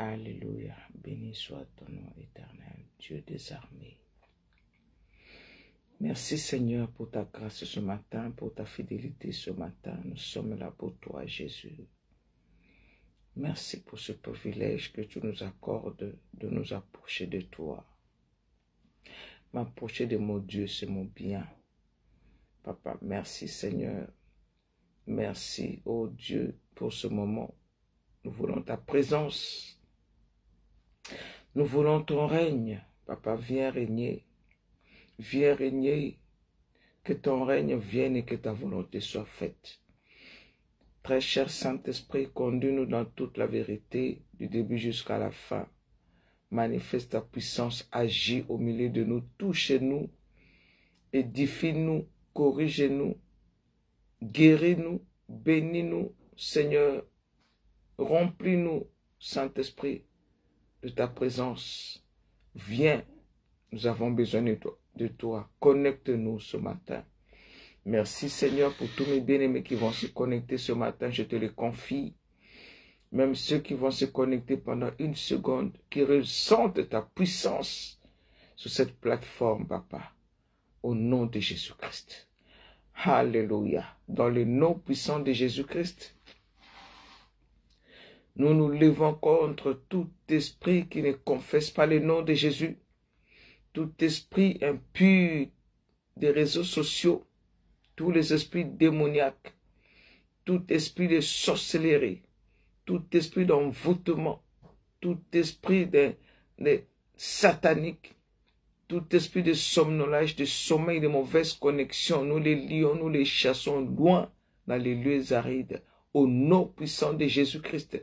Alléluia. Béni soit ton nom éternel, Dieu des armées. Merci Seigneur pour ta grâce ce matin, pour ta fidélité ce matin. Nous sommes là pour toi, Jésus. Merci pour ce privilège que tu nous accordes de nous approcher de toi. M'approcher de mon Dieu, c'est mon bien. Papa, merci Seigneur. Merci, oh Dieu, pour ce moment. Nous voulons ta présence. Nous voulons ton règne. Papa, viens régner. Viens régner. Que ton règne vienne et que ta volonté soit faite. Très cher Saint-Esprit, conduis-nous dans toute la vérité, du début jusqu'à la fin. Manifeste ta puissance, agis au milieu de nous, touche-nous, édifie-nous, corrige-nous, guéris-nous, bénis-nous, Seigneur. Remplis-nous, Saint-Esprit, de ta présence. Viens, nous avons besoin de toi. Connecte-nous ce matin. Merci Seigneur pour tous mes bien-aimés qui vont se connecter ce matin. Je te les confie. Même ceux qui vont se connecter pendant une seconde, qui ressentent ta puissance sur cette plateforme, Papa. Au nom de Jésus-Christ. Alléluia. Dans le nom puissant de Jésus-Christ, nous nous levons contre tout esprit qui ne confesse pas le nom de Jésus. Tout esprit impur des réseaux sociaux, tous les esprits démoniaques, tout esprit de sorcellerie, tout esprit d'envoûtement, tout esprit de satanique, tout esprit de somnolage, de sommeil, de mauvaise connexion, nous les lions, nous les chassons loin dans les lieux arides. Au nom puissant de Jésus-Christ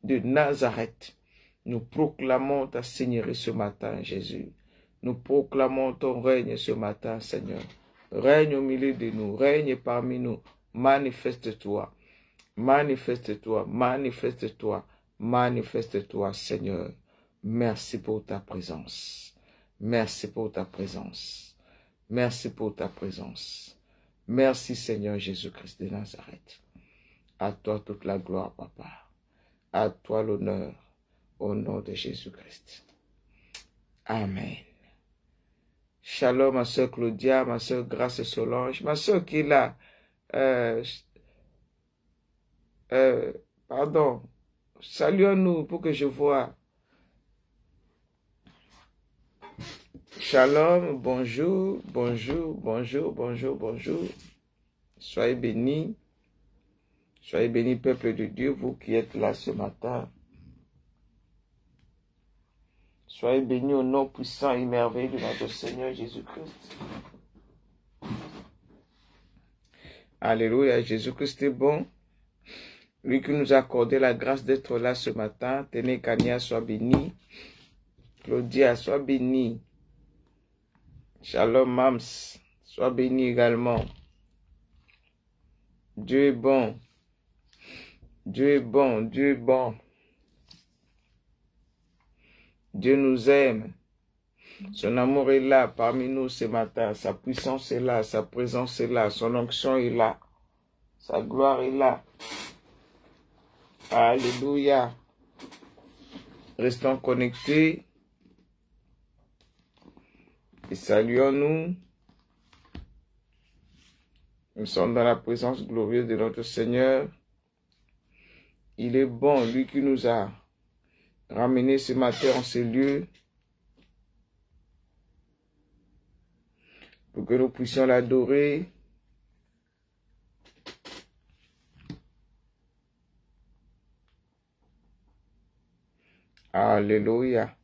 de Nazareth, nous proclamons ta Seigneurie ce matin, Jésus. Nous proclamons ton règne ce matin, Seigneur. Règne au milieu de nous, règne parmi nous. Manifeste-toi, manifeste-toi, manifeste-toi, manifeste-toi, Seigneur. Merci pour ta présence. Merci pour ta présence. Merci pour ta présence. Merci, Seigneur Jésus-Christ de Nazareth. À toi toute la gloire, Papa. À toi l'honneur, au nom de Jésus-Christ. Amen. Shalom, ma soeur Claudia, ma soeur Grace Solange, ma soeur qui est là. Pardon. Saluons-nous pour que je vois. Shalom, bonjour, bonjour, bonjour, bonjour, bonjour. Soyez bénis. Soyez bénis, peuple de Dieu, vous qui êtes là ce matin. Soyez bénis au nom puissant et merveilleux de notre Seigneur Jésus-Christ. Alléluia, Jésus-Christ est bon. Lui qui nous a accordé la grâce d'être là ce matin. Tenez, Kania, sois béni. Claudia, sois béni. Shalom, Mams, sois béni également. Dieu est bon. Dieu est bon, Dieu est bon. Dieu nous aime. Son amour est là parmi nous ce matin. Sa puissance est là, sa présence est là, son onction est là. Sa gloire est là. Alléluia. Restons connectés. Et saluons-nous. Nous sommes dans la présence glorieuse de notre Seigneur. Il est bon, lui qui nous a ramenés ce matin en ce lieu, pour que nous puissions l'adorer. Alléluia.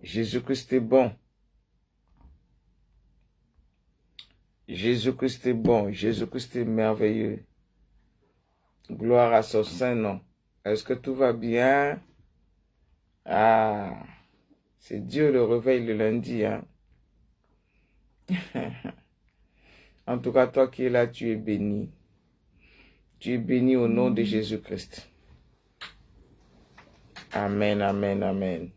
Jésus-Christ est bon. Jésus-Christ est bon. Jésus-Christ est merveilleux. Gloire à son saint nom. Est-ce que tout va bien? Ah, c'est Dieu le réveil le lundi, hein? En tout cas, toi qui es là, tu es béni. Tu es béni au nom de Jésus-Christ. Amen, amen, amen.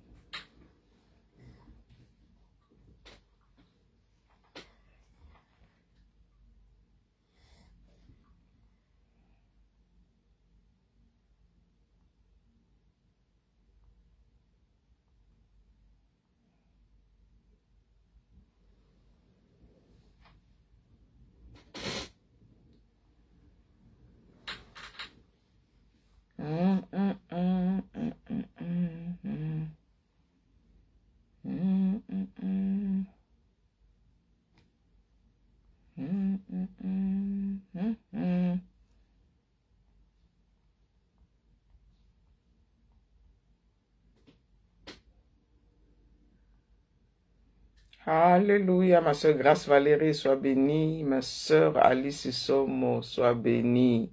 Alléluia, ma soeur Grace Valérie, sois bénie. Ma soeur Alice Somo, sois bénie.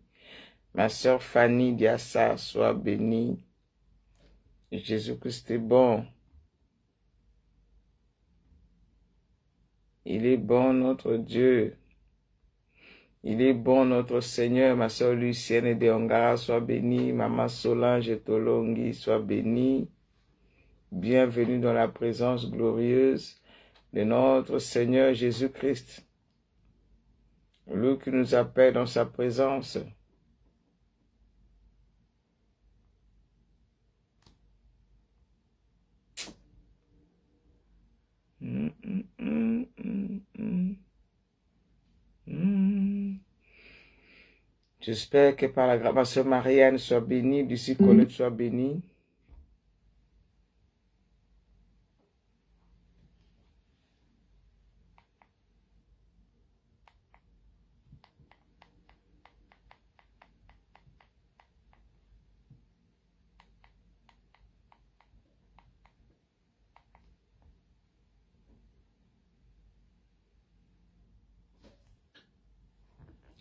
Ma soeur Fanny Diassa, sois bénie. Jésus-Christ est bon. Il est bon, notre Dieu. Il est bon, notre Seigneur. Ma soeur Lucienne de Ongara, sois bénie. Maman Solange Tolongi, sois bénie. Bienvenue dans la présence glorieuse de notre Seigneur Jésus-Christ. Lui qui nous appelle dans sa présence. J'espère que par la grâce, ma soeur Marianne soit bénie, Lucie Colette soit bénie.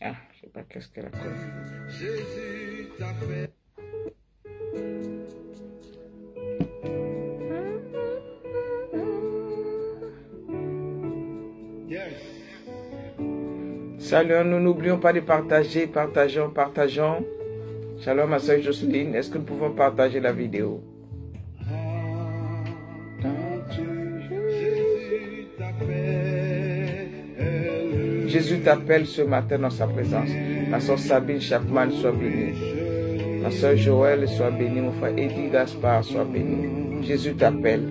Ah, je sais pas qu'est-ce qu'elle a fait. Jésus t'a fait. Salut, nous n'oublions pas de partager, partageons. Shalom, ma soeur Jocelyne, est-ce que nous pouvons partager la vidéo? Jésus t'appelle ce matin dans sa présence. Ma soeur Sabine Chapman, sois bénie. Ma soeur Joël, sois bénie. Mon frère Eddie Gaspard, sois béni. Jésus t'appelle.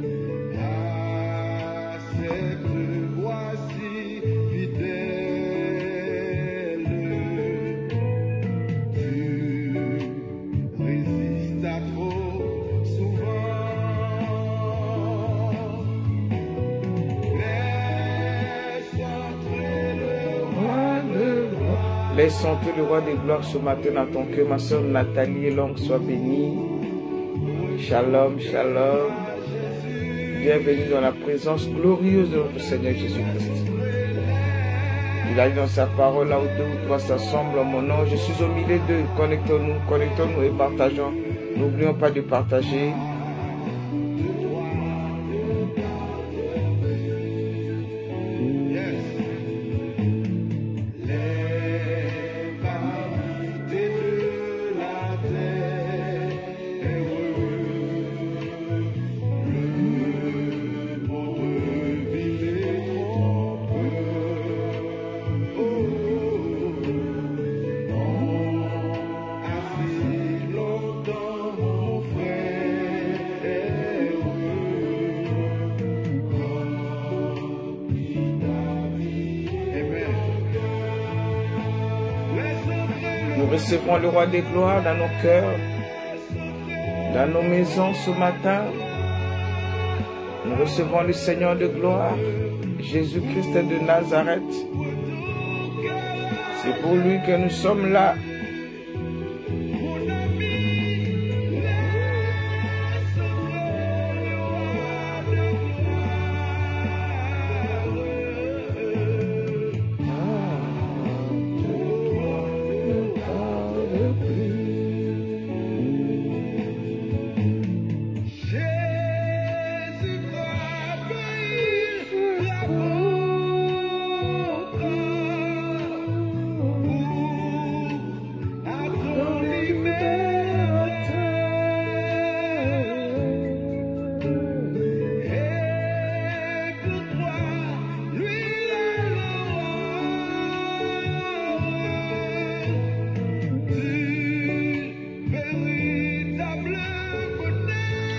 Laisse entrer le roi des gloires ce matin dans ton cœur. Ma soeur Nathalie Long, sois bénie. Shalom, shalom. Bienvenue dans la présence glorieuse de notre Seigneur Jésus-Christ. Il a dit dans sa parole, là où deux ou trois s'assemblent en mon nom, je suis au milieu d'eux. Connectons-nous et partageons. N'oublions pas de partager. Recevons le roi des gloires dans nos cœurs, dans nos maisons ce matin. Nous recevons le Seigneur de gloire, Jésus-Christ de Nazareth. C'est pour lui que nous sommes là.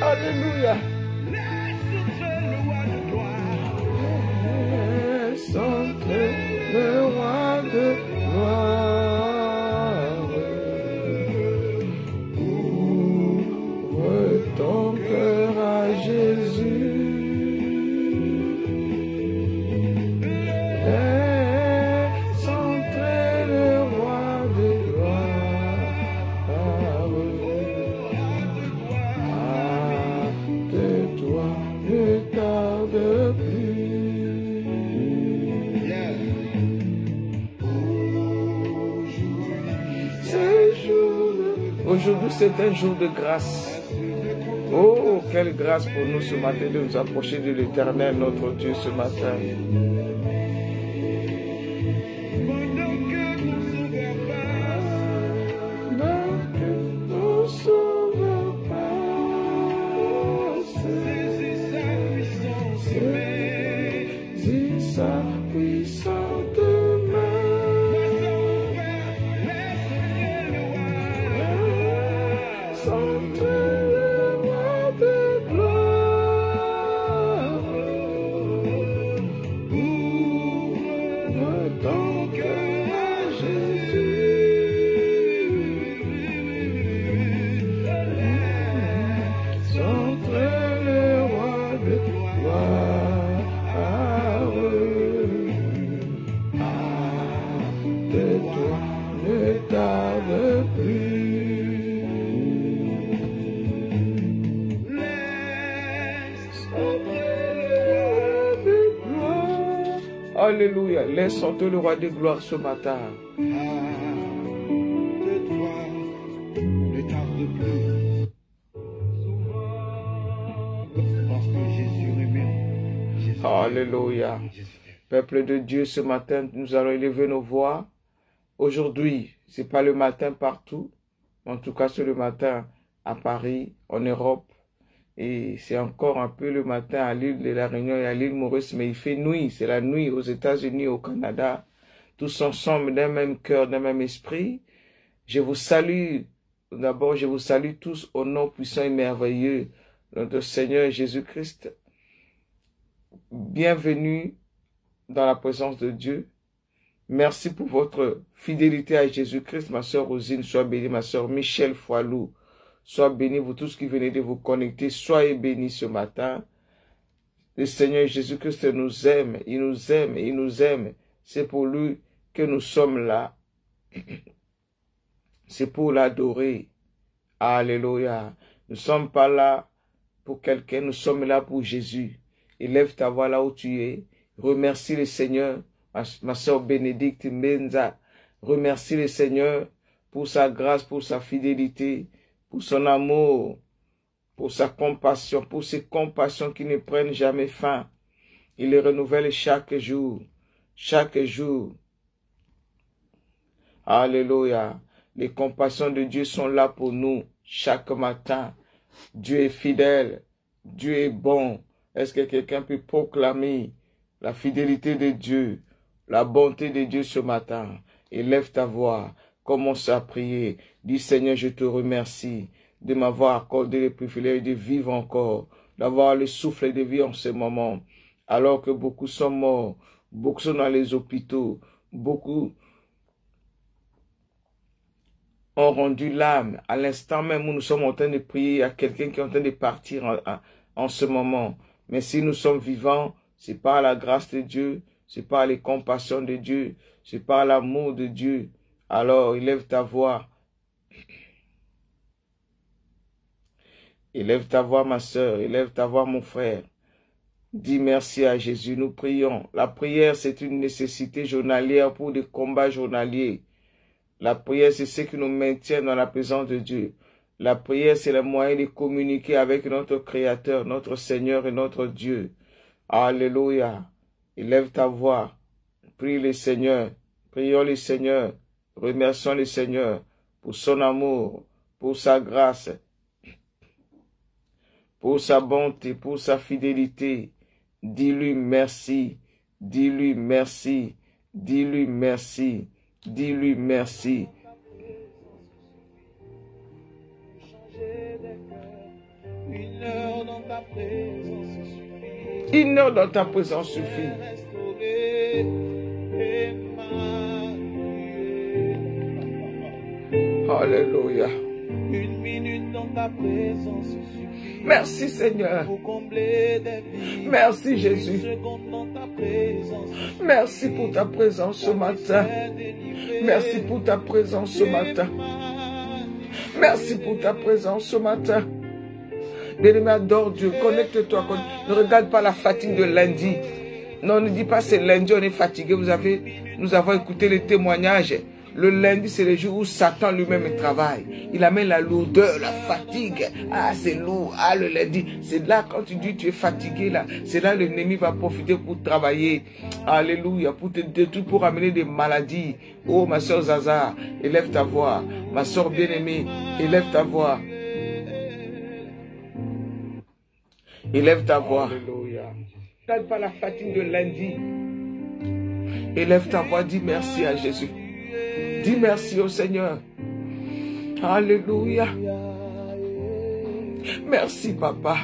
Alléluia. Laisse entrer le roi de gloire. Ouvre ton cœur à Jésus. Laisse entrer le roi de gloire. Aujourd'hui, c'est un jour de grâce. Oh, quelle grâce pour nous ce matin de nous approcher de l'Éternel, notre Dieu, ce matin. Alléluia, laisse entrer le roi de gloire ce matin. De toi, ne tarde plus. Parce que Jésus remet. Alléluia. Peuple de Dieu, ce matin, nous allons élever nos voix. Aujourd'hui, ce n'est pas le matin partout. En tout cas, c'est le matin à Paris, en Europe. Et c'est encore un peu le matin à l'île de la Réunion et à l'île Maurice, mais il fait nuit, c'est la nuit aux États-Unis, au Canada, tous ensemble d'un même cœur, d'un même esprit. Je vous salue, d'abord je vous salue tous au nom puissant et merveilleux de notre Seigneur Jésus-Christ. Bienvenue dans la présence de Dieu. Merci pour votre fidélité à Jésus-Christ, ma sœur Rosine, sois bénie, ma sœur Michel Foilou. Sois bénis, vous tous qui venez de vous connecter, soyez bénis ce matin. Le Seigneur Jésus-Christ nous aime, il nous aime, il nous aime. C'est pour lui que nous sommes là. C'est pour l'adorer. Alléluia. Nous ne sommes pas là pour quelqu'un, nous sommes là pour Jésus. Élève ta voix là où tu es. Remercie le Seigneur, ma soeur Bénédicte Menza. Remercie le Seigneur pour sa grâce, pour sa fidélité, pour son amour, pour sa compassion, pour ses compassions qui ne prennent jamais fin. Il les renouvelle chaque jour, chaque jour. Alléluia. Les compassions de Dieu sont là pour nous chaque matin. Dieu est fidèle, Dieu est bon. Est-ce que quelqu'un peut proclamer la fidélité de Dieu, la bonté de Dieu ce matin? Élève ta voix. Commence à prier. Dis Seigneur, je te remercie de m'avoir accordé le privilège de vivre encore, d'avoir le souffle de vie en ce moment, alors que beaucoup sont morts, beaucoup sont dans les hôpitaux, beaucoup ont rendu l'âme. À l'instant même où nous sommes en train de prier, il y a quelqu'un qui est en train de partir en ce moment. Mais si nous sommes vivants, c'est par la grâce de Dieu, c'est par les compassions de Dieu, c'est par l'amour de Dieu. Alors, élève ta voix. Élève ta voix, ma sœur. Élève ta voix, mon frère. Dis merci à Jésus. Nous prions. La prière, c'est une nécessité journalière pour des combats journaliers. La prière, c'est ce qui nous maintient dans la présence de Dieu. La prière, c'est le moyen de communiquer avec notre Créateur, notre Seigneur et notre Dieu. Alléluia. Élève ta voix. Prie le Seigneur. Prions le Seigneur. Remercions le Seigneur pour son amour, pour sa grâce, pour sa bonté, pour sa fidélité. Dis-lui merci, dis-lui merci, dis-lui merci, dis-lui merci. Une heure dans ta présence suffit. Une heure dans ta présence suffit. Alléluia. Une minute dans ta présence suffit. Merci Seigneur. Pour combler des vies. Merci Jésus. Une seconde dans ta présence. Merci pour ta présence ce matin. Merci pour ta présence ce matin. Merci pour ta présence ce matin. Bien-aimé, adore Dieu. Connecte-toi. Ne regarde pas la fatigue de lundi. Non, ne dis pas c'est lundi, on est fatigué. Nous avons écouté les témoignages. Le lundi, c'est le jour où Satan lui-même travaille. Il amène la lourdeur, la fatigue. Ah, c'est lourd. Ah, le lundi. C'est là, quand tu dis tu es fatigué, là. C'est là l'ennemi va profiter pour travailler. Alléluia. Pour te détruire, pour amener des maladies. Oh, ma soeur Zaza, élève ta voix. Ma soeur bien-aimée, élève ta voix. Élève ta voix. Alléluia. T'as pas la fatigue de lundi. Élève ta voix, dis merci à Jésus. Dis merci au Seigneur. Alléluia. Merci, papa.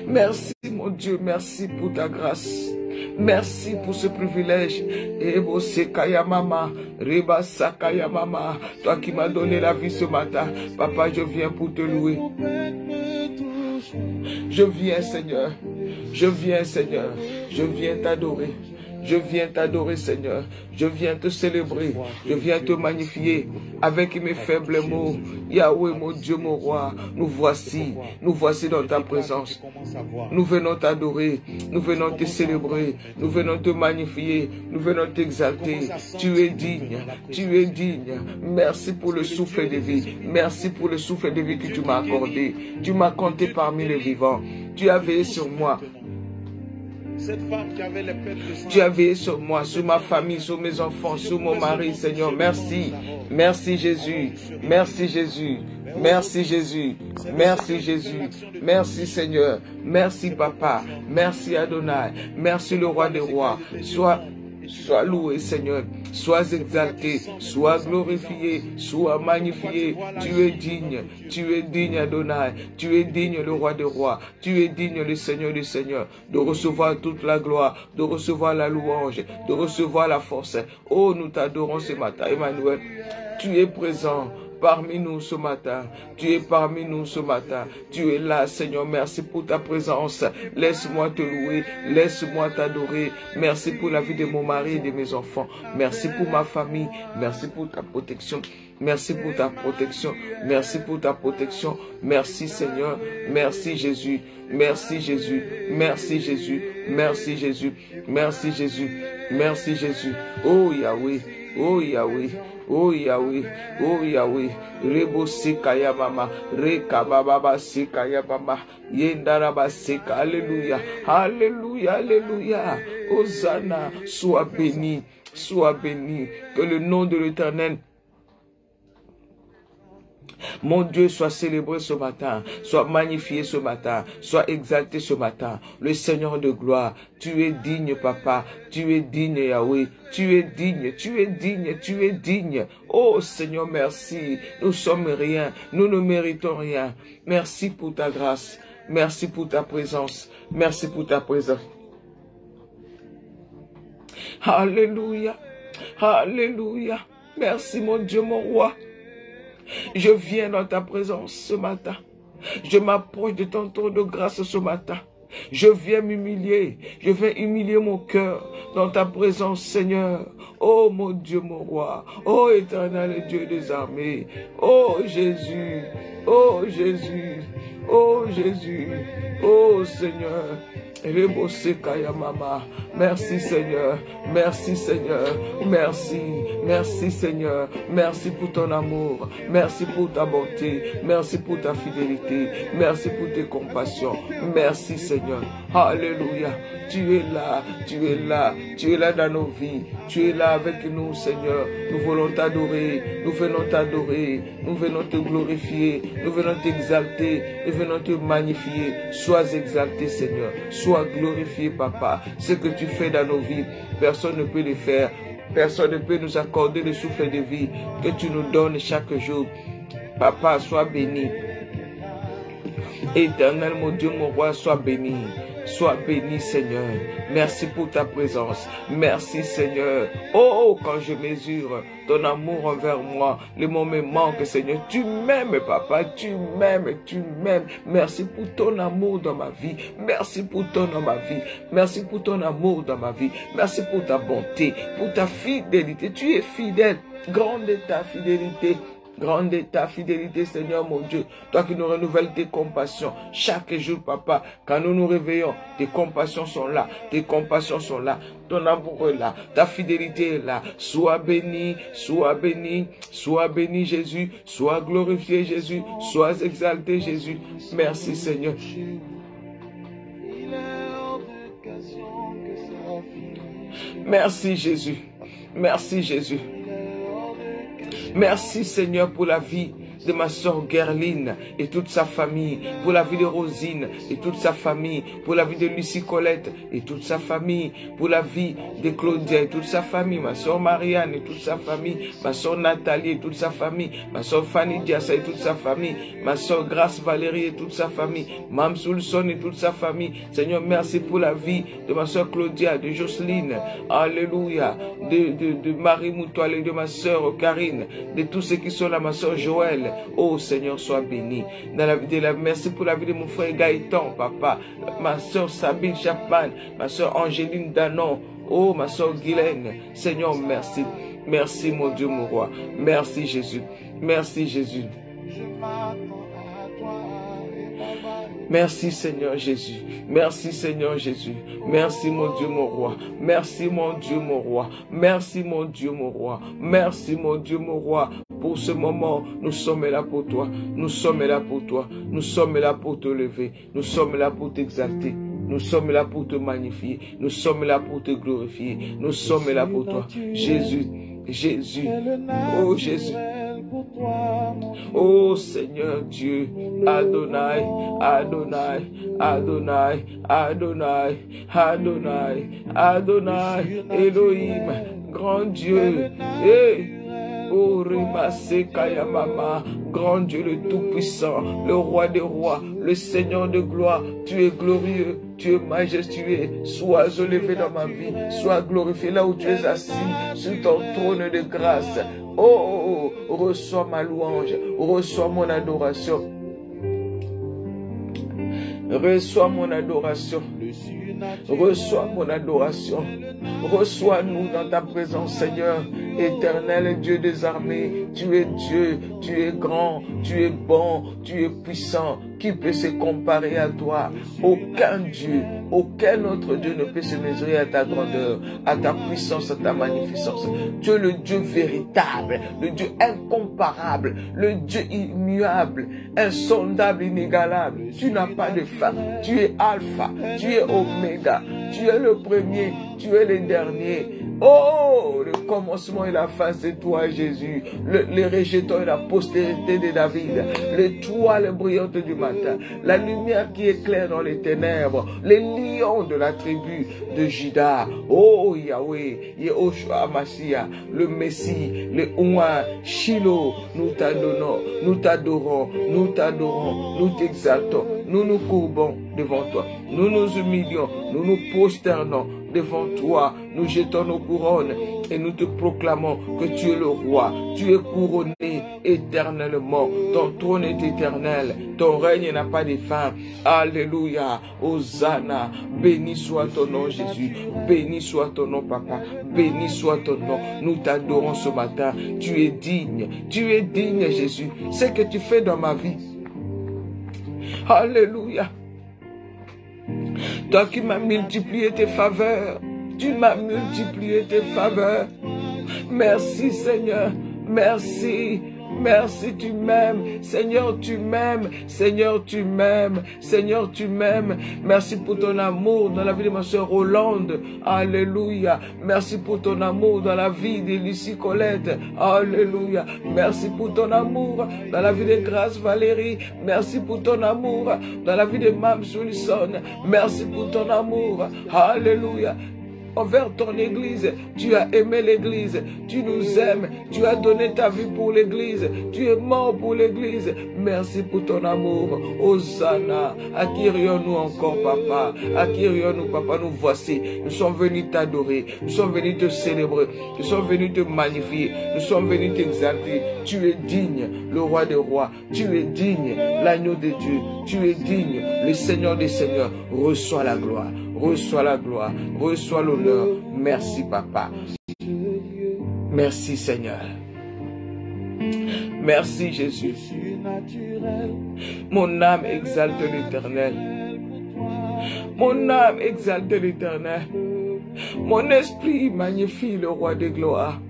Merci, mon Dieu. Merci pour ta grâce. Merci pour ce privilège. Ebo sekaya mama, reba sakaya mama. Toi qui m'as donné la vie ce matin, papa, je viens pour te louer. Je viens, Seigneur. Je viens, Seigneur. Je viens t'adorer. Je viens t'adorer, Seigneur. Je viens te célébrer. Je viens te magnifier avec mes faibles mots. Yahweh, mon Dieu, mon roi, nous voici dans ta présence. Nous venons t'adorer. Nous venons te célébrer. Nous venons te magnifier. Nous venons t'exalter. Tu es digne. Tu es digne. Merci pour le souffle de vie. Merci pour le souffle de vie que tu m'as accordé. Tu m'as compté parmi les vivants. Tu as veillé sur moi. Cette femme qui avait les perles de sang. Tu as veillé sur moi, sur ma famille, sur mes enfants, sur mon mari, Seigneur. Merci. Merci Jésus. Merci Jésus. Merci Jésus. Merci Jésus. Merci Seigneur. Merci Papa. Merci Adonai. Merci le roi des rois. Sois loué, Seigneur. Sois exalté, sois glorifié, sois magnifié. Tu es digne, Adonai. Tu es digne, le roi des rois. Tu es digne, le Seigneur des seigneurs, de recevoir toute la gloire, de recevoir la louange, de recevoir la force. Oh, nous t'adorons ce matin, Emmanuel. Tu es présent parmi nous ce matin. Tu es parmi nous ce matin. Tu es là, Seigneur. Merci pour ta présence. Laisse-moi te louer. Laisse-moi t'adorer. Merci pour la vie de mon mari et de mes enfants. Merci pour ma famille. Merci pour ta protection. Merci pour ta protection. Merci pour ta protection. Merci, Seigneur. Merci, Jésus. Merci, Jésus. Merci, Jésus. Merci, Jésus. Merci, Jésus. Merci, Jésus. Oh, Yahweh. Oh, Yahweh. Oh Yahweh, oh Yahweh, Rebo Sekaya Mama, Rekababa Sekaya Mama, Yendaraba Seka, Alléluia, Alléluia, Alléluia, Hosanna, sois béni, que le nom de l'Éternel, mon Dieu, soit célébré ce matin, soit magnifié ce matin, soit exalté ce matin. Le Seigneur de gloire, tu es digne, Papa, tu es digne, Yahweh, tu es digne, tu es digne, tu es digne. Oh Seigneur, merci. Nous sommes rien, nous ne méritons rien. Merci pour ta grâce, merci pour ta présence, merci pour ta présence. Alléluia, alléluia. Merci mon Dieu, mon roi. Je viens dans ta présence ce matin. Je m'approche de ton trône de grâce ce matin. Je viens m'humilier. Je viens humilier mon cœur dans ta présence, Seigneur. Oh mon Dieu, mon roi. Oh éternel Dieu des armées. Oh Jésus. Oh Jésus. Oh Jésus. Oh Seigneur. Merci Seigneur, merci Seigneur, merci, merci Seigneur, merci pour ton amour, merci pour ta bonté, merci pour ta fidélité, merci pour tes compassions, merci Seigneur, alléluia, tu es là, tu es là, tu es là dans nos vies, tu es là avec nous Seigneur, nous voulons t'adorer, nous venons t'adorer, nous venons te glorifier, nous venons t'exalter, nous venons te magnifier, sois exalté Seigneur, sois glorifié Papa, ce que tu fais dans nos vies, personne ne peut le faire, personne ne peut nous accorder le souffle de vie que tu nous donnes chaque jour. Papa, sois béni. Éternel, mon Dieu, mon roi, sois béni. Sois béni, Seigneur. Merci pour ta présence. Merci, Seigneur. Oh, quand je mesure ton amour envers moi, les mots me manquent, Seigneur. Tu m'aimes, Papa. Tu m'aimes, tu m'aimes. Merci pour ton amour dans ma vie. Merci pour ton dans ma vie. Merci pour ton amour dans ma vie. Merci pour ta bonté, pour ta fidélité. Tu es fidèle. Grande est ta fidélité. Grande est ta fidélité, Seigneur mon Dieu. Toi qui nous renouvelles tes compassions chaque jour, papa. Quand nous nous réveillons, tes compassions sont là. Tes compassions sont là. Ton amour est là. Ta fidélité est là. Sois béni, sois béni, sois béni, Jésus. Sois glorifié, Jésus. Sois exalté, Jésus. Merci, Seigneur. Merci, Jésus. Merci, Jésus. Merci, Seigneur, pour la vie de ma soeur Gerline et toute sa famille, pour la vie de Rosine et toute sa famille, pour la vie de Lucie Colette et toute sa famille, pour la vie de Claudia et toute sa famille, ma soeur Marianne et toute sa famille, ma soeur Nathalie et toute sa famille, ma soeur Fanny Diassa et toute sa famille, ma soeur Grace Valérie et toute sa famille, Mam Soulson et toute sa famille. Seigneur, merci pour la vie de ma soeur Claudia, de Jocelyne, alléluia, de Marie Moutoile et de ma soeur Karine, de tous ceux qui sont là, ma soeur Joël. Oh Seigneur, sois béni. Dans la vie de la merci pour la vie de mon frère Gaëtan, papa, ma soeur Sabine Chapman, ma soeur Angéline Danon, oh ma soeur Guylaine. Seigneur, merci. Merci mon Dieu, mon roi. Merci Jésus. Merci Jésus. Merci Seigneur Jésus. Merci Seigneur Jésus. Merci mon Dieu, mon roi. Merci mon Dieu, mon roi. Merci mon Dieu, mon roi. Merci mon Dieu, mon roi. Pour ce moment, nous sommes là pour toi. Nous sommes là pour toi. Nous sommes là pour te lever. Nous sommes là pour t'exalter. Nous sommes là pour te magnifier. Nous sommes là pour te glorifier. Nous sommes là pour toi. Jésus, Jésus. Oh Jésus. Oh Seigneur Dieu, Adonai, Adonai, Adonai, Adonai, Adonai, Adonai, Elohim, grand Dieu, oh Rimase Kayamama, grand Dieu le Tout-Puissant, le Roi des Rois, le Seigneur de gloire, tu es glorieux, tu es majestueux, sois élevé dans ma vie, sois glorifié là où tu es assis, sur ton trône de grâce. Oh, reçois ma louange, reçois mon adoration. Reçois mon adoration. Reçois mon adoration. Reçois-nous dans ta présence, Seigneur, éternel Dieu des armées. Tu es Dieu, tu es grand, tu es bon, tu es puissant. Qui peut se comparer à toi? Aucun Dieu, aucun autre Dieu ne peut se mesurer à ta grandeur, à ta puissance, à ta magnificence. Tu es le Dieu véritable, le Dieu incomparable, le Dieu immuable, insondable, inégalable. Tu n'as pas de fin. Tu es Alpha, tu es Oméga, tu es le premier, tu es le dernier. Oh, le commencement et la fin, c'est toi, Jésus. Les rejetons et la postérité de David. L'étoile brillante du matin. La lumière qui éclaire dans les ténèbres. Les lions de la tribu de Juda. Oh, Yahweh, Yehoshua Mashiach, le Messie, le Ouin, Shiloh. Nous t'adorons, nous t'adorons, nous t'adorons, nous t'exaltons. Nous nous courbons devant toi. Nous nous humilions, nous nous prosternons devant toi, nous jetons nos couronnes et nous te proclamons que tu es le roi, tu es couronné éternellement, ton trône est éternel, ton règne n'a pas de fin. Alléluia, Hosanna, béni soit ton nom Jésus, béni soit ton nom Papa, béni soit ton nom. Nous t'adorons ce matin, tu es digne Jésus, ce que tu fais dans ma vie. Alléluia. Toi qui m'as multiplié tes faveurs, tu m'as multiplié tes faveurs. Merci Seigneur, merci. Merci, tu m'aimes. Seigneur, tu m'aimes. Seigneur, tu m'aimes. Seigneur, tu m'aimes. Merci pour ton amour dans la vie de ma soeur Rolande. Alléluia. Merci pour ton amour dans la vie de Lucie Colette. Alléluia. Merci pour ton amour dans la vie de Grace Valérie. Merci pour ton amour dans la vie de Mam Soulson. Merci pour ton amour. Alléluia. Envers ton église, tu as aimé l'église, tu nous aimes, tu as donné ta vie pour l'église, tu es mort pour l'église. Merci pour ton amour. Hosanna, acquérions-nous encore Papa, acquérions-nous Papa, nous voici, nous sommes venus t'adorer, nous sommes venus te célébrer, nous sommes venus te magnifier, nous sommes venus t'exalter. Tu es digne, le roi des rois, tu es digne, l'agneau de Dieu, tu es digne, le Seigneur des seigneurs. Reçois la gloire. Reçois la gloire, reçois l'honneur. Merci Papa. Merci Seigneur. Merci Jésus. Mon âme exalte l'Éternel. Mon âme exalte l'Éternel. Mon esprit magnifie le roi des gloires.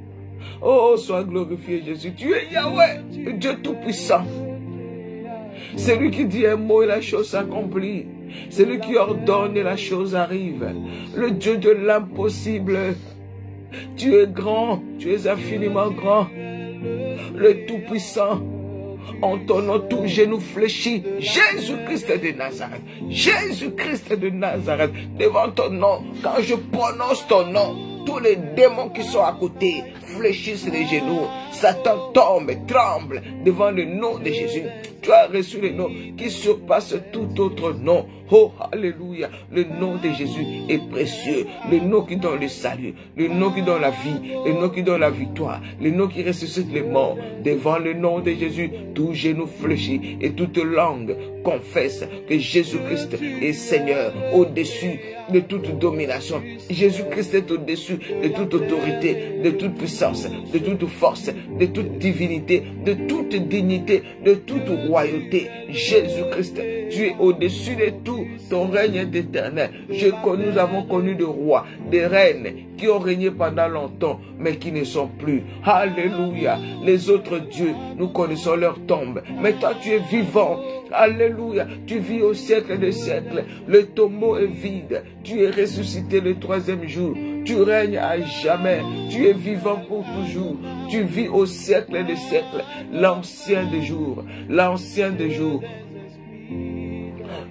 Oh, sois glorifié Jésus. Tu es Yahweh, le Dieu Tout-Puissant. C'est lui qui dit un mot et la chose s'accomplit. C'est lui qui ordonne et la chose arrive. Le Dieu de l'impossible. Tu es grand, tu es infiniment grand. Le Tout-Puissant. En ton nom, tout genou fléchit. Jésus-Christ de Nazareth. Jésus-Christ de Nazareth. Devant ton nom, quand je prononce ton nom, tous les démons qui sont à côté fléchissent les genoux. Satan tombe et tremble devant le nom de Jésus. Tu as reçu le nom qui surpasse tout autre nom. Oh, alléluia. Le nom de Jésus est précieux. Le nom qui donne le salut. Le nom qui donne la vie. Le nom qui donne la victoire. Le nom qui ressuscite les morts. Devant le nom de Jésus, tout genou fléchit et toute langue confesse que Jésus-Christ est Seigneur au-dessus de toute domination. Jésus-Christ est au-dessus de toute autorité, de toute puissance, de toute force, de toute divinité, de toute dignité, de toute royauté. Jésus-Christ, tu es au-dessus de tout. Ton règne est éternel. Nous avons connu des rois, des reines qui ont régné pendant longtemps, mais qui ne sont plus. Alléluia. Les autres dieux, nous connaissons leur tombe. Mais toi, tu es vivant. Alléluia. Tu vis au siècle des siècles. Le tombeau est vide. Tu es ressuscité le troisième jour. Tu règnes à jamais. Tu es vivant pour toujours. Tu vis au siècle des siècles. L'ancien des jours. L'ancien des jours.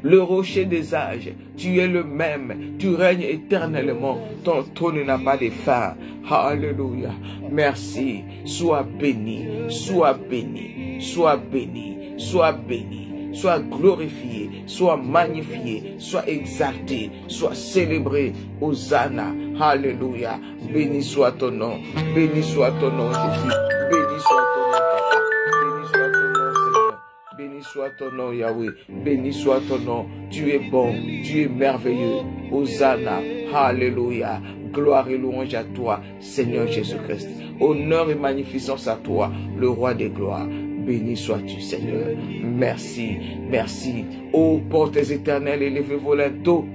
Le rocher des âges, tu es le même, tu règnes éternellement, ton trône n'a pas de fin. Alléluia. Merci. Sois béni, sois béni, sois béni, sois béni, sois glorifié, sois magnifié, sois exalté, sois célébré. Hosanna. Alléluia. Béni soit ton nom, béni soit ton nom Jésus, béni soit ton nom Papa, béni soit ton nom Seigneur. Béni soit ton nom Yahweh, béni soit ton nom, tu es bon, tu es merveilleux. Hosanna, alléluia, gloire et louange à toi, Seigneur Jésus-Christ. Honneur et magnificence à toi, le roi des gloires. Béni sois-tu, Seigneur. Merci, merci. Ô portes éternelles, élevez-vous linteaux.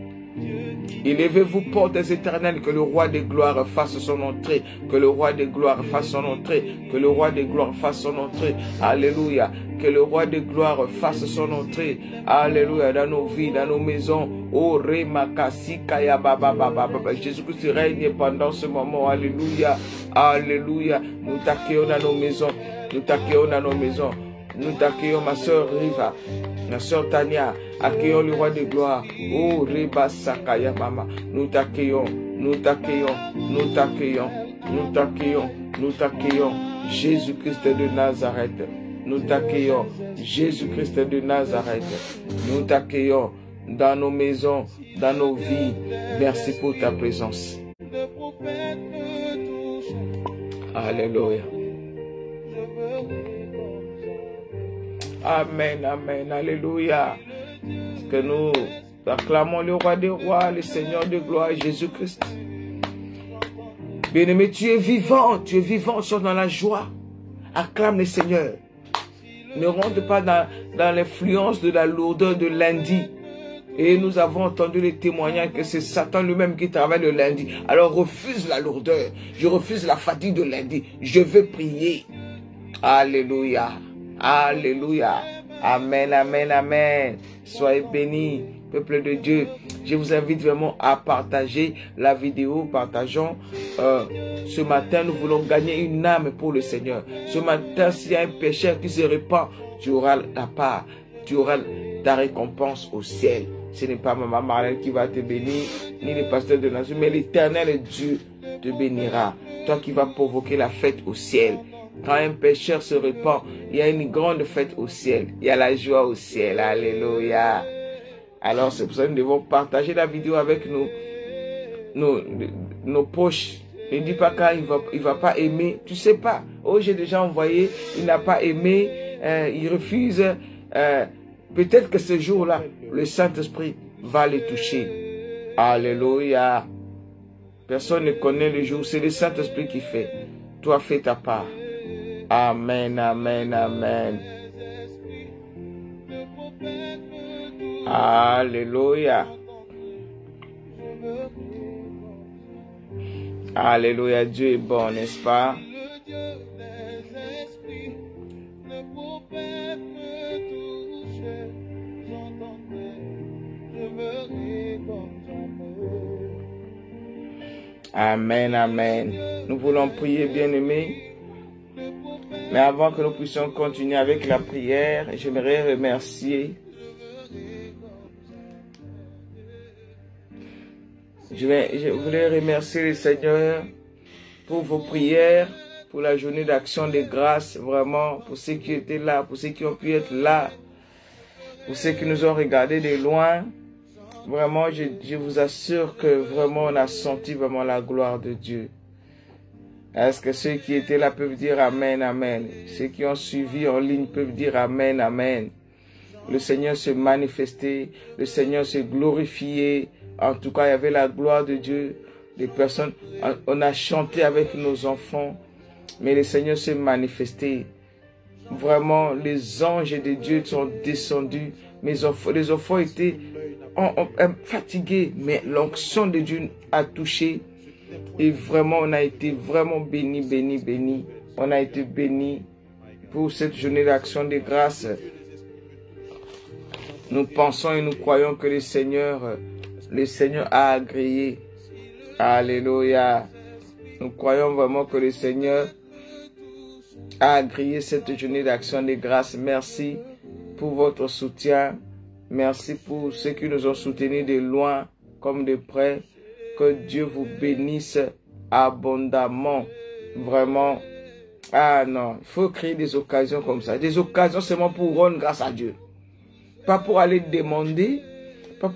Élevez-vous, portes éternelles, que le roi des gloires fasse son entrée, que le roi des gloires fasse son entrée, que le roi des gloires fasse son entrée. Alléluia. Que le roi des gloires fasse son entrée. Alléluia. Dans nos vies, dans nos maisons. Oh, Remakasi Kaya Baba Baba Baba. Jésus-Christ règne pendant ce moment. Alléluia. Alléluia. Nous t'accueillons dans nos maisons. Nous t'accueillons dans nos maisons. Nous t'accueillons, ma soeur Riva, ma soeur Tania. Accueillons le roi de gloire. Oh, Reba Sakaya Mama. Nous t'accueillons, nous t'accueillons, nous t'accueillons, nous t'accueillons, nous t'accueillons. Jésus-Christ de Nazareth. Nous t'accueillons, Jésus-Christ de Nazareth. Nous t'accueillons dans nos maisons, dans nos vies. Merci pour ta présence. Alléluia. Amen, amen, alléluia. Que nous acclamons le roi des rois, le Seigneur de gloire, Jésus-Christ. Bien-aimé, tu es vivant, sois dans la joie. Acclame le Seigneur. Ne rentre pas dans l'influence de la lourdeur de lundi. Et nous avons entendu les témoignages que c'est Satan lui-même qui travaille le lundi. Alors refuse la lourdeur. Je refuse la fatigue de lundi. Je veux prier. Alléluia. Alléluia. Amen, amen, amen. Soyez bénis, peuple de Dieu. Je vous invite vraiment à partager la vidéo. Partageons. Ce matin, nous voulons gagner une âme pour le Seigneur. Ce matin, s'il y a un pécheur qui se répand, tu auras la part. Tu auras ta récompense au ciel. Ce n'est pas maman Marlène qui va te bénir, ni le pasteur de Nazareth, mais l'Éternel Dieu te bénira. Toi qui vas provoquer la fête au ciel. Quand un pécheur se répand, il y a une grande fête au ciel. Il y a la joie au ciel. Alléluia. Alors c'est pour ça que nous devons partager la vidéo avec nos poches. Ne dis pas quand il va pas aimer. Tu sais pas. Oh, j'ai déjà envoyé. Il n'a pas aimé. Il refuse. Peut-être que ce jour-là, le Saint-Esprit va les toucher. Alléluia. Personne ne connaît le jour. C'est le Saint-Esprit qui fait. Toi, fais ta part. Amen, amen, amen. Alléluia. Alléluia, Dieu est bon, n'est-ce pas? Amen, amen. Nous voulons prier, bien-aimés. Mais avant que nous puissions continuer avec la prière, j'aimerais remercier. Je voulais remercier le Seigneur pour vos prières, pour la journée d'action de grâce, vraiment, pour ceux qui étaient là, pour ceux qui ont pu être là, pour ceux qui nous ont regardés de loin. Vraiment, je vous assure que vraiment, on a senti vraiment la gloire de Dieu. Est-ce que ceux qui étaient là peuvent dire Amen, Amen? Ceux qui ont suivi en ligne peuvent dire Amen, Amen. Le Seigneur se manifestait, le Seigneur se glorifiait. En tout cas, il y avait la gloire de Dieu. Les personnes, on a chanté avec nos enfants, mais le Seigneur se manifestait. Vraiment, les anges de Dieu sont descendus. Les enfants étaient fatigués, mais l'onction de Dieu a touché. Et vraiment, on a été vraiment bénis, bénis, bénis. On a été bénis pour cette journée d'action de grâce. Nous pensons et nous croyons que le Seigneur a agréé. Alléluia. Nous croyons vraiment que le Seigneur a agréé cette journée d'action de grâce. Merci pour votre soutien. Merci pour ceux qui nous ont soutenus de loin comme de près. Que Dieu vous bénisse abondamment. Vraiment. Ah non, il faut créer des occasions comme ça. Des occasions seulement pour rendre grâce à Dieu. Pas pour aller demander, pas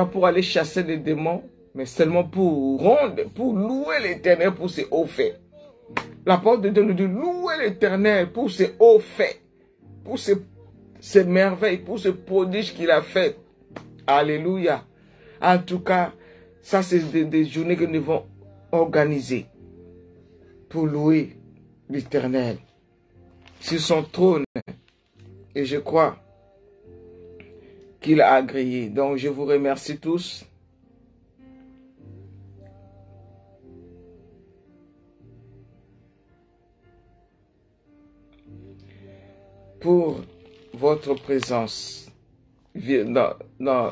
pour aller chasser des démons, mais seulement pour rendre, pour louer l'Éternel pour ses hauts faits. La parole de Dieu nous dit louer l'Éternel pour ses hauts faits, pour ses merveilles, pour ce prodige qu'il a fait. Alléluia. En tout cas, ça c'est des journées que nous devons organiser pour louer l'Éternel sur son trône. Et je crois qu'il a agréé. Donc je vous remercie tous. Pour votre présence dans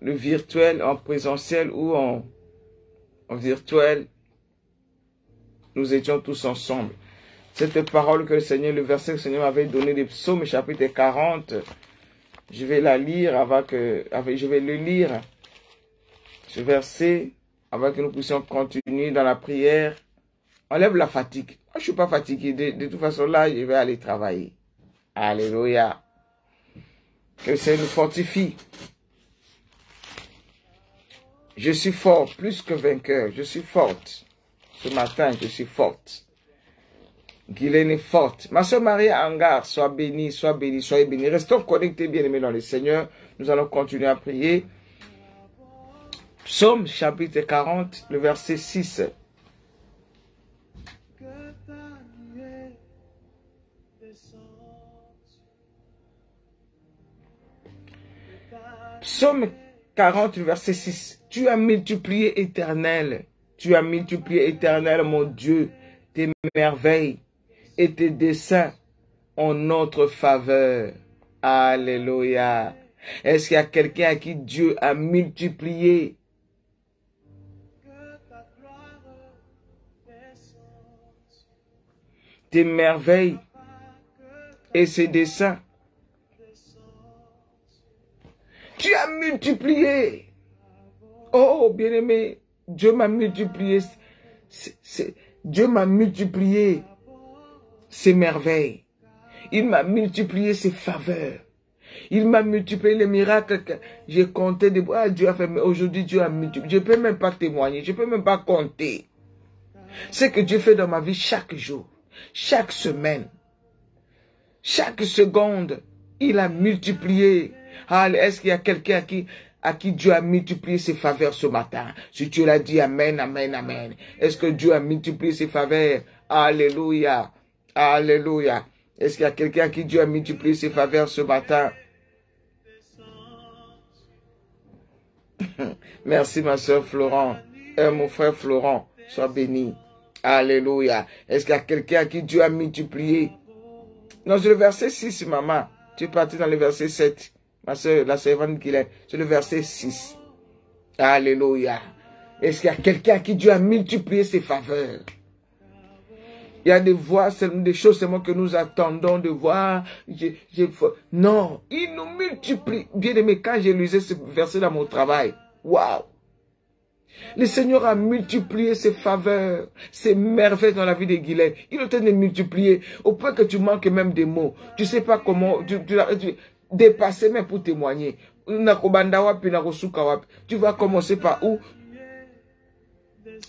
le virtuel, en présentiel ou en virtuel, nous étions tous ensemble. Cette parole que le Seigneur, le verset que le Seigneur m'avait donné des Psaumes, chapitre 40, je vais la lire je vais le lire, ce verset, avant que nous puissions continuer dans la prière. Enlève la fatigue. Moi, je ne suis pas fatigué. De toute façon, là, je vais aller travailler. Alléluia. Que le Seigneur nous fortifie. Je suis fort, plus que vainqueur. Je suis forte. Ce matin, je suis forte. Guylaine est forte. Ma soeur Marie Angar, sois bénie, soyez bénie. Restons connectés, bien-aimés dans le Seigneur. Nous allons continuer à prier. Psaume chapitre 40, le verset 6. Psaume 40, verset 6. Tu as multiplié, Éternel. Tu as multiplié, Éternel, mon Dieu, tes merveilles et tes desseins en notre faveur. Alléluia. Est-ce qu'il y a quelqu'un à qui Dieu a multiplié tes merveilles et ses desseins? Tu as multiplié. Oh, bien-aimé, Dieu m'a multiplié. Dieu m'a multiplié ses merveilles. Il m'a multiplié ses faveurs. Il m'a multiplié les miracles que j'ai compté. Dieu a fait, mais aujourd'hui Dieu a multiplié. Je ne peux même pas témoigner. Je ne peux même pas compter. Ce que Dieu fait dans ma vie chaque jour, chaque semaine, chaque seconde, il a multiplié. Est-ce qu'il y a quelqu'un à qui Dieu a multiplié ses faveurs ce matin? Si tu l'as dit, amen, amen, amen. Est-ce que Dieu a multiplié ses faveurs? Alléluia, alléluia. Est-ce qu'il y a quelqu'un à qui Dieu a multiplié ses faveurs ce matin? Merci ma soeur Florent. Mon frère Florent, sois béni. Alléluia. Est-ce qu'il y a quelqu'un à qui Dieu a multiplié? Non, c'est le verset 6, maman. Tu es parti dans le verset 7. Ma soeur, la servante qu'il est. C'est le verset 6. Alléluia. Est-ce qu'il y a quelqu'un à qui Dieu a multiplié ses faveurs? Il y a des voix, des choses seulement que nous attendons de voir. Non, il nous multiplie. Bien aimé, quand j'ai lu ce verset dans mon travail, waouh! Le Seigneur a multiplié ses faveurs, ses merveilles dans la vie de Guylaine. Il est en train de multiplier au point que tu manques même des mots. Tu ne sais pas comment, tu dépasser même pour témoigner. Tu vas commencer par où?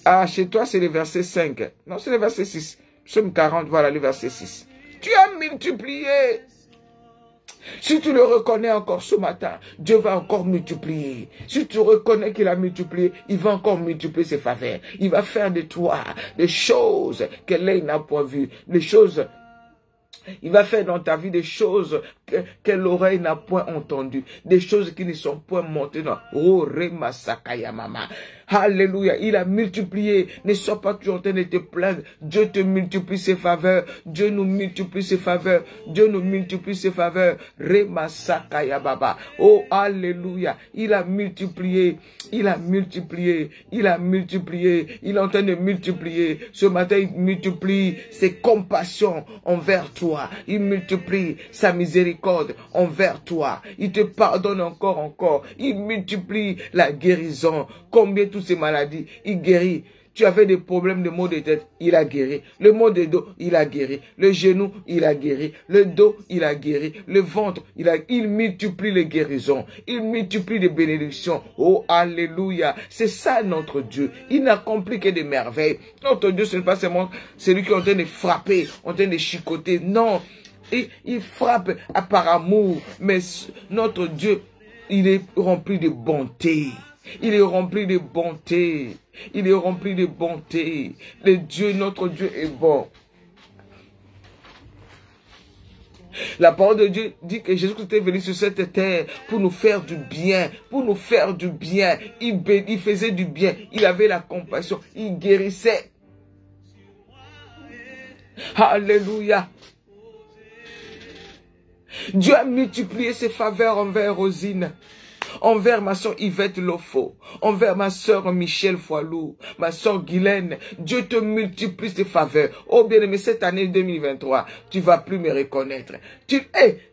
Ah, chez toi, c'est le verset 5. Non, c'est le verset 6. Psaume 40, voilà le verset 6. Tu as multiplié. Si tu le reconnais encore ce matin, Dieu va encore multiplier. Si tu reconnais qu'il a multiplié, il va encore multiplier ses faveurs. Il va faire de toi des choses que l'œil n'a pas vues, des choses. Il va faire dans ta vie des choses que l'oreille n'a point entendues, des choses qui ne sont point montées dans. Oh, Remasakaya Mama. Alléluia, il a multiplié. Ne sois pas toujours en train de te plaindre. Dieu te multiplie ses faveurs. Dieu nous multiplie ses faveurs. Dieu nous multiplie ses faveurs. Remasakaya Baba. Oh, alléluia. Il a multiplié. Il a multiplié. Il a multiplié. Il est en train de multiplier. Ce matin, il multiplie ses compassions envers toi. Il multiplie sa miséricorde envers toi. Il te pardonne encore. Il multiplie la guérison. Combien toutes ces maladies, il guérit. Tu avais des problèmes de maux de tête, il a guéri. Le maux de dos, il a guéri. Le genou, il a guéri. Le dos, il a guéri. Le ventre, il multiplie les guérisons. Il multiplie les bénédictions. Oh, alléluia. C'est ça notre Dieu. Il n'accomplit que des merveilles. Notre Dieu, ce n'est pas seulement celui qui est en train de frapper, en train de chicoter. Non, il frappe par amour. Mais notre Dieu, il est rempli de bonté. Il est rempli de bonté. Il est rempli de bonté. Le Dieu, notre Dieu est bon. La parole de Dieu dit que Jésus-Christ est venu sur cette terre pour nous faire du bien. Pour nous faire du bien. Il faisait du bien. Il avait la compassion. Il guérissait. Alléluia. Dieu a multiplié ses faveurs envers Rosine, envers ma soeur Yvette Lofo, envers ma soeur Michel Foilou, ma soeur Guylaine. Dieu te multiplie ses faveurs. Oh bien-aimé, cette année 2023, tu vas plus me reconnaître.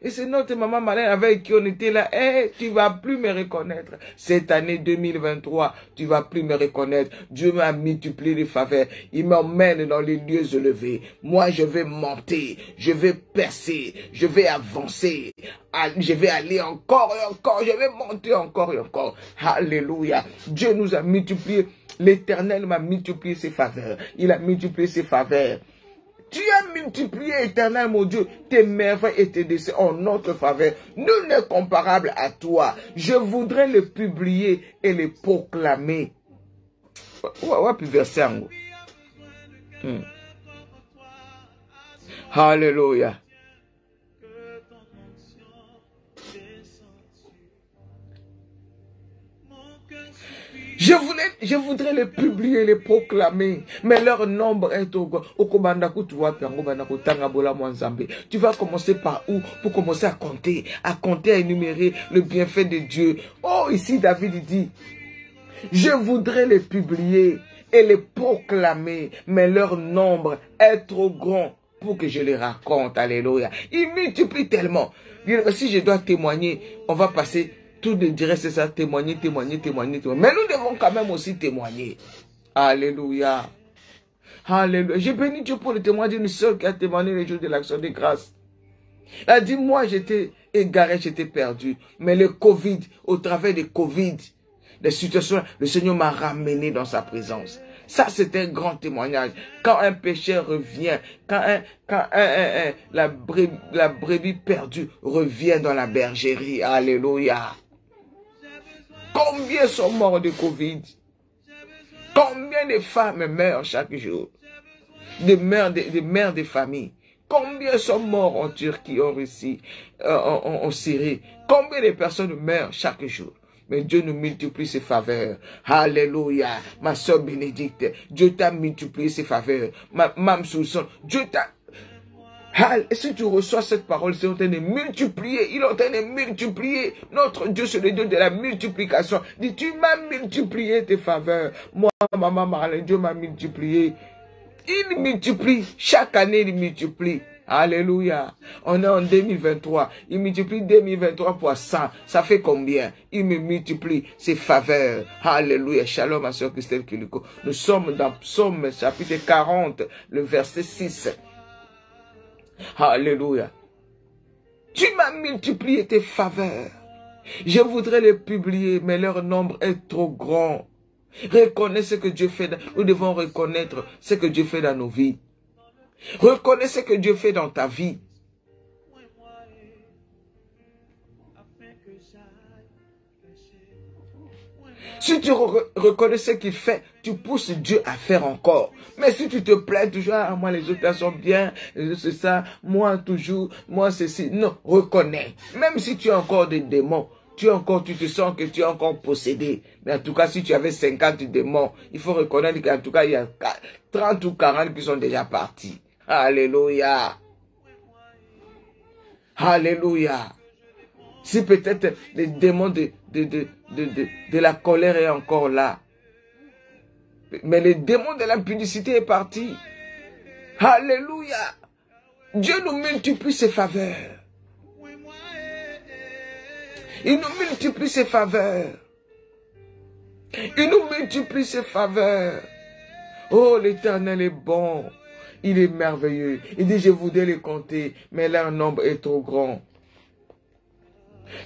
Et c'est notre maman Malène avec qui on était là. Tu vas plus me reconnaître. Cette année 2023, tu vas plus me reconnaître. Dieu m'a multiplié les faveurs. Il m'emmène dans les lieux élevés. Moi, je vais monter, je vais percer, je vais avancer. Je vais aller encore et encore, je vais monter encore et encore. Alléluia. Dieu nous a multiplié. L'Éternel m'a multiplié ses faveurs. Il a multiplié ses faveurs. Tu as multiplié, Éternel, mon Dieu, tes merveilles et tes décès en notre faveur. Nul n'est comparable à toi. Je voudrais le publier et le proclamer. Ouais, puis verset en haut. Alléluia. Je voudrais les publier, les proclamer, mais leur nombre est au grand. Tu vas commencer par où? Pour commencer à compter, à énumérer le bienfait de Dieu. Oh, ici David dit, je voudrais les publier et les proclamer, mais leur nombre est trop grand pour que je les raconte. Alléluia. Il multiplie tellement. Si je dois témoigner, on va passer... Tout le dirait c'est ça, témoigner. Mais nous devons quand même aussi témoigner. Alléluia. Alléluia. Je bénis Dieu pour le témoignage d'une sœur qui a témoigné les jours de l'action de grâce. Elle a dit, moi j'étais égaré, j'étais perdu. Mais le Covid, au travers de Covid, des situations, le Seigneur m'a ramené dans sa présence. Ça, c'est un grand témoignage. Quand un pécheur revient, quand la brebis perdue revient dans la bergerie. Alléluia. Combien sont morts de Covid? Combien de femmes meurent chaque jour? Des mères de famille. Combien sont morts en Turquie, en Russie, en Syrie? Combien de personnes meurent chaque jour? Mais Dieu nous multiplie ses faveurs. Alléluia. Ma soeur Bénédicte, Dieu t'a multiplié ses faveurs. Mam Sousson, Dieu t'a... Si tu reçois cette parole, c'est en train de multiplier. Il est en train de multiplier. Notre Dieu, c'est le Dieu de la multiplication. Dis, tu m'as multiplié tes faveurs. Moi, maman Marlène, Dieu m'a multiplié. Il multiplie. Chaque année, il multiplie. Alléluia. On est en 2023. Il multiplie 2023 fois 100. Ça fait combien? Il me multiplie ses faveurs. Alléluia. Shalom à soeur Christelle Kiliko. Nous sommes dans Psaume chapitre 40, le verset 6. Alléluia. Tu m'as multiplié tes faveurs. Je voudrais les publier, mais leur nombre est trop grand. Reconnais ce que Dieu fait. Nous devons reconnaître ce que Dieu fait dans nos vies. Reconnais ce que Dieu fait dans ta vie. Si tu reconnais ce qu'il fait, tu pousses Dieu à faire encore. Mais si tu te plains toujours, ah, moi les autres sont bien, c'est ça, moi toujours, moi ceci. Non, reconnais. Même si tu as encore des démons, tu te sens que tu es encore possédé. Mais en tout cas, si tu avais 50 démons, il faut reconnaître qu'en tout cas, il y a 30 ou 40 qui sont déjà partis. Alléluia. Alléluia. Si peut-être les démons de la colère est encore là. Mais les démons de l'impudicité est parti. Alléluia. Dieu nous multiplie ses faveurs. Il nous multiplie ses faveurs. Il nous multiplie ses faveurs. Oh, l'Éternel est bon. Il est merveilleux. Il dit, je voudrais les compter, mais leur nombre est trop grand.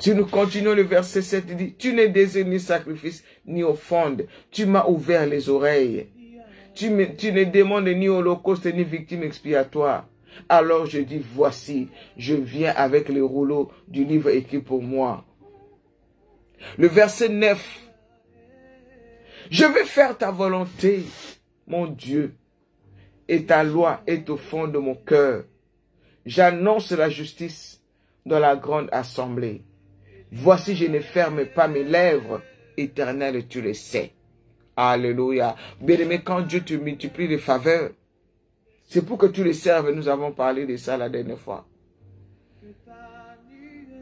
Si nous continuons le verset 7, il dit, tu n'es désiré ni sacrifice, ni offrande. Tu m'as ouvert les oreilles. Tu ne demandes ni holocauste, ni victime expiatoire. Alors je dis, voici, je viens avec les rouleaux du livre écrit pour moi. Le verset 9. Je vais faire ta volonté, mon Dieu, et ta loi est au fond de mon cœur. J'annonce la justice dans la grande assemblée. Voici, je ne ferme pas mes lèvres, Éternel, tu le sais. Alléluia. Bien-aimé, quand Dieu te multiplie les faveurs, c'est pour que tu les serves. Nous avons parlé de ça la dernière fois.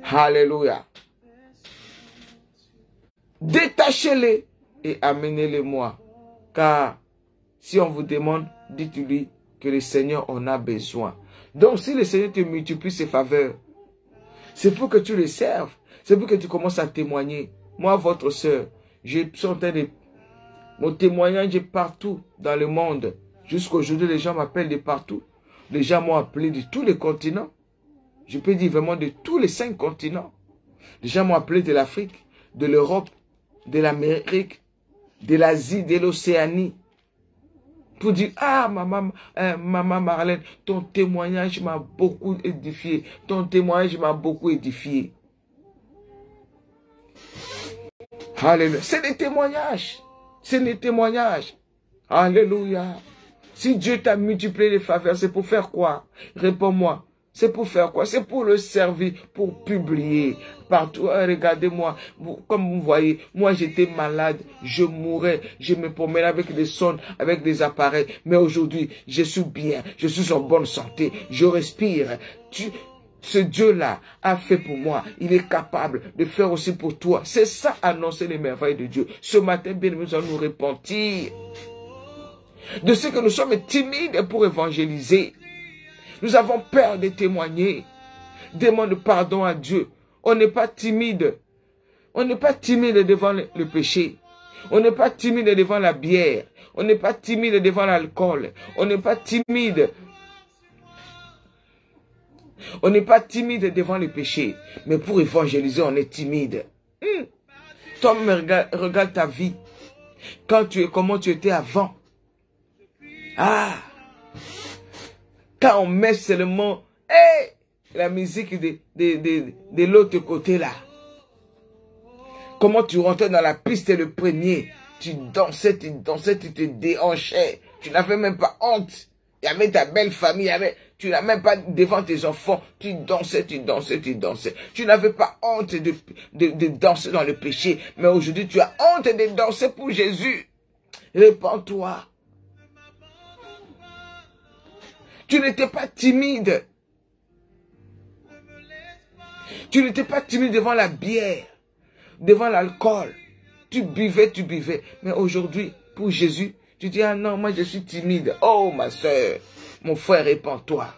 Alléluia. Détachez-les et amenez-les-moi. Car si on vous demande, dites-lui que le Seigneur en a besoin. Donc si le Seigneur te multiplie ses faveurs, c'est pour que tu les serves. C'est pour que tu commences à témoigner. Moi, votre soeur, j'ai sorti mon témoignage est partout dans le monde. Jusqu'aujourd'hui, les gens m'appellent de partout. Les gens m'ont appelé de tous les continents. Je peux dire vraiment de tous les 5 continents. Les gens m'ont appelé de l'Afrique, de l'Europe, de l'Amérique, de l'Asie, de l'Océanie. Pour dire, ah, maman Marlène, ton témoignage m'a beaucoup édifié. Ton témoignage m'a beaucoup édifié. Alléluia. C'est des témoignages. C'est des témoignages. Alléluia. Si Dieu t'a multiplié les faveurs, c'est pour faire quoi? Réponds-moi. C'est pour faire quoi? C'est pour le servir, pour publier. Partout, regardez-moi. Comme vous voyez, moi j'étais malade, je mourais, je me promenais avec des sondes, avec des appareils. Mais aujourd'hui, je suis bien, je suis en bonne santé, je respire. Ce Dieu-là a fait pour moi. Il est capable de faire aussi pour toi. C'est ça, annoncer les merveilles de Dieu. Ce matin, bien, nous allons nous repentir de ce que nous sommes timides pour évangéliser. Nous avons peur de témoigner. Demande pardon à Dieu. On n'est pas timide. On n'est pas timide devant le péché. On n'est pas timide devant la bière. On n'est pas timide devant l'alcool. On n'est pas timide. On n'est pas timide devant le péché. Mais pour évangéliser, on est timide. Toi, regarde ta vie. Comment tu étais avant. Ah! Quand on met seulement la musique de l'autre côté là. Comment tu rentrais dans la piste le premier. Tu dansais, tu te déhanchais. Tu n'avais même pas honte. Il y avait ta belle famille, tu n'as même pas devant tes enfants. Tu dansais. Tu n'avais pas honte de danser dans le péché. Mais aujourd'hui, tu as honte de danser pour Jésus. Répands-toi. Tu n'étais pas timide. Tu n'étais pas timide devant la bière, devant l'alcool. Tu buvais. Mais aujourd'hui, pour Jésus, tu dis, ah non, moi je suis timide. Oh ma soeur, mon frère, répands-toi.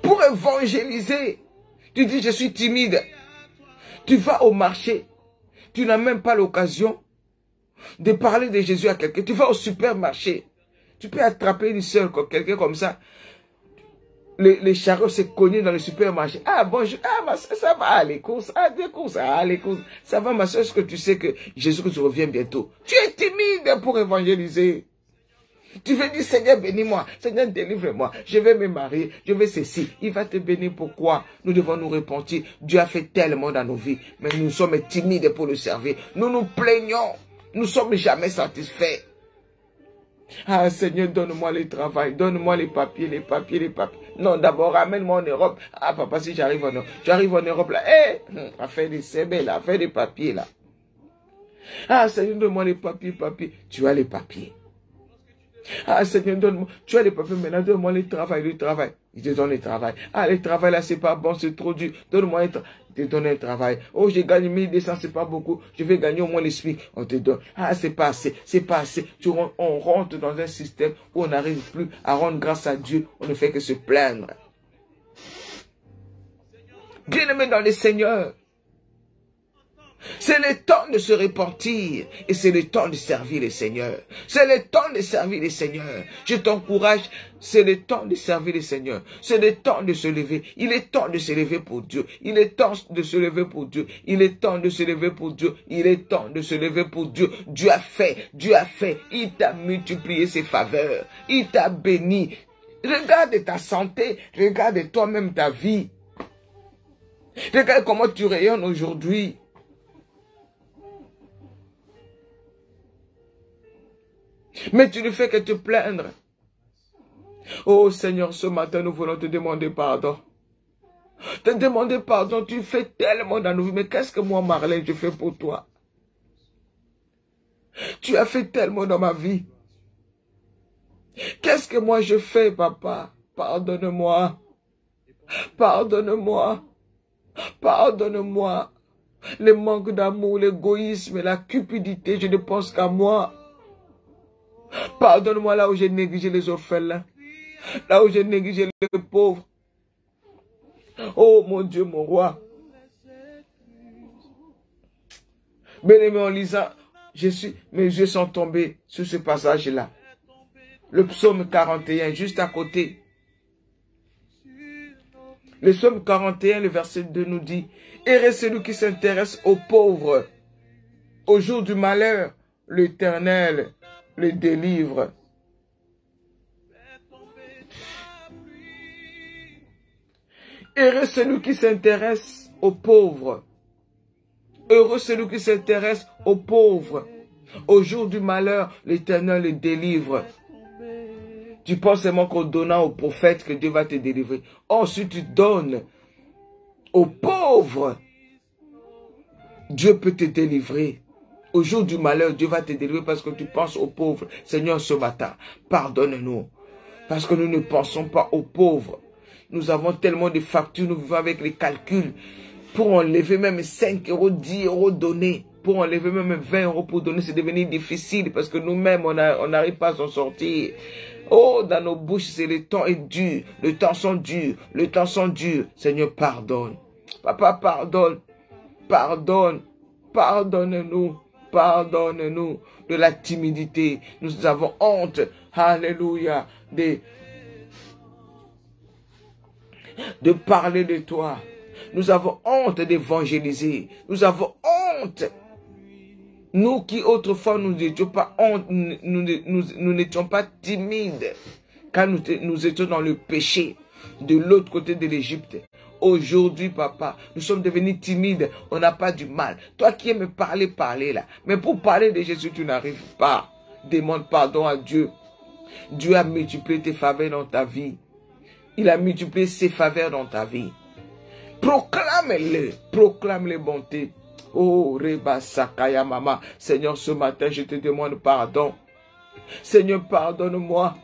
Pour évangéliser, tu dis, je suis timide. Tu vas au marché, tu n'as même pas l'occasion de parler de Jésus à quelqu'un. Tu vas au supermarché, tu peux attraper une soeur, quelqu'un comme ça. Les chariots se cognaient dans le supermarché. Ah bonjour, ah ma soeur, ça va, les courses, les courses. Ça va ma soeur, est-ce que tu sais que Jésus-Christ revient bientôt? Tu es timide pour évangéliser. Tu veux dire, Seigneur, bénis-moi, Seigneur, délivre-moi, je vais me marier, je vais ceci. Il va te bénir. Pourquoi? Nous devons nous repentir. Dieu a fait tellement dans nos vies, mais nous sommes timides pour le servir. Nous nous plaignons, nous ne sommes jamais satisfaits. Ah Seigneur, donne-moi le travail, donne-moi les papiers. Non, d'abord ramène-moi en Europe. Ah papa, si j'arrive en Europe là, affaire des CB là, affaire des papiers là. Ah Seigneur, donne-moi les papiers. Tu as les papiers. Ah Seigneur, donne-moi, tu as les papiers, maintenant donne-moi le travail. Il te donne le travail. Ah, le travail là, c'est pas bon, c'est trop dur. Donne-moi un travail. Il te donne un travail. Oh, j'ai gagné 1200, c'est pas beaucoup. Je vais gagner au moins le SMIC. On te donne. Ah, c'est pas assez. On rentre dans un système où on n'arrive plus à rendre grâce à Dieu. On ne fait que se plaindre. Bien-aimé dans le Seigneur, c'est le temps de se repentir et c'est le temps de servir le Seigneur. C'est le temps de servir le Seigneur. Je t'encourage, c'est le temps de servir le Seigneur. C'est le temps de se lever. Il est temps de se lever pour Dieu. Il est temps de se lever pour Dieu. Il est temps de se lever pour Dieu. Il est temps de se lever pour Dieu. Dieu a fait. Il t'a multiplié ses faveurs. Il t'a béni. Regarde ta santé. Regarde toi-même ta vie. Regarde comment tu rayonnes aujourd'hui. Mais tu ne fais que te plaindre. Oh Seigneur, ce matin, nous voulons te demander pardon. Te demander pardon, tu fais tellement dans nos vies. Mais qu'est-ce que moi, Marlène, je fais pour toi? Tu as fait tellement dans ma vie. Qu'est-ce que moi je fais, papa? Pardonne-moi. Pardonne-moi. Pardonne-moi. Le manque d'amour, l'égoïsme, la cupidité, je ne pense qu'à moi. Pardonne-moi là où j'ai négligé les orphelins, là où j'ai négligé les pauvres. Oh mon Dieu, mon roi. Bien-aimé, en lisant, mes yeux sont tombés sur ce passage-là. Le psaume 41, juste à côté. Le psaume 41, le verset 2 nous dit, « Heureux celui qui s'intéresse aux pauvres. Au jour du malheur, l'Éternel le délivre. » Heureux celui qui s'intéresse aux pauvres. Heureux celui qui s'intéresse aux pauvres. Au jour du malheur, l'Éternel le délivre. Tu penses seulement qu'en donnant aux prophètes que Dieu va te délivrer. Oh, si tu donnes aux pauvres, Dieu peut te délivrer. Au jour du malheur, Dieu va te délivrer parce que tu penses aux pauvres. Seigneur, ce matin, pardonne-nous. Parce que nous ne pensons pas aux pauvres. Nous avons tellement de factures, nous vivons avec les calculs. Pour enlever même 5 euros, 10 euros donnés, pour enlever même 20 euros pour donner, c'est devenu difficile parce que nous-mêmes, on n'arrive pas à s'en sortir. Oh, dans nos bouches, c'est le temps est dur. Le temps sont durs. Le temps sont durs. Seigneur, pardonne. Papa, pardonne. Pardonne. Pardonne-nous. Pardonne-nous de la timidité. Nous avons honte. Alléluia. De parler de toi. Nous avons honte d'évangéliser. Nous avons honte. Nous qui autrefois nous n'étions pas honte, nous n'étions pas timides. Quand nous étions dans le péché de l'autre côté de l'Égypte. Aujourd'hui, papa, nous sommes devenus timides. On n'a pas du mal. Toi qui aimes parler, parler là. Mais pour parler de Jésus, tu n'arrives pas. Demande pardon à Dieu. Dieu a multiplié tes faveurs dans ta vie. Il a multiplié ses faveurs dans ta vie. Proclame-le. Proclame les bontés. Oh, Reba Sakaya Mama. Seigneur, ce matin, je te demande pardon. Seigneur, pardonne-moi.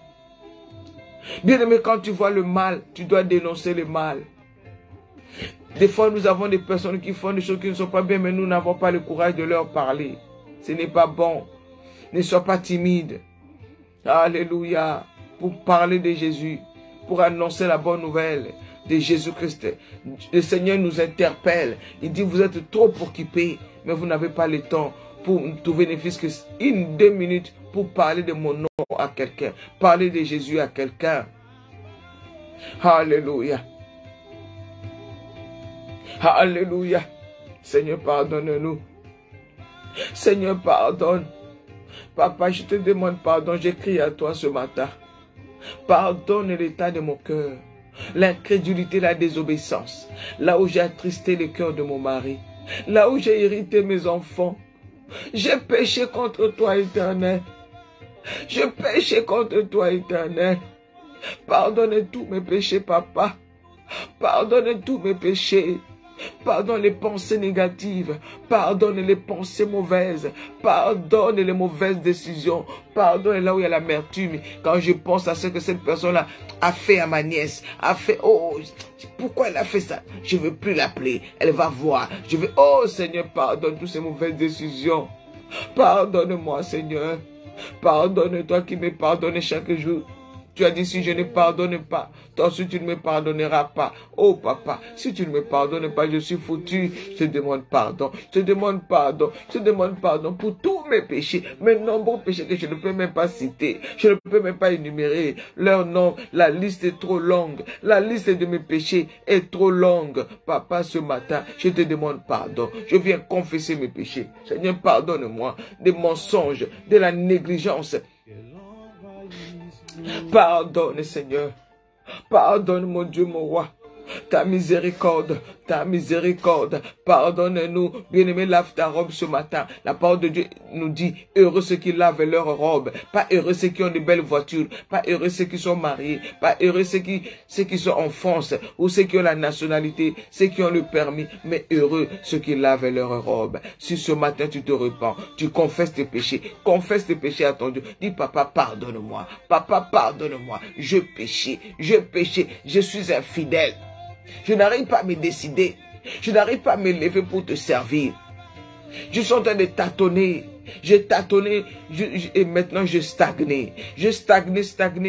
Bien-aimé, quand tu vois le mal, tu dois dénoncer le mal. Des fois, nous avons des personnes qui font des choses qui ne sont pas bien, mais nous n'avons pas le courage de leur parler. Ce n'est pas bon. Ne sois pas timide. Alléluia. Pour parler de Jésus, pour annoncer la bonne nouvelle de Jésus-Christ. Le Seigneur nous interpelle. Il dit, vous êtes trop occupés, mais vous n'avez pas le temps pour trouver ne fût-ce que 1-2 minutes pour parler de mon nom à quelqu'un. Parler de Jésus à quelqu'un. Alléluia. Alléluia. Seigneur, pardonne-nous. Seigneur, pardonne. Papa, je te demande pardon. J'écris à toi ce matin. Pardonne l'état de mon cœur. L'incrédulité, la désobéissance. Là où j'ai attristé le cœur de mon mari. Là où j'ai irrité mes enfants. J'ai péché contre toi, Éternel. J'ai péché contre toi, Éternel. Pardonne tous mes péchés, papa. Pardonne tous mes péchés. Pardonne les pensées négatives. Pardonne les pensées mauvaises. Pardonne les mauvaises décisions. Pardonne là où il y a l'amertume. Quand je pense à ce que cette personne-là a fait à ma nièce. A fait, oh, pourquoi elle a fait ça? Je ne veux plus l'appeler. Elle va voir. Je veux, oh Seigneur, pardonne toutes ces mauvaises décisions. Pardonne-moi, Seigneur. Pardonne-toi qui me pardonne chaque jour. Tu as dit, si je ne pardonne pas, toi aussi tu ne me pardonneras pas. Oh papa, si tu ne me pardonnes pas, je suis foutu. Je te demande pardon. Je te demande pardon. Je te demande pardon pour tous mes péchés. Mes nombreux péchés que je ne peux même pas citer. Je ne peux même pas énumérer. Leur nom, la liste est trop longue. La liste de mes péchés est trop longue. Papa, ce matin, je te demande pardon. Je viens confesser mes péchés. Seigneur, pardonne-moi des mensonges, de la négligence. Pardonne, Seigneur. Pardonne, mon Dieu, mon roi. Ta miséricorde, pardonne-nous. Bien-aimé, lave ta robe ce matin. La parole de Dieu nous dit, heureux ceux qui lavent leur robe. Pas heureux ceux qui ont de belles voitures. Pas heureux ceux qui sont mariés. Pas heureux ceux qui sont en France. Ou ceux qui ont la nationalité. Ceux qui ont le permis. Mais heureux ceux qui lavent leur robe. Si ce matin tu te repens, tu confesses tes péchés. Confesse tes péchés à ton Dieu. Dis, papa, pardonne-moi. Papa, pardonne-moi. Je péchais. Je suis infidèle. Je n'arrive pas à me décider. Je n'arrive pas à me lever pour te servir. Je suis en train de tâtonner. J'ai tâtonné et maintenant je stagnais. Je stagnais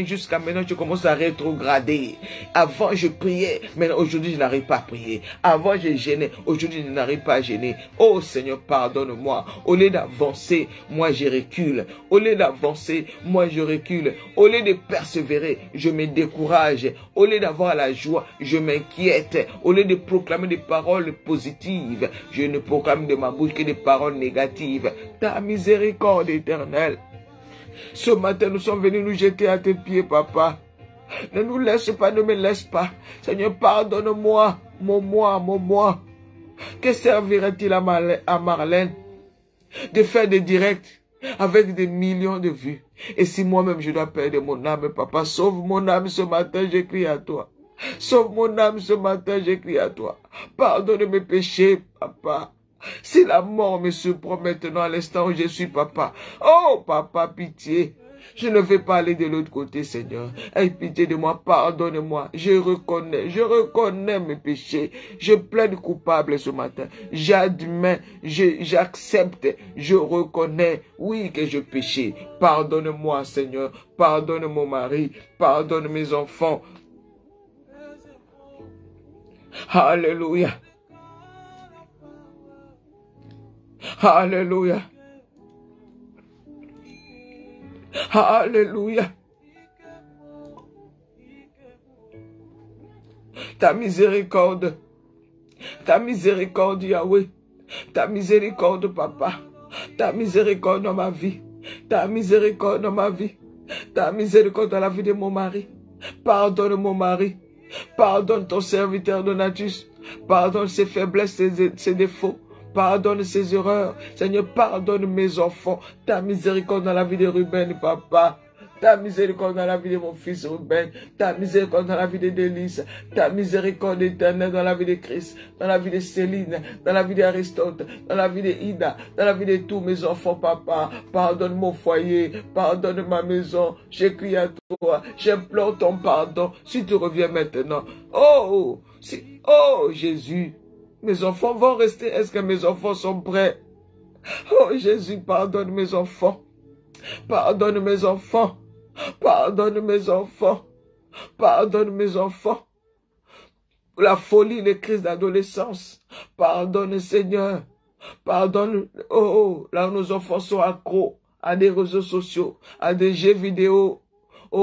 jusqu'à maintenant je commence à rétrograder. Avant je priais, maintenant aujourd'hui je n'arrive pas à prier. Avant je gênais, aujourd'hui je n'arrive pas à gêner. Oh Seigneur, pardonne-moi. Au lieu d'avancer, moi je recule. Au lieu d'avancer, moi je recule. Au lieu de persévérer, je me décourage. Au lieu d'avoir la joie, je m'inquiète. Au lieu de proclamer des paroles positives, je ne proclame de ma bouche que des paroles négatives. Ta miséricorde éternelle. Ce matin, nous sommes venus nous jeter à tes pieds, papa. Ne nous laisse pas, ne me laisse pas. Seigneur, pardonne-moi, mon moi. Que servirait-il à Marlène de faire des directs avec des millions de vues? Et si moi-même je dois perdre mon âme, papa, sauve mon âme ce matin, j'écris à toi. Sauve mon âme ce matin, j'écris à toi. Pardonne mes péchés, papa. Si la mort me surprend maintenant à l'instant où je suis, papa. Oh, papa, pitié. Je ne vais pas aller de l'autre côté, Seigneur. Aie pitié de moi, pardonne-moi. Je reconnais mes péchés. Je plaide coupable ce matin. J'admets, j'accepte, je reconnais, oui, que je péchais. Pardonne-moi, Seigneur. Pardonne mon mari. Pardonne mes enfants. Alléluia. Alléluia. Alléluia. Ta miséricorde, Yahweh. Ta miséricorde, papa. Ta miséricorde dans ma vie. Ta miséricorde dans ma vie. Ta miséricorde dans la vie de mon mari. Pardonne mon mari. Pardonne ton serviteur Donatus. Pardonne ses faiblesses, ses défauts. Pardonne ses erreurs. Seigneur, pardonne mes enfants. Ta miséricorde dans la vie de Ruben, papa. Ta miséricorde dans la vie de mon fils Ruben. Ta miséricorde dans la vie de Délice. Ta miséricorde éternelle dans la vie de Christ. Dans la vie de Céline. Dans la vie d'Aristote. Dans la vie de Ida. Dans la vie de tous mes enfants, papa. Pardonne mon foyer. Pardonne ma maison. J'écris à toi. J'implore ton pardon. Si tu reviens maintenant. Oh, Jésus. Mes enfants vont rester. Est-ce que mes enfants sont prêts? Oh Jésus, pardonne mes enfants. Pardonne mes enfants. Pardonne mes enfants. Pardonne mes enfants. La folie, les crises d'adolescence. Pardonne Seigneur. Pardonne. Oh, là où nos enfants sont accros à des réseaux sociaux, à des jeux vidéo,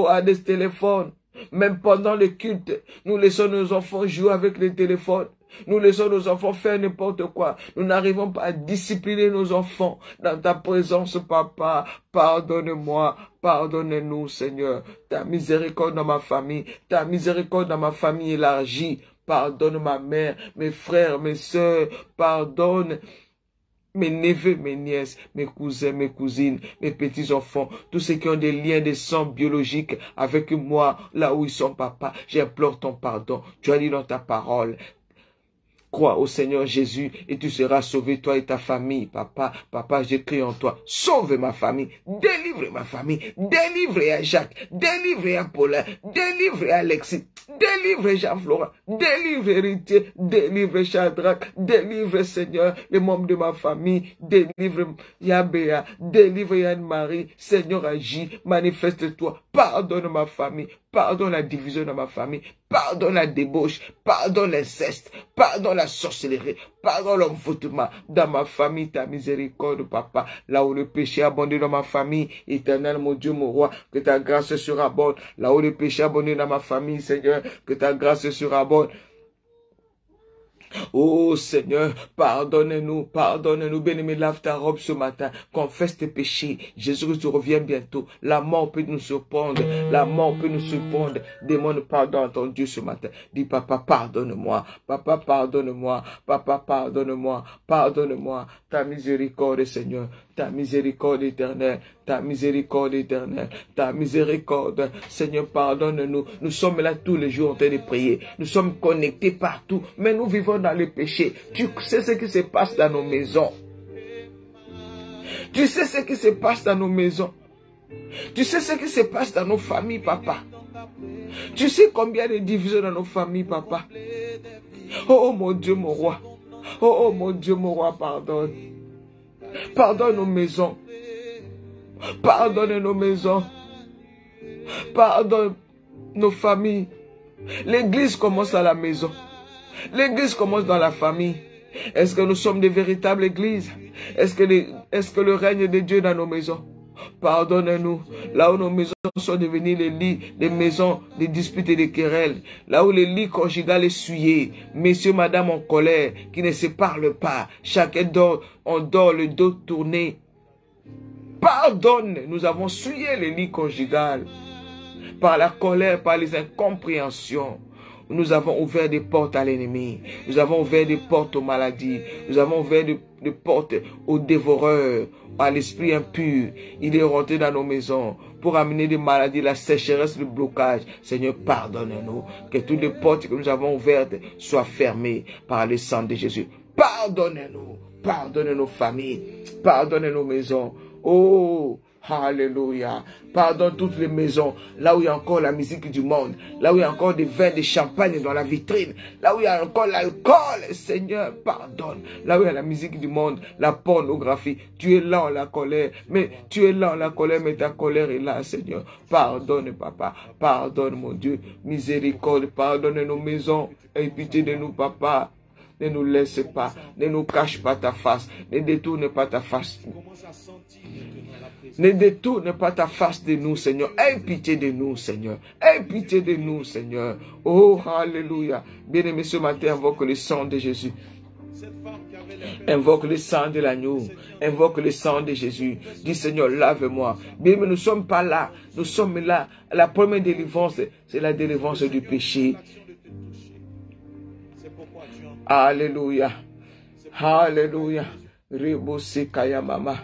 à des téléphones. Même pendant le culte, nous laissons nos enfants jouer avec les téléphones. Nous laissons nos enfants faire n'importe quoi. Nous n'arrivons pas à discipliner nos enfants dans ta présence, papa. Pardonne-moi, pardonne-nous, Seigneur. Ta miséricorde dans ma famille, ta miséricorde dans ma famille élargie. Pardonne ma mère, mes frères, mes sœurs. Pardonne mes neveux, mes nièces, mes cousins, mes cousines, mes petits-enfants, tous ceux qui ont des liens de sang biologiques avec moi, là où ils sont, papa. J'implore ton pardon. Tu as dit dans ta parole. Crois au Seigneur Jésus et tu seras sauvé, toi et ta famille, papa. Papa, j'écris en toi. Sauve ma famille, délivre ma famille, délivre à Jacques, délivre à Paulin, délivre à Alexis, délivre Jean-Florent, délivre Héritier, délivre Shadrach, délivre Seigneur les membres de ma famille, délivre Yabéa, délivre Yann-Marie. Seigneur, agis, manifeste-toi, pardonne ma famille, pardonne la division de ma famille, pardonne la débauche, pardonne l'inceste, pardonne la sorcellerie, pardonne l'envoûtement dans ma famille, ta miséricorde, papa. Là où le péché a abondé dans ma famille, éternel, mon Dieu, mon roi, que ta grâce surabonde. Là où le péché a abondé dans ma famille, Seigneur, que ta grâce surabonde. Oh Seigneur, pardonne-nous, pardonne-nous, bien-aimé, lave ta robe ce matin, confesse tes péchés, Jésus, tu reviens bientôt, la mort peut nous surprendre, la mort peut nous surprendre, demande pardon à ton Dieu ce matin, dis papa, pardonne-moi, papa, pardonne-moi, papa, pardonne-moi, pardonne-moi, ta miséricorde Seigneur, ta miséricorde éternelle, ta miséricorde éternelle, ta miséricorde, Seigneur, pardonne-nous, nous sommes là tous les jours en train de prier, nous sommes connectés partout, mais nous vivons dans les péchés. Tu sais ce qui se passe dans nos maisons. Tu sais ce qui se passe dans nos maisons. Tu sais ce qui se passe dans nos familles, papa. Tu sais combien de divisions dans nos familles, papa. Oh mon Dieu, mon roi. Oh mon Dieu, mon roi, pardonne. Pardonne nos maisons. Pardonne nos maisons. Pardonne nos familles. L'église commence à la maison. L'église commence dans la famille. Est-ce que nous sommes des véritables églises? Est-ce que le règne de Dieu dans nos maisons? Pardonne-nous. Là où nos maisons sont devenues les lits, les maisons des disputes et des querelles. Là où les lits conjugales est souillés. Messieurs, madame en colère, qui ne se parlent pas. Chacun dort, on dort le dos tourné. Pardonne. Nous avons souillé les lits conjugales. Par la colère, par les incompréhensions. Nous avons ouvert des portes à l'ennemi. Nous avons ouvert des portes aux maladies. Nous avons ouvert des portes aux dévoreurs, à l'esprit impur. Il est rentré dans nos maisons pour amener des maladies, la sécheresse, le blocage. Seigneur, pardonne-nous. Que toutes les portes que nous avons ouvertes soient fermées par le sang de Jésus. Pardonne-nous. Pardonne nos familles. Pardonne nos maisons. Oh, alléluia. Pardonne toutes les maisons, là où il y a encore la musique du monde, là où il y a encore des vins de champagne dans la vitrine, là où il y a encore l'alcool, Seigneur, pardonne. Là où il y a la musique du monde, la pornographie, tu es là en la colère, mais tu es là en la colère, mais ta colère est là, Seigneur. Pardonne, papa, pardonne, mon Dieu, miséricorde, pardonne nos maisons, aie pitié de nous, papa. Ne nous laisse pas, ne nous cache pas ta face, ne détourne pas ta face. Ne détourne pas ta face de nous, Seigneur. Aie pitié de nous, Seigneur. Aie pitié de nous, Seigneur. Oh, alléluia. Bien-aimé, ce matin, invoque le sang de Jésus. Invoque le sang de l'agneau. Invoque le sang de Jésus. Dis, Seigneur, lave-moi. Bien, mais nous ne sommes pas là. Nous sommes là. La première délivrance, c'est la délivrance du péché. Alléluia. Alléluia. Rebosekaya mama.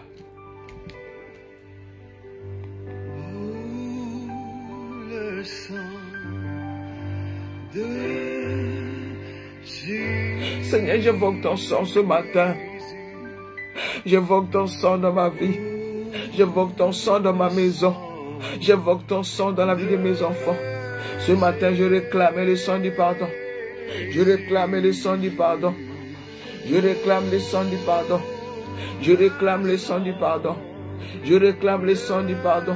Le sang de Jésus. Seigneur, j'invoque ton sang ce matin. J'invoque ton sang dans ma vie. J'invoque ton sang dans ma maison. J'invoque ton sang dans la vie de mes enfants. Ce matin, je réclame le sang du pardon. Je réclame le sang du pardon. Je réclame le sang du pardon. Je réclame le sang du pardon. Je réclame le sang du pardon.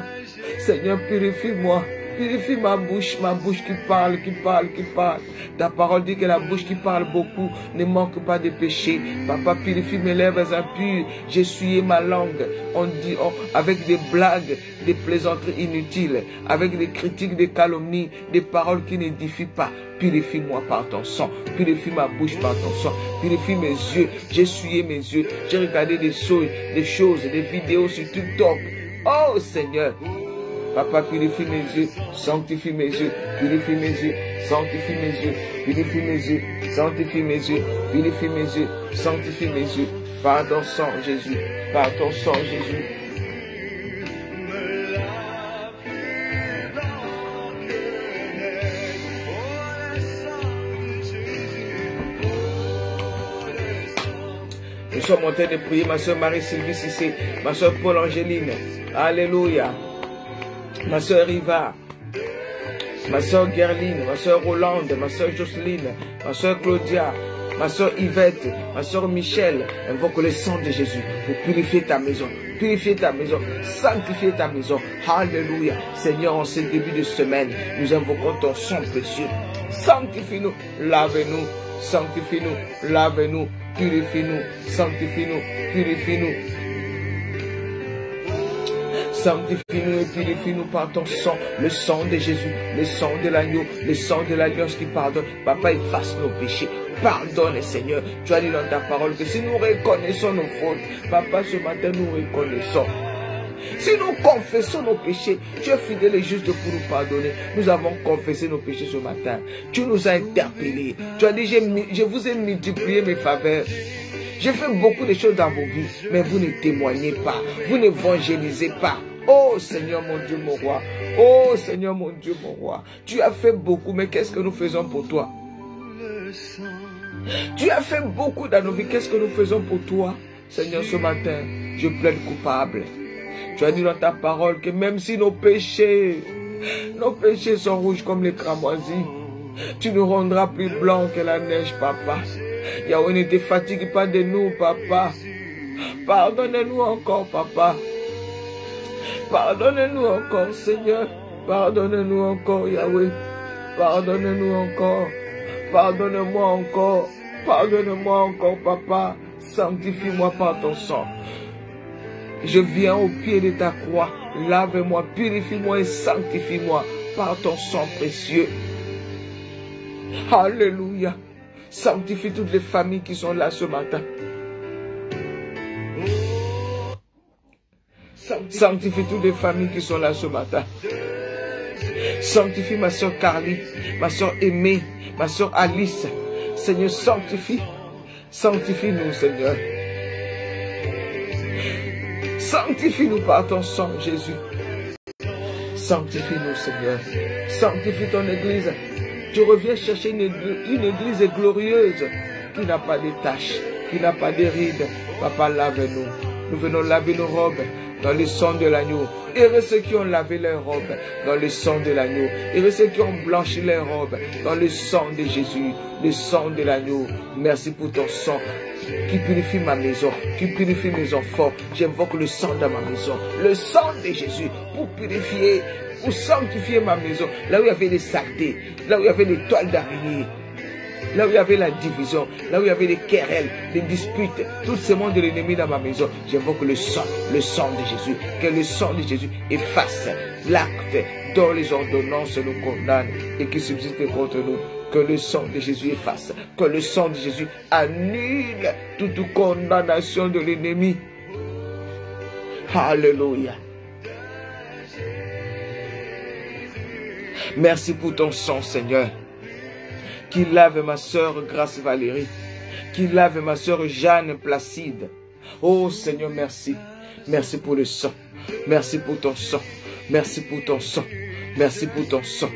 Seigneur, purifie-moi. Purifie ma bouche qui parle, qui parle, qui parle. Ta parole dit que la bouche qui parle beaucoup ne manque pas de péché. Papa, purifie mes lèvres impures. J'ai essuyé ma langue. On dit, avec des blagues, des plaisanteries inutiles, avec des critiques, des calomnies, des paroles qui n'édifient pas. Purifie-moi par ton sang. Purifie ma bouche par ton sang. Purifie mes yeux. J'ai essuyé mes yeux. J'ai regardé des choses, des vidéos sur TikTok. Oh Seigneur. Papa, purifie mes yeux, sanctifie mes yeux, purifie mes yeux, sanctifie mes yeux, purifie mes yeux, sanctifie mes yeux, purifie mes yeux, sanctifie mes yeux, par ton sang Jésus, par ton sang Jésus. Nous sommes en train de prier, ma soeur Marie-Sylvie Cissé, ma soeur Paul-Angéline, alléluia. Ma soeur Riva, ma soeur Gerline, ma soeur Rolande, ma soeur Jocelyne, ma soeur Claudia, ma soeur Yvette, ma soeur Michel, invoque le sang de Jésus pour purifier ta maison, sanctifier ta maison. Alléluia. Seigneur, en ce début de semaine, nous invoquons ton sang précieux. Sanctifie-nous, lave-nous, sanctifie-nous, lave-nous, purifie-nous, sanctifie-nous, purifie-nous. Sanctifie-nous et purifie-nous par ton sang, le sang de Jésus, le sang de l'agneau, le sang de l'alliance qui pardonne. Papa, efface nos péchés. Pardonne, Seigneur. Tu as dit dans ta parole que si nous reconnaissons nos fautes, Papa, ce matin, nous reconnaissons. Si nous confessons nos péchés, tu es fidèle et juste pour nous pardonner. Nous avons confessé nos péchés ce matin. Tu nous as interpellés. Tu as dit, je vous ai multiplié mes faveurs. J'ai fait beaucoup de choses dans vos vies, mais vous ne témoignez pas. Vous n'évangélisez pas. Oh Seigneur mon Dieu, mon roi. Oh Seigneur mon Dieu, mon roi. Tu as fait beaucoup, mais qu'est-ce que nous faisons pour toi? Tu as fait beaucoup dans nos vies, qu'est-ce que nous faisons pour toi? Seigneur, ce matin, je plaide coupable. Tu as dit dans ta parole que même si nos péchés sont rouges comme les cramoisis, tu nous rendras plus blancs que la neige, Papa. Yahweh, ne te fatigue pas de nous, Papa. Pardonne-nous encore, Papa. Pardonne-nous encore, Seigneur. Pardonne-nous encore, Yahweh. Pardonne-nous encore. Pardonne-moi encore. Pardonne-moi encore, Papa. Sanctifie-moi par ton sang. Je viens au pied de ta croix. Lave-moi, purifie-moi et sanctifie-moi par ton sang précieux. Alléluia. Sanctifie toutes les familles qui sont là ce matin. Sanctifie toutes les familles qui sont là ce matin. Sanctifie ma soeur Carly, ma soeur Aimée, ma soeur Alice. Seigneur, sanctifie. Sanctifie-nous, Seigneur. Sanctifie-nous par ton sang, Jésus. Sanctifie-nous, Seigneur. Sanctifie ton église. Tu reviens chercher une église glorieuse qui n'a pas de taches, qui n'a pas de rides. Papa, lave-nous. Nous venons laver nos robes dans le sang de l'agneau. Et ceux qui ont lavé leurs robes dans le sang de l'agneau. Et ceux qui ont blanchi leurs robes dans le sang de Jésus, le sang de l'agneau. Merci pour ton sang qui purifie ma maison, qui purifie mes enfants. J'invoque le sang dans ma maison, le sang de Jésus pour purifier, pour sanctifier ma maison. Là où il y avait des saletés, là où il y avait des toiles d'araignée, là où il y avait la division, là où il y avait des querelles, des disputes, tout ce monde de l'ennemi dans ma maison, j'invoque le sang de Jésus. Que le sang de Jésus efface l'acte dont les ordonnances nous condamnent et qui subsiste contre nous. Que le sang de Jésus efface, que le sang de Jésus annule toute condamnation de l'ennemi. Alléluia. Merci pour ton sang, Seigneur. qui lave ma sœur Grâce Valérie, qui lave ma sœur Jeanne Placide. Oh Seigneur, merci. Merci pour le sang. Merci pour ton sang. Merci pour ton sang. Merci pour ton sang.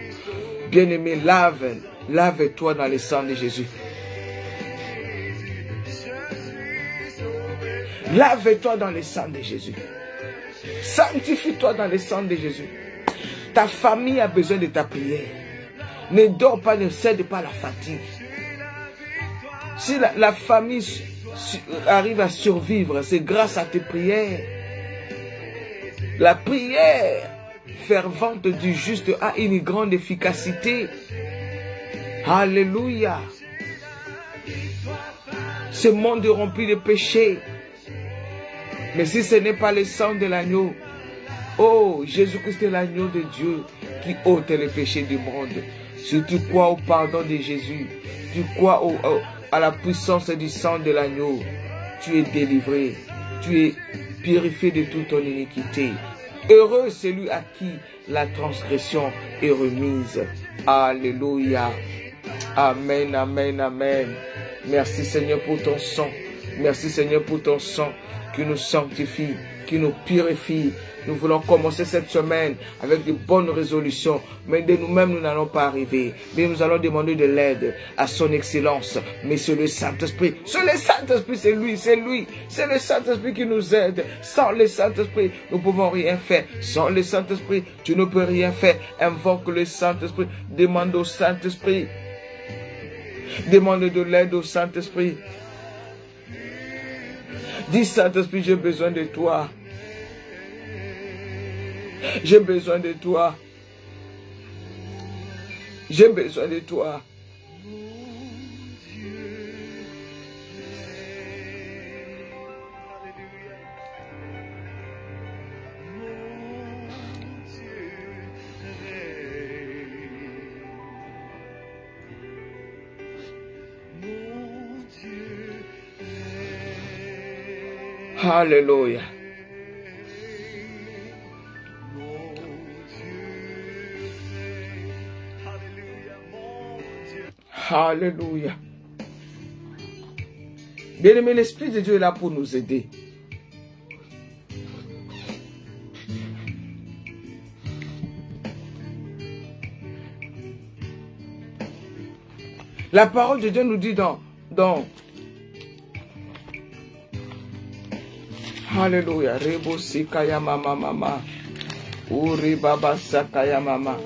Bien-aimé, lave-toi dans le sang de Jésus. Lave-toi dans le sang de Jésus. Sanctifie-toi dans le sang de Jésus. Ta famille a besoin de ta prière. Ne dors pas, ne cède pas à la fatigue. Si la famille arrive à survivre, c'est grâce à tes prières. La prière fervente du juste a une grande efficacité. Alléluia. Ce monde est rempli de péchés. Mais si ce n'est pas le sang de l'agneau, oh, Jésus-Christ est l'agneau de Dieu qui ôte les péchés du monde. Si tu crois au pardon de Jésus, tu crois à la puissance du sang de l'agneau, tu es délivré, tu es purifié de toute ton iniquité. Heureux celui à qui la transgression est remise. Alléluia. Amen, amen, amen. Merci Seigneur pour ton sang. Merci Seigneur pour ton sang qui nous sanctifie, qui nous purifie. Nous voulons commencer cette semaine avec de bonnes résolutions. Mais de nous-mêmes, nous n'allons pas arriver. Mais nous allons demander de l'aide à son excellence. Mais c'est le Saint-Esprit. C'est le Saint-Esprit, c'est lui, c'est lui. C'est le Saint-Esprit qui nous aide. Sans le Saint-Esprit, nous ne pouvons rien faire. Sans le Saint-Esprit, tu ne peux rien faire. Invoque le Saint-Esprit. Demande au Saint-Esprit. Demande de l'aide au Saint-Esprit. Dis Saint-Esprit, j'ai besoin de toi. J'ai besoin de toi. J'ai besoin de toi. Alléluia. Alléluia. Bien-aimé, l'Esprit de Dieu est là pour nous aider. La parole de Dieu nous dit dans Alléluia. Rebo sikaya mama mama. Uri baba sakaya mama.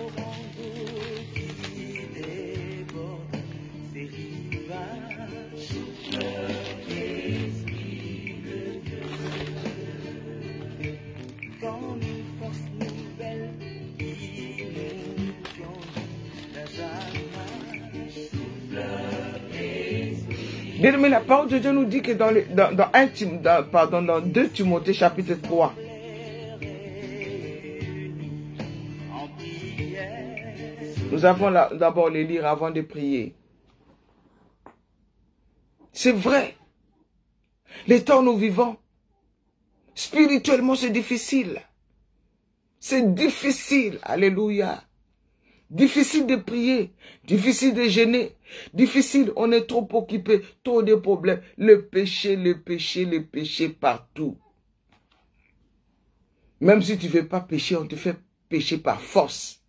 Bien aimé, la parole de Dieu nous dit que dans 2 Timothée chapitre 3, nous avons d'abord les lire avant de prier. C'est vrai. Les temps où nous vivons, spirituellement c'est difficile. C'est difficile. Alléluia. Difficile de prier, difficile de jeûner, difficile, on est trop occupé, trop de problèmes, le péché partout. Même si tu ne veux pas pécher, on te fait pécher par force.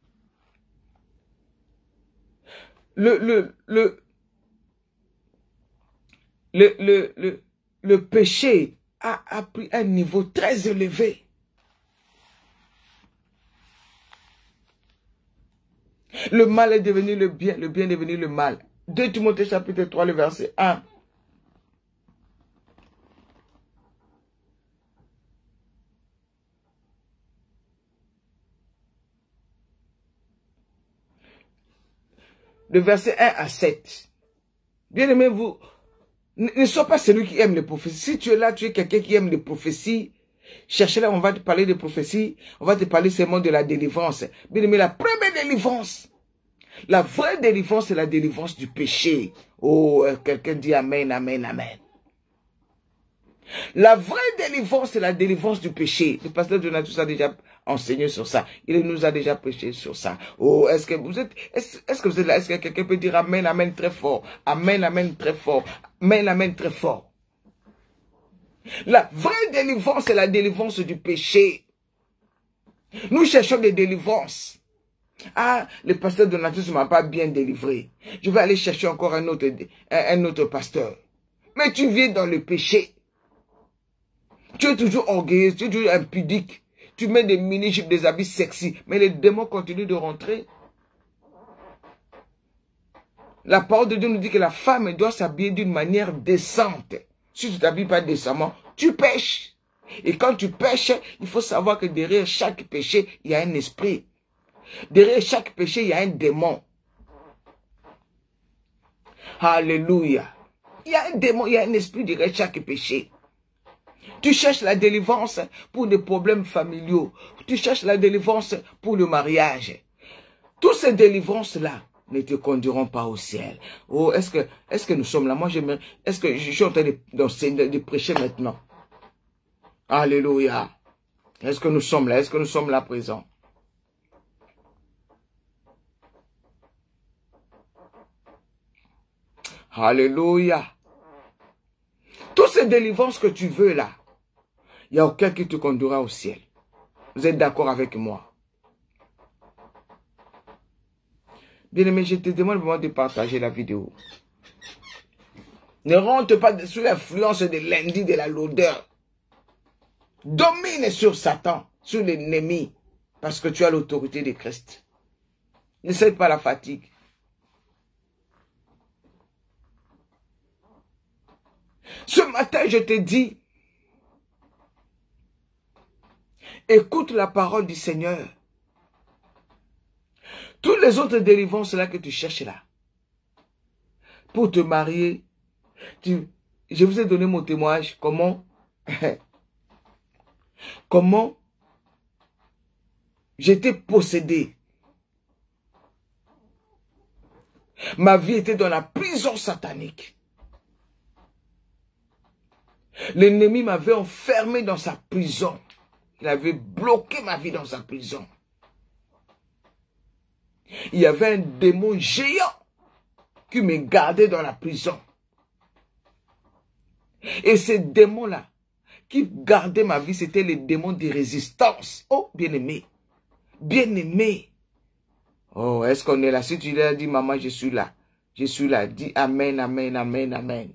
Le péché a pris un niveau très élevé. Le mal est devenu le bien est devenu le mal. 2 Timothée chapitre 3, le verset 1. Le verset 1 à 7. Bien aimé, vous ne sois pas celui qui aime les prophéties. Si tu es là, tu es quelqu'un qui aime les prophéties, cherchez-là, on va te parler de prophéties, on va te parler seulement de la délivrance. Bien aimé, la première délivrance, la vraie délivrance, c'est la délivrance du péché. Oh, quelqu'un dit amen, amen, amen. La vraie délivrance, c'est la délivrance du péché. Le pasteur Donatus a déjà enseigné sur ça. Il nous a déjà prêché sur ça. Oh, est-ce que vous êtes là? Est-ce que quelqu'un peut dire amen, amen très fort? Amen, amen très fort. Amen, amen très fort. La vraie délivrance, c'est la délivrance du péché. Nous cherchons des délivrances. Ah, le pasteur Donatus ne m'a pas bien délivré. Je vais aller chercher encore un autre pasteur. Mais tu vis dans le péché. Tu es toujours orgueilleux, tu es toujours impudique. Tu mets des mini-jupes, des habits sexy. Mais les démons continuent de rentrer. La parole de Dieu nous dit que la femme doit s'habiller d'une manière décente. Si tu ne t'habilles pas décemment, tu pêches. Et quand tu pêches, il faut savoir que derrière chaque péché, il y a un esprit. Derrière chaque péché, il y a un démon. Alléluia. Il y a un démon, il y a un esprit derrière chaque péché. Tu cherches la délivrance pour des problèmes familiaux. Tu cherches la délivrance pour le mariage. Toutes ces délivrances-là ne te conduiront pas au ciel. Oh, est-ce que nous sommes là? Moi, est-ce que je suis en train de prêcher maintenant? Alléluia. Est-ce que nous sommes là? Est-ce que nous sommes là présents? Alléluia. Toutes ces délivrances que tu veux là, il n'y a aucun qui te conduira au ciel. Vous êtes d'accord avec moi? Bien-aimé, je te demande vraiment de partager la vidéo. Ne rentre pas sous l'influence de lundi de la lourdeur. Domine sur Satan, sur l'ennemi, parce que tu as l'autorité de Christ. Ne cède pas la fatigue. Ce matin, je te dis, écoute la parole du Seigneur. Toutes les autres délivrances là que tu cherches là, pour te marier, je vous ai donné mon témoignage, comment j'étais possédé. Ma vie était dans la prison satanique. L'ennemi m'avait enfermé dans sa prison. Il avait bloqué ma vie dans sa prison. Il y avait un démon géant qui me gardait dans la prison. Et ces démons-là, qui gardaient ma vie, c'était les démons de résistance. Oh, bien-aimé. Bien-aimé. Oh, est-ce qu'on est là? Si tu l'as dit, maman, je suis là. Je suis là. Dis amen, amen, amen, amen.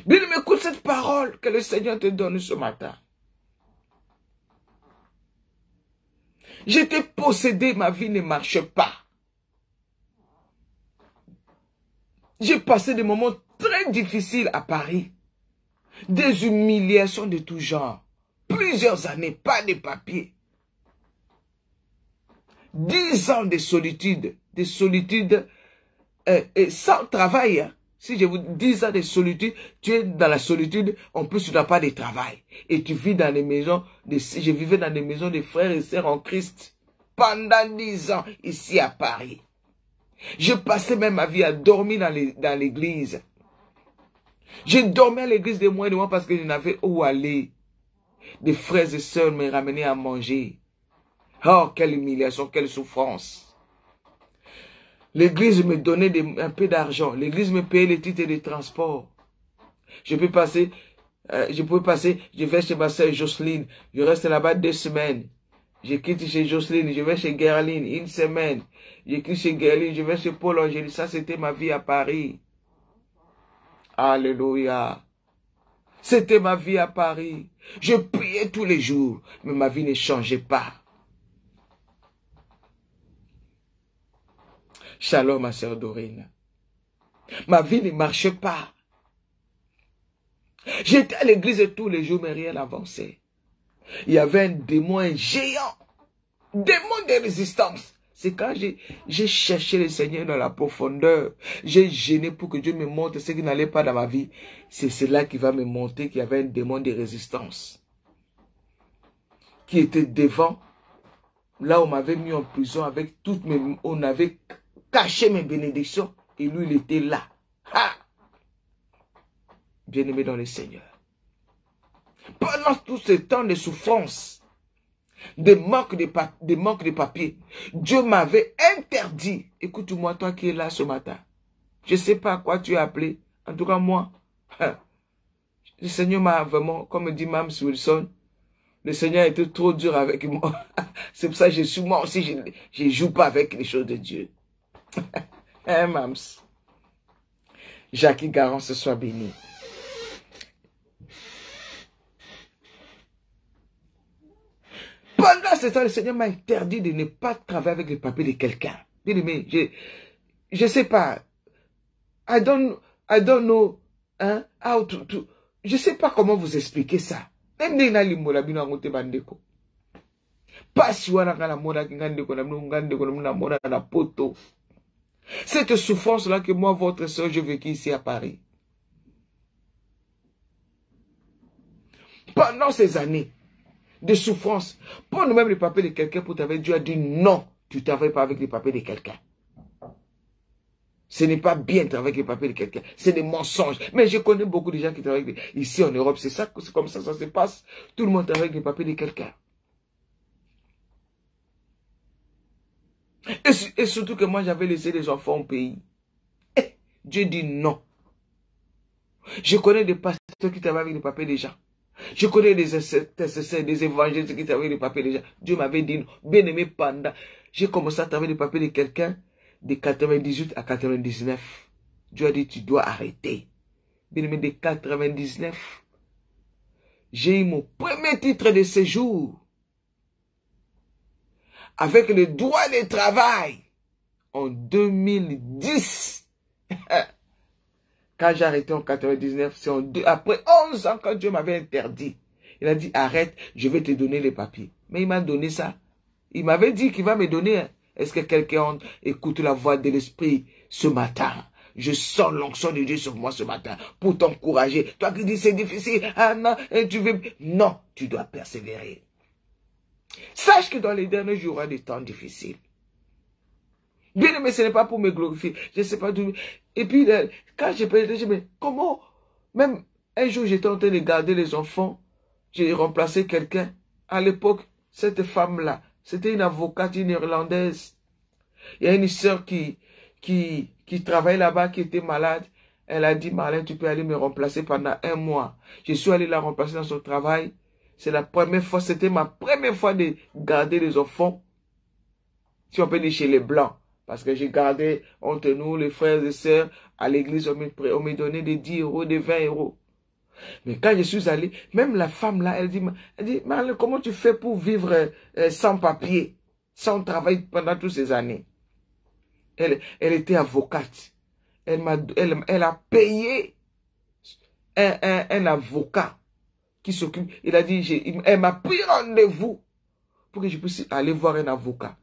Bien, écoute cette parole que le Seigneur te donne ce matin. J'étais possédé, ma vie ne marche pas. J'ai passé des moments très difficiles à Paris. Des humiliations de tout genre. Plusieurs années, pas de papier. 10 ans de solitude. De solitude et sans travail. Hein. Si je vous dis 10 ans de solitude, tu es dans la solitude, en plus tu n'as pas de travail. Et tu vis dans des maisons, je vivais dans des maisons de frères et sœurs en Christ. Pendant 10 ans, ici à Paris. Je passais même ma vie à dormir dans l'église. Je dormais à l'église de mois et de mois parce que je n'avais où aller. Des frères et sœurs me ramenaient à manger. Oh, quelle humiliation, quelle souffrance. L'église me donnait un peu d'argent. L'église me payait les titres de transport. Je pouvais passer, je vais chez ma sœur Jocelyne. Je reste là-bas 2 semaines. Je quitte chez Jocelyne, je vais chez Gerline 1 semaine. Je quitte chez Gerline, je vais chez Paul Angélique. Ça, c'était ma vie à Paris. Alléluia. C'était ma vie à Paris. Je priais tous les jours, mais ma vie ne changeait pas. Shalom, ma sœur Dorine. Ma vie ne marchait pas. J'étais à l'église tous les jours, mais rien n'avançait. Il y avait un démon, un géant. Démon de résistance. C'est quand j'ai cherché le Seigneur dans la profondeur. J'ai gêné pour que Dieu me montre ce qui n'allait pas dans ma vie. C'est cela qui va me montrer qu'il y avait un démon de résistance. Qui était devant. Là, on m'avait mis en prison avec toutes mes... On avait caché mes bénédictions. Et lui, il était là. Ah! Bien-aimé dans le Seigneur. Pendant tout ce temps de souffrance, de manque de papier, Dieu m'avait interdit. Écoute-moi, toi qui es là ce matin. Je ne sais pas à quoi tu es appelé. En tout cas, moi, le Seigneur m'a vraiment, comme dit Mams Wilson, le Seigneur était trop dur avec moi. C'est pour ça que moi aussi, je ne joue pas avec les choses de Dieu. Hein, Mams? Jackie Garance soit béni. Pendant ce temps, le Seigneur m'a interdit de ne pas travailler avec les papiers de quelqu'un. Bien aimé, je ne sais pas. I don't know hein, how to. Je ne sais pas comment vous expliquer ça. Même si vous avez dit pas si vous avez cette souffrance-là que moi, votre soeur, j'ai vécu ici à Paris. Pendant ces années de souffrance, pour nous-mêmes les papiers de quelqu'un, pour t'avoir Dieu a dit non, tu ne travailles pas avec les papiers de quelqu'un. Ce n'est pas bien de travailler avec les papiers de quelqu'un. C'est des mensonges. Mais je connais beaucoup de gens qui travaillent ici en Europe. C'est comme ça que ça se passe. Tout le monde travaille avec les papiers de quelqu'un. Et surtout que moi, j'avais laissé les enfants au pays. Et Dieu dit non. Je connais des pasteurs qui travaillent avec les papiers des gens. Je connais des intercesseurs, des évangélistes qui travaillent avec les papiers des gens. Dieu m'avait dit non. Bien aimé, pendant. J'ai commencé à travailler les papiers de quelqu'un. De 98 à 99. Dieu a dit, tu dois arrêter. Bien aimé, de 99, j'ai eu mon premier titre de séjour. Avec le droit de travail. En 2010. Quand j'ai arrêté en 99, c'est après 11 ans quand Dieu m'avait interdit. Il a dit, arrête, je vais te donner les papiers. Mais il m'a donné ça. Il m'avait dit qu'il va me donner. Est-ce que quelqu'un écoute la voix de l'Esprit ce matin? Je sens l'onction de Dieu sur moi ce matin pour t'encourager. Toi qui dis c'est difficile, ah non, tu veux... Non, tu dois persévérer. Sache que dans les derniers jours, il y aura des temps difficiles. Bien aimé, ce n'est pas pour me glorifier. Je ne sais pas d'où... Et puis, quand j'ai parlé, je me dis, mais comment? Même un jour, j'étais en train de garder les enfants. J'ai remplacé quelqu'un. À l'époque, cette femme-là, c'était une avocate, une Irlandaise. Il y a une sœur qui travaille là-bas, qui était malade. Elle a dit, Marlène, tu peux aller me remplacer pendant 1 mois. Je suis allé la remplacer dans son travail. C'est la première fois, c'était ma première fois de garder les enfants. Si on peut dire chez les Blancs. Parce que j'ai gardé entre nous, les frères et sœurs, à l'église, on me donnait des 10 euros, des 20 euros. Mais quand je suis allé, même la femme là, elle dit, Marlène, comment tu fais pour vivre sans papier, sans travail pendant toutes ces années? Elle était avocate. Elle a payé un avocat qui s'occupe. Il a dit, elle m'a pris rendez-vous pour que je puisse aller voir un avocat.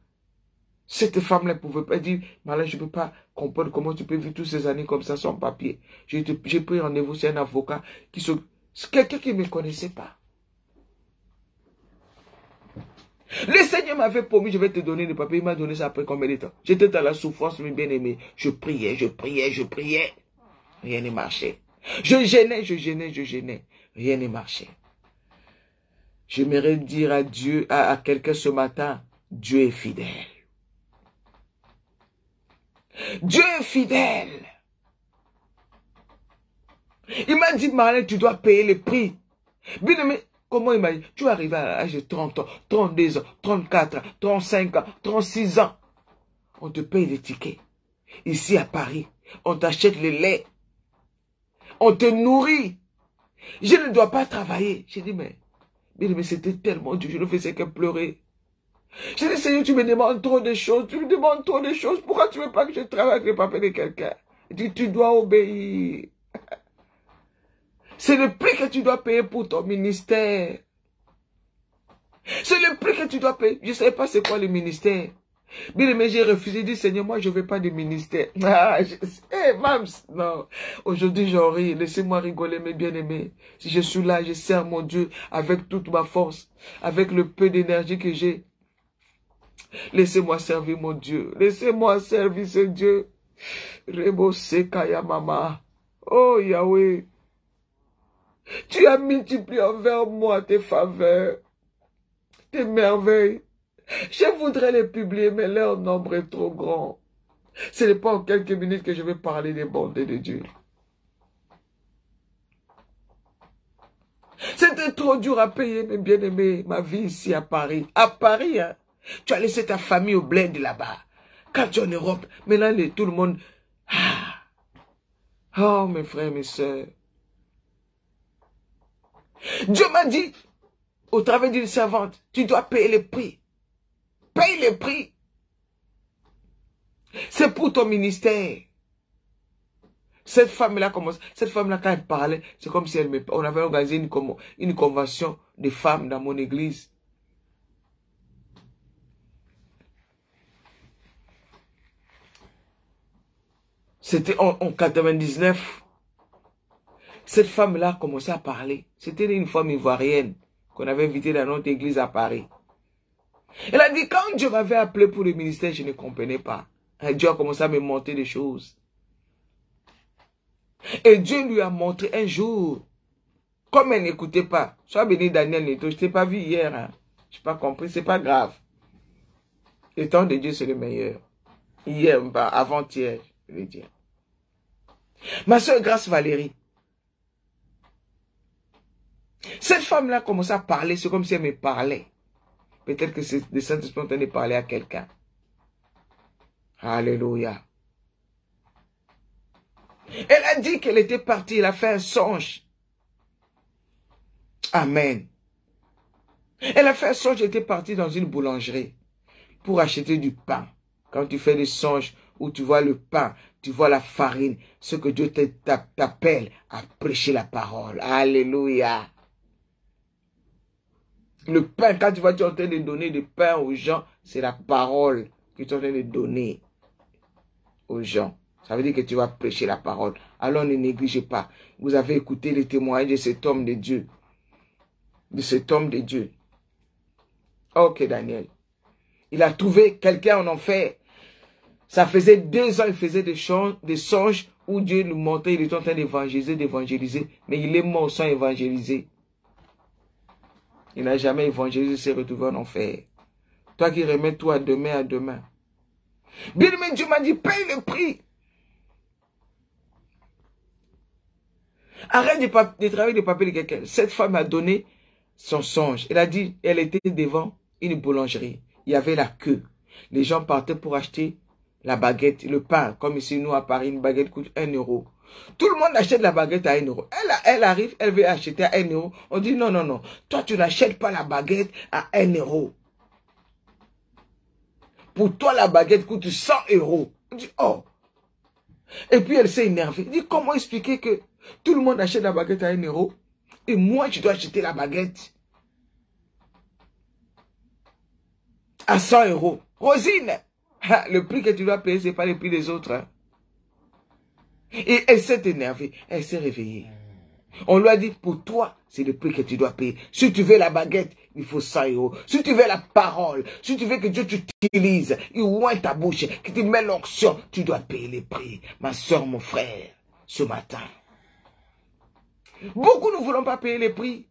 Cette femme-là ne pouvait pas dire, Marlène, je ne peux pas comprendre comment tu peux vivre toutes ces années comme ça sans papier. J'ai pris rendez-vous, c'est un avocat qui s'occupe. C'est quelqu'un qui ne me connaissait pas. Le Seigneur m'avait promis, je vais te donner le papier. Il m'a donné ça après combien de temps? J'étais dans la souffrance, mes bien-aimés. Je priais. Rien ne marchait. Je gênais. Rien ne marchait. J'aimerais dire à Dieu, à quelqu'un ce matin, Dieu est fidèle. Dieu est fidèle. Il m'a dit, Marlène, tu dois payer le prix. Bien-aimé, comment il m'a dit? Tu arrives à l'âge de 30 ans, 32 ans, 34 ans, 35 ans, 36 ans. On te paye des tickets. Ici à Paris, on t'achète le lait. On te nourrit. Je ne dois pas travailler. J'ai dit, mais c'était tellement dur. Je ne faisais que pleurer. J'ai dit, Seigneur, tu me demandes trop de choses. Tu me demandes trop de choses. Pourquoi tu ne veux pas que je travaille avec le papier de quelqu'un? Il dit, tu dois obéir. C'est le prix que tu dois payer pour ton ministère. C'est le prix que tu dois payer. Je ne sais pas c'est quoi le ministère. Mais j'ai refusé. J'ai dit, Seigneur, moi, je ne veux pas de ministère. Mams, non. Aujourd'hui, j'en ris. Laissez-moi rigoler, mes bien-aimés. Si je suis là, je sers mon Dieu avec toute ma force, avec le peu d'énergie que j'ai. Laissez-moi servir mon Dieu. Laissez-moi servir ce Dieu. Rebo Sekaya Mama. Oh Yahweh. Tu as multiplié envers moi tes faveurs, tes merveilles. Je voudrais les publier, mais leur nombre est trop grand. Ce n'est pas en quelques minutes que je vais parler des bontés de Dieu. C'était trop dur à payer, mes bien-aimés, ma vie ici à Paris. À Paris, hein, tu as laissé ta famille au bled là-bas. Quand tu es en Europe, maintenant tout le monde... Ah. Oh, mes frères, mes sœurs. Dieu m'a dit, au travers d'une servante, tu dois payer le prix. Paye le prix. C'est pour ton ministère. Cette femme-là, quand elle parlait, c'est comme si on avait organisé une convention de femmes dans mon église. C'était en 99. Cette femme-là a commencé à parler. C'était une femme ivoirienne qu'on avait invitée dans notre église à Paris. Elle a dit, quand Dieu m'avait appelé pour le ministère, je ne comprenais pas. Et Dieu a commencé à me montrer des choses. Et Dieu lui a montré un jour, comme elle n'écoutait pas. Sois béni Daniel Neto, je ne t'ai pas vu hier. Hein. Je n'ai pas compris, c'est pas grave. Le temps de Dieu, c'est le meilleur. Hier, avant-hier, je vais dire. Ma soeur Grâce Valérie. Cette femme-là a commencé à parler, c'est comme si elle me parlait. Peut-être que c'est le Saint-Esprit en train de parler à quelqu'un. Alléluia. Elle a dit qu'elle était partie, elle a fait un songe. Amen. Elle a fait un songe, elle était partie dans une boulangerie pour acheter du pain. Quand tu fais des songes où tu vois le pain, tu vois la farine, ce que Dieu t'appelle à prêcher la parole. Alléluia. Le pain, quand tu vois, tu es en train de donner du pain aux gens, c'est la parole que tu es en train de donner aux gens. Ça veut dire que tu vas prêcher la parole. Alors ne négligez pas. Vous avez écouté les témoignages de cet homme de Dieu. De cet homme de Dieu. Ok, Daniel. Il a trouvé quelqu'un en enfer. Ça faisait 2 ans, il faisait des songes où Dieu lui montrait, il était en train d'évangéliser, mais il est mort sans évangéliser. Il n'a jamais évangélisé, il s'est retrouvé en enfer. Toi qui remets tout à demain. Bien aimé, Dieu m'a dit, paye le prix. Arrête de travailler de papier de quelqu'un. Cette femme a donné son songe. Elle a dit, elle était devant une boulangerie. Il y avait la queue. Les gens partaient pour acheter la baguette, le pain. Comme ici, nous, à Paris, une baguette coûte 1 €. Tout le monde achète la baguette à 1 €. Elle arrive, elle veut acheter à 1 €. On dit, non, non, non. Toi, tu n'achètes pas la baguette à 1 €. Pour toi, la baguette coûte 100 €. On dit, oh. Et puis, elle s'est énervée. Elle dit, comment expliquer que tout le monde achète la baguette à 1 € et moi, je dois acheter la baguette à 100 €. Rosine, le prix que tu dois payer, ce n'est pas le prix des autres. Hein. Et elle s'est énervée, elle s'est réveillée. On lui a dit, pour toi, c'est le prix que tu dois payer. Si tu veux la baguette, il faut 100 €. Si tu veux la parole, si tu veux que Dieu t'utilise, il oint ta bouche, qu'il te met l'onction, tu dois payer les prix. Ma soeur, mon frère, ce matin. Beaucoup ne voulons pas payer les prix.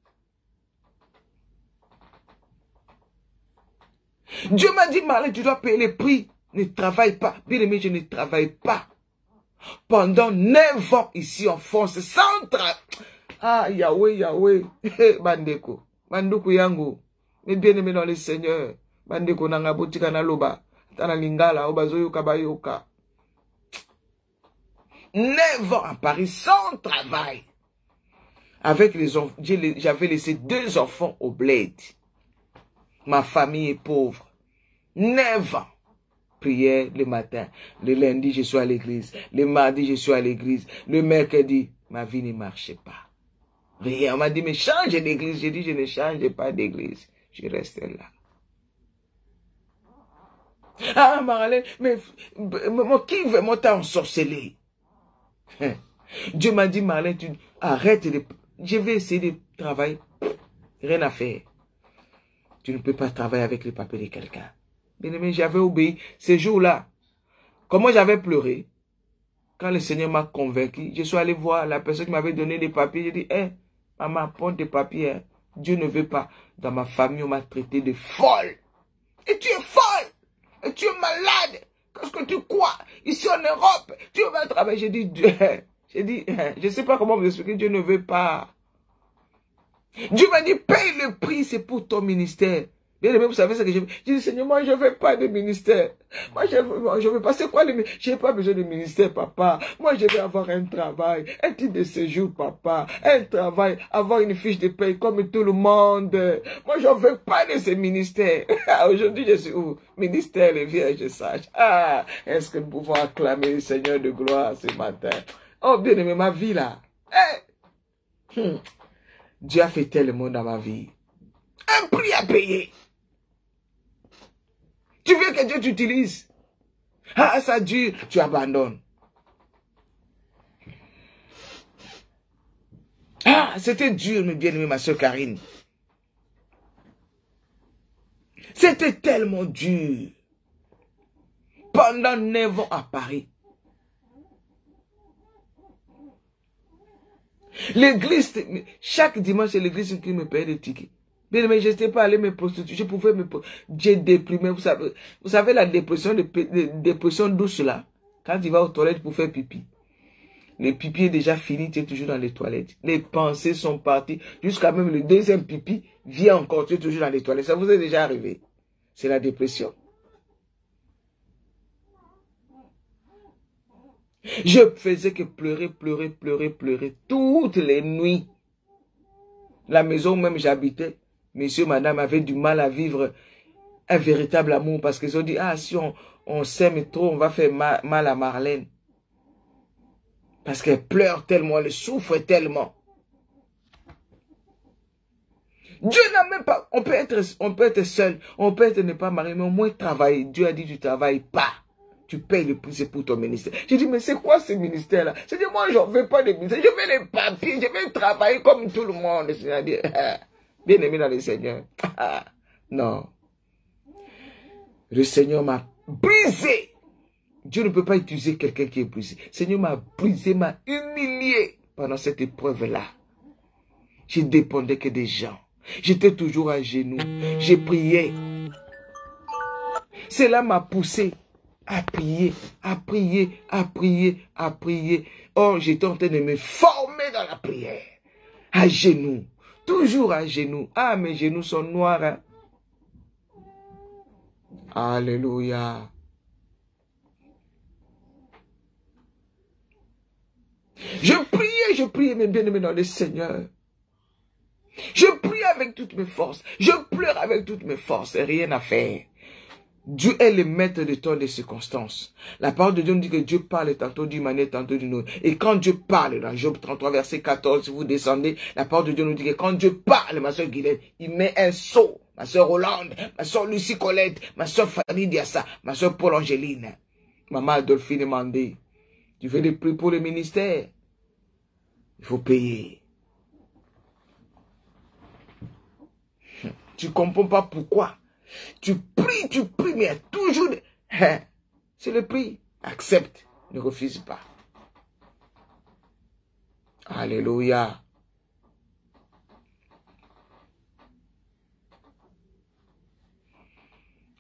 Dieu m'a dit, Marlène, tu dois payer les prix. Ne travaille pas. Bien aimé, je ne travaille pas. Pendant 9 ans ici en France, sans travail. Ah, Yahweh, Yahweh. Bandeko. Bandoko yango. Mais bien aimé dans le Seigneur. Bandeko nanga botika na loba. Tana lingala, obazoyo kabayoka. 9 ans à Paris sans travail. Avec les enfants, j'avais laissé 2 enfants au bled. Ma famille est pauvre. 9 ans. Prière le matin. Le lundi, je suis à l'église. Le mardi, je suis à l'église. Le mercredi, ma vie ne marchait pas. Rien. On m'a dit, mais change d'église. J'ai dit, je ne change pas d'église. Je reste là. Ah, Marlène, mais qui veut monter en sorcellerie? Dieu m'a dit, Marlène, tu arrête de... Je vais essayer de travailler. Rien à faire. Tu ne peux pas travailler avec les papiers de quelqu'un. Bien-aimé, j'avais obéi. Ces jours-là, comment j'avais pleuré. Quand le Seigneur m'a convaincu, je suis allé voir la personne qui m'avait donné les papiers. J'ai dit, hé, maman, prends tes papiers. Hein. Dieu ne veut pas. Dans ma famille, on m'a traité de folle. Et tu es folle. Et tu es malade. Qu'est-ce que tu crois? Ici en Europe, tu vas travailler. J'ai dit, je ne sais pas comment vous expliquer. Dieu ne veut pas. Dieu m'a dit, paye le prix, c'est pour ton ministère. Bien aimé, vous savez ce que je veux. J'ai dit, Seigneur, moi, je ne veux pas de ministère. Moi, je veux pas. C'est quoi le ministère? Je n'ai pas besoin de ministère, papa. Moi, je vais avoir un travail, un titre de séjour, papa. Un travail, avoir une fiche de paye comme tout le monde. Moi, je ne veux pas de ces ministères. Aujourd'hui, je suis où? Ministère, les vierges sages. Ah, est-ce que nous pouvons acclamer le Seigneur de gloire ce matin? Oh, bien aimé, ma vie là. Dieu a fait tellement dans ma vie. Un prix à payer. Tu veux que Dieu t'utilise. Ah, ça dure, tu abandonnes. Ah, c'était dur, mes bien-aimés, ma soeur Karine. C'était tellement dur. Pendant 9 ans à Paris. L'église, chaque dimanche, c'est l'église qui me paye des tickets. Bien, mais je n'étais pas allé me prostituer. Je pouvais me... J'ai déprimé. Vous savez la dépression, dépression douce là. Quand tu vas aux toilettes pour faire pipi. Le pipi est déjà fini, tu es toujours dans les toilettes. Les pensées sont parties. Jusqu'à même le deuxième pipi vient encore, tu es toujours dans les toilettes. Ça vous est déjà arrivé. C'est la dépression. Je faisais que pleurer, pleurer, pleurer, pleurer. Toutes les nuits. La maison où même j'habitais. Monsieur, madame avaient du mal à vivre un véritable amour parce qu'ils ont dit, ah, si on s'aime trop, on va faire mal à Marlène. Parce qu'elle pleure tellement, elle souffre tellement. Dieu n'a même pas, on peut être seul, on peut être ne pas marié, mais au moins travailler. Dieu a dit, tu ne travailles pas. Tu payes le prix, c'est pour ton ministère. J'ai dit, mais c'est quoi ce ministère-là? J'ai dit, moi, je ne veux pas de ministère. Je veux les papiers, je veux travailler comme tout le monde. C'est-à-dire, bien aimé dans le Seigneur. Non. Le Seigneur m'a brisé. Dieu ne peut pas utiliser quelqu'un qui est brisé. Le Seigneur m'a brisé, m'a humilié pendant cette épreuve-là. Je ne dépendais que des gens. J'étais toujours à genoux. J'ai prié. Cela m'a poussé à prier, à prier, à prier, à prier. Oh, j'étais en train de me former dans la prière. À genoux. Toujours à genoux. Ah, mes genoux sont noirs. Hein? Alléluia. Je priais, mes bien-aimés dans le Seigneur. Je prie avec toutes mes forces. Je pleure avec toutes mes forces. Et rien à faire. Dieu est le maître de temps et des circonstances. La parole de Dieu nous dit que Dieu parle tantôt d'une manière, tantôt d'une autre. Et quand Dieu parle, dans Job 33, verset 14, si vous descendez, la parole de Dieu nous dit que quand Dieu parle, ma soeur Guylaine, il met un sceau. Ma soeur Hollande, ma soeur Lucie Colette, ma soeur Fanny Diassa, ma soeur Paul Angéline, maman Adolphine Mandé. Tu fais des prix pour le ministère. Il faut payer. Tu ne comprends pas pourquoi. Tu pries, mais il y a toujours... C'est le prix. Accepte, ne refuse pas. Alléluia.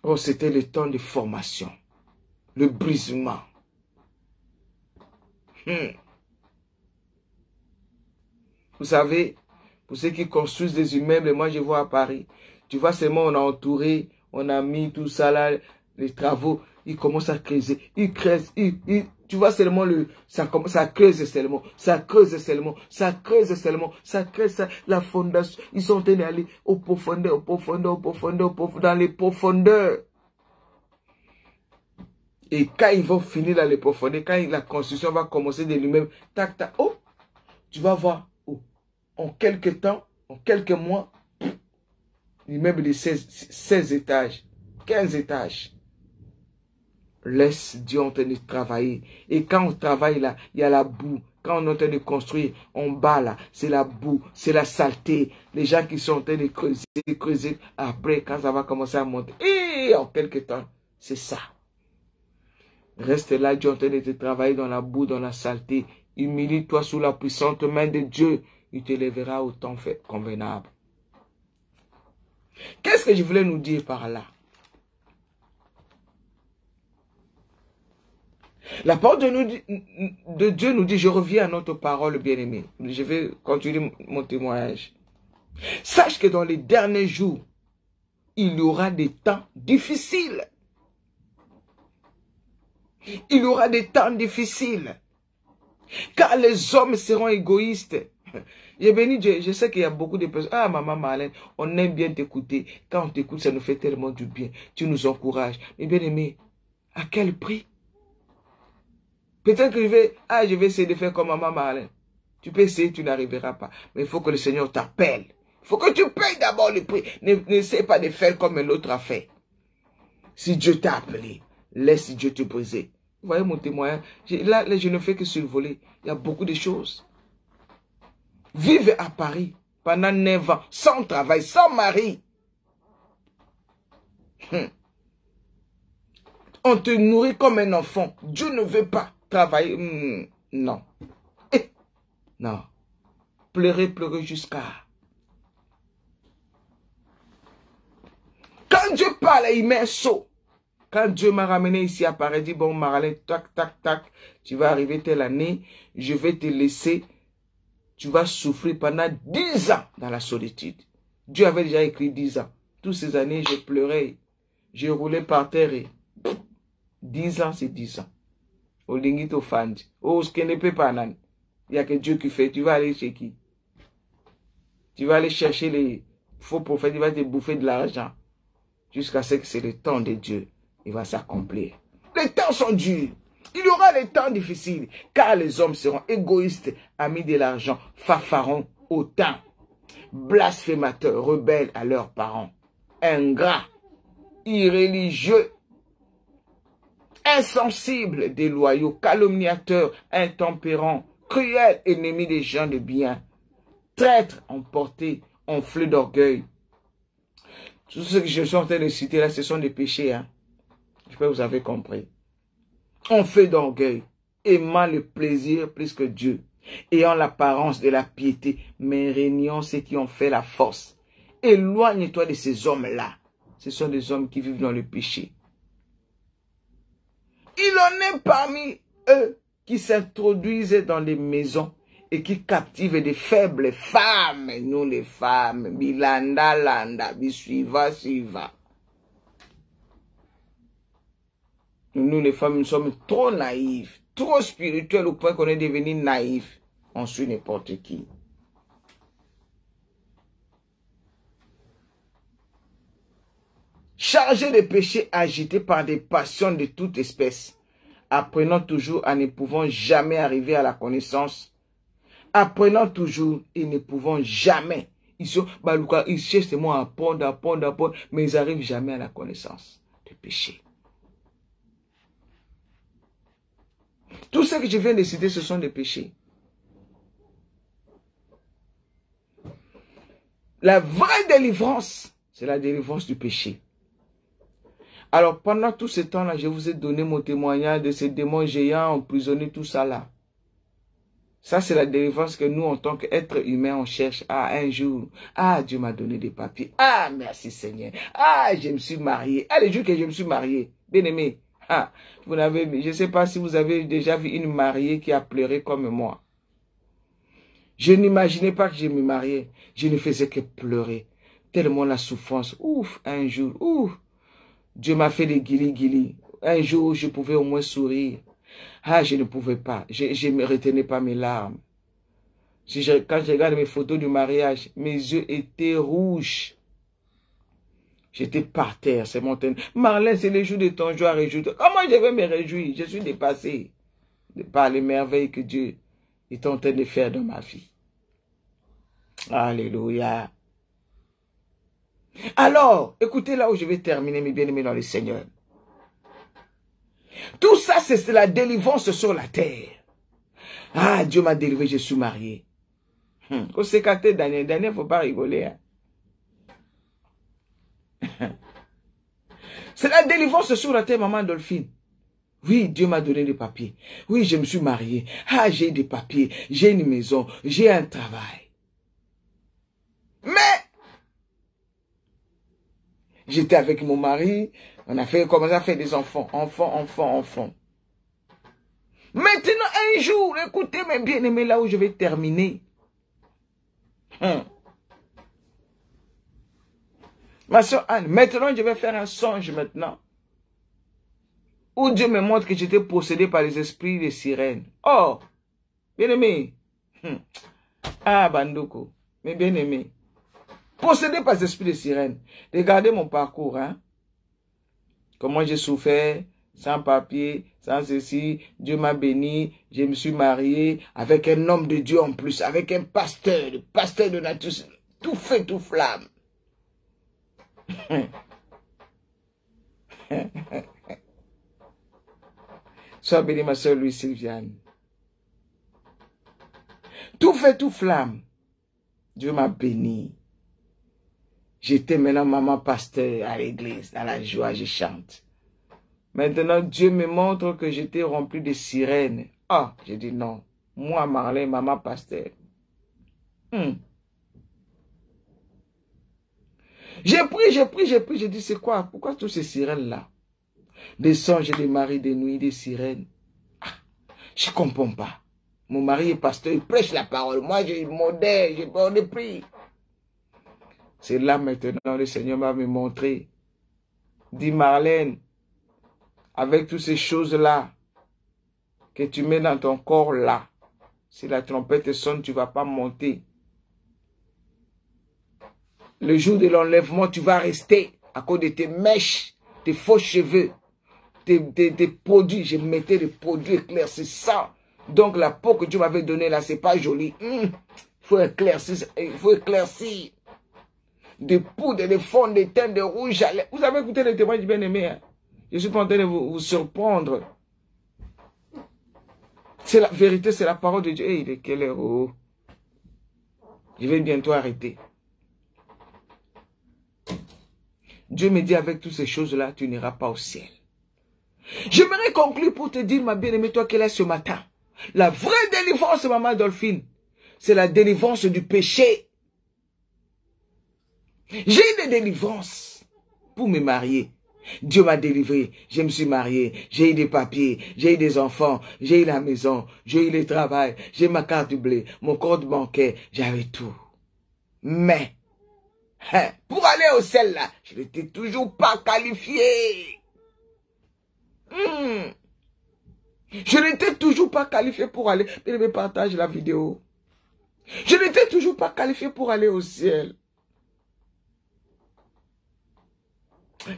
Oh, c'était le temps de formation. Le brisement. Vous savez, pour ceux qui construisent des immeubles, moi je vois à Paris, tu vois seulement on a entouré, on a mis tout ça là, les travaux, ils commencent à creuser, ils creusent, tu vois seulement ça creuse seulement, ça creuse seulement, ça creuse seulement, ça creuse la fondation, ils sont en train d'aller au profondeur, dans les profondeurs. Et quand ils vont finir dans les profondeurs, quand la construction va commencer de lui-même, tac, tac, oh, tu vas voir, oh, en quelques temps, en quelques mois, l'immeuble de 16 étages, 15 étages. Laisse Dieu en train de travailler. Et quand on travaille là, il y a la boue. Quand on est en train de construire, en bas là, c'est la boue, c'est la saleté. Les gens qui sont en train de creuser. Après, quand ça va commencer à monter, et en quelques temps, C'est ça. Reste là, Dieu est en train de te travailler dans la boue, dans la saleté. Humilie-toi sous la puissante main de Dieu. Il te lèvera au temps fait convenable. Qu'est-ce que je voulais nous dire par là? La parole de Dieu nous dit, je reviens à notre parole, bien-aimé. Je vais continuer mon témoignage. Sache que dans les derniers jours, il y aura des temps difficiles. Il y aura des temps difficiles. Car les hommes seront égoïstes. J'ai béni Dieu. Je sais qu'il y a beaucoup de personnes. Ah, maman Marlène, on aime bien t'écouter. Quand on t'écoute, ça nous fait tellement du bien. Tu nous encourages. Mais bien aimé, à quel prix? Peut-être que je vais essayer de faire comme maman Marlène. Tu peux essayer, tu n'arriveras pas. Mais il faut que le Seigneur t'appelle. Il faut que tu payes d'abord le prix. N'essaie pas de faire comme l'autre a fait. Si Dieu t'a appelé, laisse Dieu te briser. Vous voyez mon témoignage? Là, je ne fais que survoler. Il y a beaucoup de choses. Vivre à Paris pendant 9 ans, sans travail, sans mari. On te nourrit comme un enfant. Dieu ne veut pas travailler. Non. Non. Pleurer jusqu'à... Quand Dieu parle, il met un saut. Quand Dieu m'a ramené ici à Paris, il dit, bon, Marlène, tac, tac, tac, tu vas arriver telle année, je vais te laisser, tu vas souffrir pendant 10 ans dans la solitude. Dieu avait déjà écrit 10 ans. Toutes ces années, j'ai pleuré, j'ai roulé par terre et 10 ans, c'est 10 ans. Au lingito fand. Oh, ce qui ne peut pas, il n'y a que Dieu qui fait. Tu vas aller chez qui? Tu vas aller chercher les faux prophètes, il va te bouffer de l'argent. Jusqu'à ce que c'est le temps de Dieu. Il va s'accomplir. Les temps sont durs. Il y aura des temps difficiles. Car les hommes seront égoïstes, amis de l'argent, fanfarons, hautains, blasphémateurs, rebelles à leurs parents, ingrats, irréligieux, insensibles, déloyaux, calomniateurs, intempérants, cruels, ennemis des gens de bien, traîtres, emportés, enflés d'orgueil. Tout ce que je suis en train de citer là, ce sont des péchés. Hein. J'espère que vous avez compris. Enflés d'orgueil, aimant le plaisir plus que Dieu, ayant l'apparence de la piété, mais régnant ceux qui ont fait la force. Éloigne-toi de ces hommes-là. Ce sont des hommes qui vivent dans le péché. Il en est parmi eux qui s'introduisent dans les maisons et qui captivent des faibles femmes. Nous les femmes, bilanda landa, bisuiva suiva. Nous les femmes, nous sommes trop naïfs, trop spirituels au point qu'on est devenu naïfs. On suit n'importe qui. Chargés de péchés, agités par des passions de toute espèce, apprenant toujours à ne pouvant jamais arriver à la connaissance, apprenant toujours et ne pouvant jamais. Ils cherchent seulement à apprendre, mais ils n'arrivent jamais à la connaissance du péché. Tout ce que je viens de citer, ce sont des péchés. La vraie délivrance, c'est la délivrance du péché. Alors, pendant tout ce temps-là, je vous ai donné mon témoignage de ces démons géants emprisonnés, tout ça là. Ça, c'est la délivrance que nous, en tant qu'êtres humains, on cherche. Ah, un jour, ah, Dieu m'a donné des papiers. Ah, merci Seigneur. Ah, je me suis marié. Ah, le jour que je me suis marié, bien aimé. Ah, je ne sais pas si vous avez déjà vu une mariée qui a pleuré comme moi. Je n'imaginais pas que je me mariais. Je ne faisais que pleurer. Tellement la souffrance. Ouf, un jour, ouf. Dieu m'a fait des guilis. Un jour, je pouvais au moins sourire. Ah, je ne pouvais pas. Je ne retenais pas mes larmes. Quand je regarde mes photos du mariage, mes yeux étaient rouges. J'étais par terre, c'est mon temps. Marlène, c'est le jour de ton joie, réjouis-toi. Comment je vais me réjouir? Je suis dépassé par les merveilles que Dieu est en train de faire dans ma vie. Alléluia. Alors, écoutez là où je vais terminer, mes bien-aimés dans le Seigneur. Tout ça, c'est la délivrance sur la terre. Ah, Dieu m'a délivré, je suis marié. Au sécaté, Daniel, il ne faut pas rigoler. Hein. C'est la délivrance sur la terre, maman Dolphine. Oui, Dieu m'a donné des papiers. Oui, je me suis mariée. Ah, j'ai des papiers. J'ai une maison. J'ai un travail. Mais, j'étais avec mon mari. On a commencé à faire des enfants. Enfants. Maintenant, un jour, écoutez mes bien-aimés, là où je vais terminer. Ma soeur Anne, maintenant, je vais faire un songe maintenant. Où Dieu me montre que j'étais possédé par les esprits des sirènes. Oh, bien-aimé. Ah, Bandoko, mes bien-aimés. Possédé par les esprits des sirènes. Regardez mon parcours, hein. Comment j'ai souffert, sans papier, sans ceci. Dieu m'a béni. Je me suis marié avec un homme de Dieu en plus, avec un pasteur, le pasteur de nature, tout feu, tout flamme. Sois béni, ma soeur Louis Sylviane. Tout fait, tout flamme. Dieu m'a béni. J'étais maintenant maman pasteur à l'église, dans la joie, je chante. Maintenant, Dieu me montre que j'étais rempli de sirènes. Ah, j'ai dit non. Moi, Marlène, maman pasteur. J'ai pris, j'ai dit c'est quoi? Pourquoi tous ces sirènes-là? Des songes, des maris, des nuits, des sirènes. Ah, je ne comprends pas. Mon mari est pasteur, il prêche la parole. Moi, j'ai modèle, j'ai peur de prix. C'est là maintenant, le Seigneur m'a montré. Dis Marlène, avec toutes ces choses-là, que tu mets dans ton corps là, si la trompette sonne, tu ne vas pas monter. Le jour de l'enlèvement, tu vas rester à cause de tes mèches, tes faux cheveux. Tes produits, je mettais des produits éclaircis, ça. Donc la peau que Dieu m'avait donnée là, c'est pas joli. Il faut éclaircir, Des poudres, des fonds, des teintes, de rouge à lèvres. Vous avez écouté les témoignages bien aimés. Hein? Je suis pas en train de vous surprendre. C'est la vérité, c'est la parole de Dieu. Hey, il est quelle heure? Oh. Je vais bientôt arrêter. Dieu me dit avec toutes ces choses-là, tu n'iras pas au ciel. J'aimerais conclure pour te dire, ma bien-aimée, toi qui es là ce matin. La vraie délivrance, maman Dolphine, c'est la délivrance du péché. J'ai eu des délivrances pour me marier. Dieu m'a délivré, je me suis marié, j'ai eu des papiers, j'ai eu des enfants, j'ai eu la maison, j'ai eu le travail, j'ai ma carte de blé, mon compte bancaire, j'avais tout. Mais, pour aller au ciel là, je n'étais toujours pas qualifié. Je n'étais toujours pas qualifié pour aller. Je vais partager la vidéo. Je n'étais toujours pas qualifié pour aller au ciel.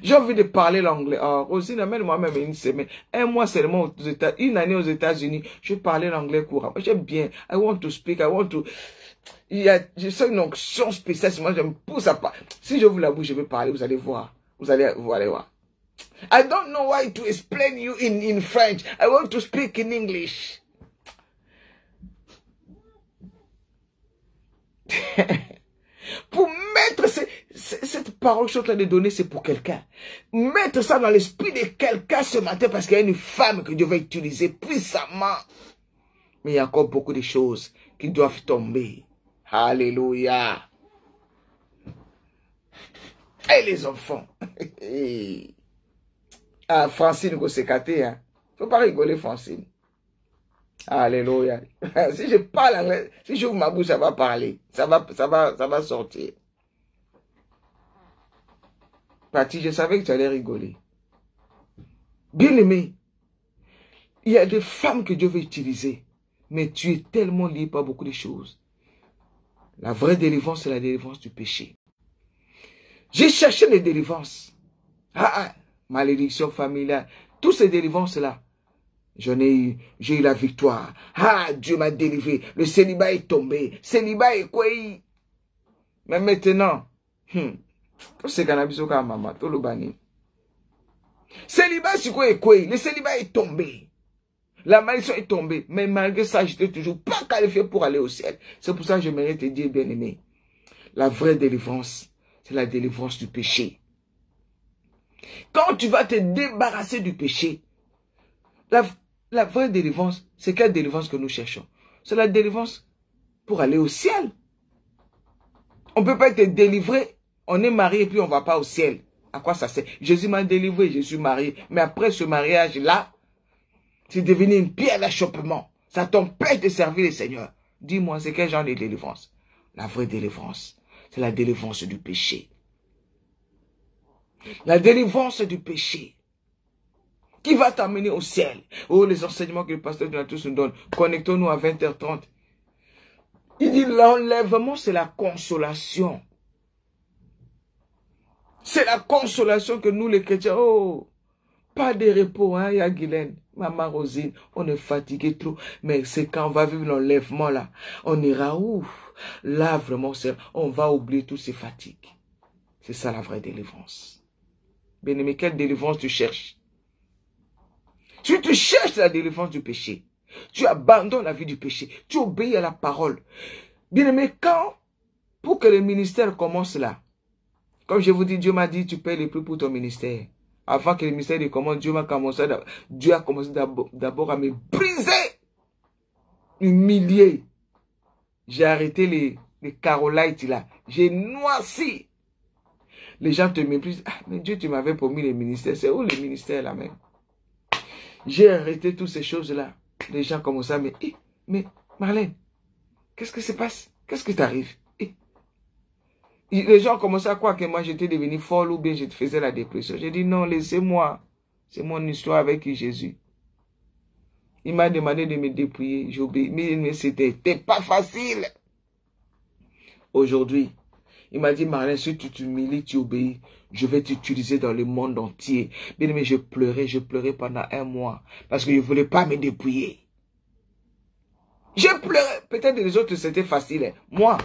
J'ai envie de parler l'anglais. Oh, Rosine, amène-moi même une semaine. Un mois seulement aux États-Unis. Une année aux États-Unis. Je parlais l'anglais couramment. J'aime bien. I want to speak. I want to. Je sens une onction spéciale. Moi, je me pousse à parler. Si je vous l'avoue, je vais parler. Vous allez voir. Vous allez voir. I don't know why to explain you in French. I want to speak in English. Pour mettre cette parole que je suis en train de donner, c'est pour quelqu'un. Mettre ça dans l'esprit de quelqu'un ce matin parce qu'il y a une femme que Dieu va utiliser puissamment. Mais il y a encore beaucoup de choses qui doivent tomber. Alléluia. Et les enfants. Ah, Francine, vous s'écartez, hein. Faut pas rigoler, Francine. Alléluia. Si je parle anglais, si j'ouvre ma bouche, ça va parler. Ça va sortir. Pati, je savais que tu allais rigoler. Bien aimé, il y a des femmes que Dieu veut utiliser. Mais tu es tellement lié par beaucoup de choses. La vraie délivrance, c'est la délivrance du péché. J'ai cherché les délivrances. Malédiction familiale. Toutes ces délivrances-là. J'ai eu la victoire. Dieu m'a délivré. Le célibat est tombé. Célibat est quoi? Mais maintenant, c'est cannabis au maman, tout le bani. Célibat, c'est quoi? Le célibat est tombé. La malédiction est tombée. Mais malgré ça, je n'étais toujours pas qualifié pour aller au ciel. C'est pour ça que j'aimerais te dire, bien-aimé, la vraie délivrance, c'est la délivrance du péché. Quand tu vas te débarrasser du péché, la vraie délivrance, c'est quelle délivrance que nous cherchons? C'est la délivrance pour aller au ciel. On ne peut pas être délivré, on est marié et puis on ne va pas au ciel. À quoi ça sert? Jésus m'a délivré, je suis marié. Mais après ce mariage-là, c'est devenu une pierre d'achoppement. Ça t'empêche de servir le Seigneur. Dis-moi, c'est quel genre de délivrance? La vraie délivrance, c'est la délivrance du péché. La délivrance du péché qui va t'amener au ciel. Oh, les enseignements que le pasteur Donatus nous donne. Connectons-nous à 20h30. Il dit l'enlèvement, c'est la consolation. C'est la consolation que nous les chrétiens, oh, pas de repos, hein, ya Guylaine, maman Rosine, on est fatigué trop, mais c'est quand on va vivre l'enlèvement là, on ira où? Là vraiment, on va oublier toutes ces fatigues. C'est ça la vraie délivrance. Bien-aimé, quelle délivrance tu cherches? Si tu cherches la délivrance du péché, tu abandonnes la vie du péché, tu obéis à la parole. Bien-aimé, pour que le ministère commence là, comme je vous dis, Dieu m'a dit, tu payes le prix pour ton ministère. Avant que le ministère commence, Dieu a commencé d'abord à me briser, humilier. J'ai arrêté les Carolites là. J'ai noirci. Les gens te méprisent. Ah, mais Dieu, tu m'avais promis le ministère. C'est où le ministère là même? J'ai arrêté toutes ces choses-là. Les gens commencent à me dire, mais Marlène, qu'est-ce qui se passe? Qu'est-ce qui t'arrive? Les gens commençaient à croire que moi j'étais devenu folle ou bien je faisais la dépression. J'ai dit non, laissez-moi. C'est mon histoire avec Jésus. Il m'a demandé de me dépouiller. J'ai obéi. Mais c'était pas facile. Aujourd'hui, il m'a dit, Marlène, si tu t'humilies, tu obéis, je vais t'utiliser dans le monde entier. Bien aimé, je pleurais pendant 1 mois. Parce que je ne voulais pas me dépouiller. Je pleurais. Peut-être les autres, c'était facile. Moi,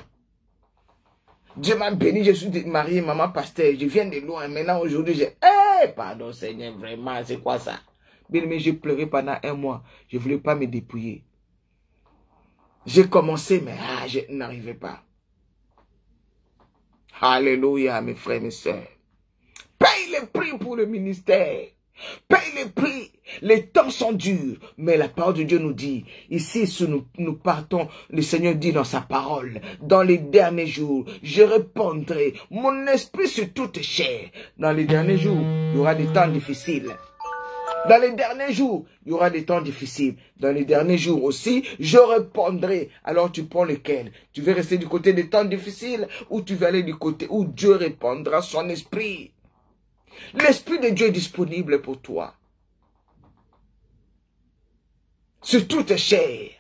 Dieu m'a béni, je suis marié, maman pasteur, je viens de loin. Maintenant, aujourd'hui, pardon Seigneur, vraiment, c'est quoi ça? Bien aimé, j'ai pleuré pendant 1 mois. Je ne voulais pas me dépouiller. J'ai commencé, mais je n'arrivais pas. Alléluia, mes frères, mes sœurs. Paye le prix pour le ministère. Paye le prix. Les temps sont durs. Mais la parole de Dieu nous dit, ici, si nous partons, le Seigneur dit dans sa parole, dans les derniers jours, je répandrai mon esprit sur toute chair. Dans les derniers jours, il y aura des temps difficiles. Dans les derniers jours, il y aura des temps difficiles. Dans les derniers jours aussi, je répondrai. Alors tu prends lequel? Tu veux rester du côté des temps difficiles ou tu veux aller du côté où Dieu répandra son esprit? L'esprit de Dieu est disponible pour toi. Sur toute chair.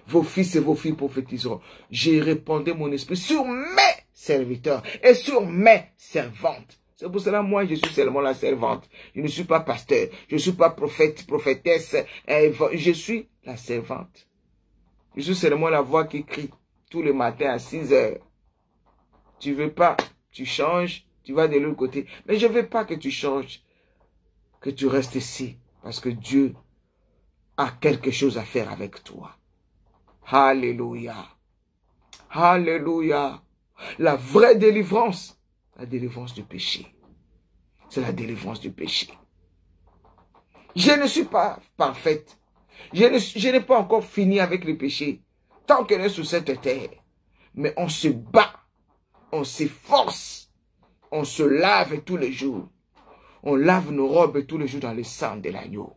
Vos fils et vos filles prophétiseront. J'ai répandu mon esprit sur mes serviteurs et sur mes servantes. C'est pour cela, moi, je suis seulement la servante. Je ne suis pas pasteur. Je ne suis pas prophète, prophétesse. Je suis la servante. Je suis seulement la voix qui crie tous les matins à 6 heures. Tu veux pas, tu changes, tu vas de l'autre côté. Mais je ne veux pas que tu changes, que tu restes ici. Parce que Dieu a quelque chose à faire avec toi. Alléluia. Alléluia. La vraie délivrance. La délivrance du péché. C'est la délivrance du péché. Je ne suis pas parfaite. Je n'ai pas encore fini avec le péché. Tant qu'on est sur cette terre. Mais on se bat. On s'efforce. On se lave tous les jours. On lave nos robes tous les jours dans le sang de l'agneau.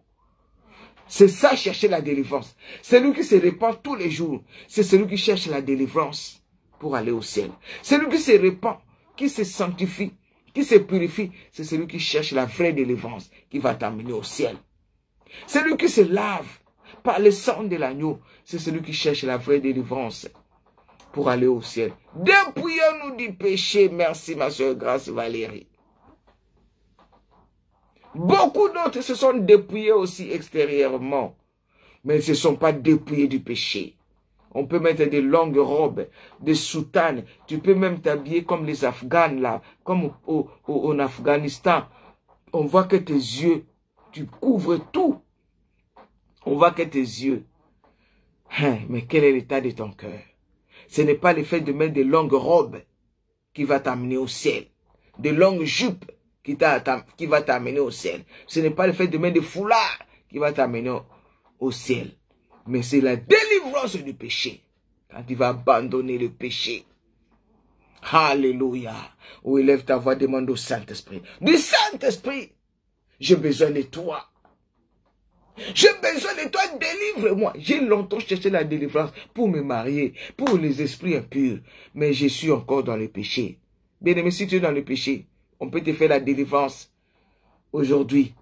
C'est ça, chercher la délivrance. C'est lui qui se répand tous les jours. C'est celui qui cherche la délivrance pour aller au ciel. C'est lui qui se répand, qui se sanctifie, qui se purifie. C'est celui qui cherche la vraie délivrance qui va t'amener au ciel. C'est lui qui se lave par le sang de l'agneau. C'est celui qui cherche la vraie délivrance pour aller au ciel. Dépouillons-nous du péché. Merci, ma soeur Grâce Valérie. Beaucoup d'autres se sont dépouillés aussi extérieurement. Mais ils ne se sont pas dépouillés du péché. On peut mettre des longues robes, des soutanes. Tu peux même t'habiller comme les Afghans là, comme en Afghanistan. On voit que tes yeux, tu couvres tout. On voit que tes yeux. Mais quel est l'état de ton cœur? Ce n'est pas le fait de mettre des longues robes qui va t'amener au ciel. Des longues jupes qui va t'amener au ciel. Ce n'est pas le fait de mettre des foulards qui va t'amener au ciel. Mais c'est la délivrance du péché. Quand tu vas abandonner le péché. Alléluia. Ou élève ta voix, demande au Saint-Esprit. Du Saint-Esprit, j'ai besoin de toi. J'ai besoin de toi, délivre-moi. J'ai longtemps cherché la délivrance pour me marier, pour les esprits impurs. Mais je suis encore dans le péché. Bien-aimé, si tu es dans le péché, on peut te faire la délivrance. Aujourd'hui,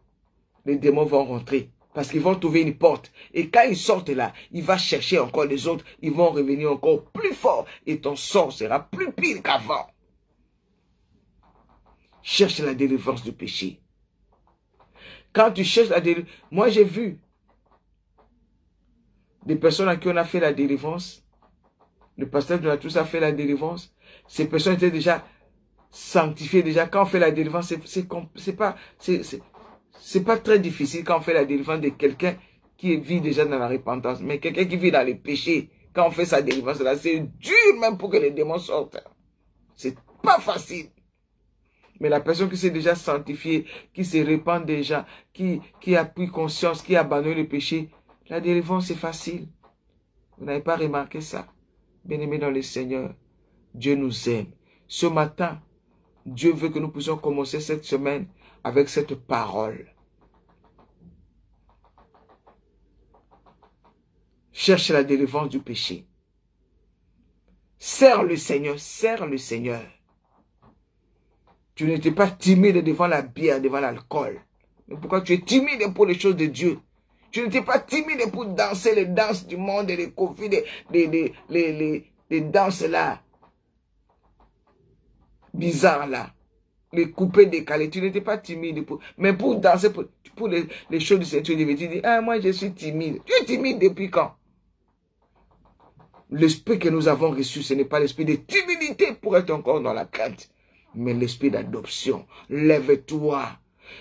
les démons vont rentrer. Parce qu'ils vont trouver une porte. Et quand ils sortent là, il va chercher encore les autres. Ils vont revenir encore plus fort. Et ton sort sera plus pire qu'avant. Cherche la délivrance du péché. Quand tu cherches la délivrance, moi j'ai vu des personnes à qui on a fait la délivrance. Le pasteur de la Tousse a fait la délivrance. Ces personnes étaient déjà sanctifiées. Déjà, quand on fait la délivrance, c'est pas très difficile quand on fait la délivrance de quelqu'un qui vit déjà dans la repentance. Mais quelqu'un qui vit dans les péchés, quand on fait sa délivrance là, c'est dur même pour que les démons sortent. C'est pas facile. Mais la personne qui s'est déjà sanctifiée, qui se répand déjà, qui a pris conscience, qui a abandonné le péché, la délivrance c'est facile. Vous n'avez pas remarqué ça? Bien-aimés dans le Seigneur, Dieu nous aime. Ce matin, Dieu veut que nous puissions commencer cette semaine avec cette parole. Cherche la délivrance du péché. Sers le Seigneur, sers le Seigneur. Tu n'étais pas timide devant la bière, devant l'alcool. Mais pourquoi tu es timide pour les choses de Dieu? Tu n'étais pas timide pour danser les danses du monde, les conflits, les danses là, bizarres là, les coupés décalés. Tu n'étais pas timide mais pour danser, pour les choses du Seigneur, tu devais dire, ah, moi je suis timide. Tu es timide depuis quand? L'esprit que nous avons reçu, ce n'est pas l'esprit de timidité pour être encore dans la crainte, mais l'esprit d'adoption. Lève-toi.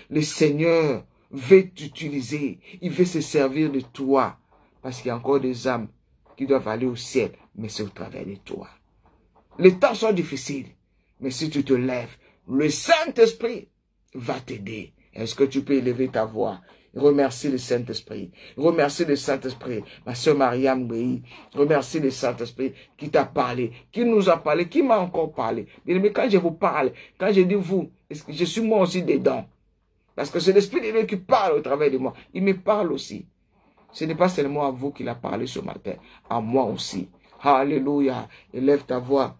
Le Seigneur veut t'utiliser. Il veut se servir de toi. Parce qu'il y a encore des âmes qui doivent aller au ciel. Mais c'est au travers de toi. Les temps sont difficiles. Mais si tu te lèves, le Saint-Esprit va t'aider. Est-ce que tu peux élever ta voix? Remercie le Saint-Esprit. Remercie le Saint-Esprit. Ma soeur Mariam Bey. Remercie le Saint-Esprit qui t'a parlé, qui nous a parlé, qui m'a encore parlé. Mais quand je vous parle, quand je dis vous, je suis moi aussi dedans. Parce que c'est l'Esprit de Dieu qui parle au travers de moi. Il me parle aussi. Ce n'est pas seulement à vous qu'il a parlé ce matin, à moi aussi. Alléluia. Élève ta voix.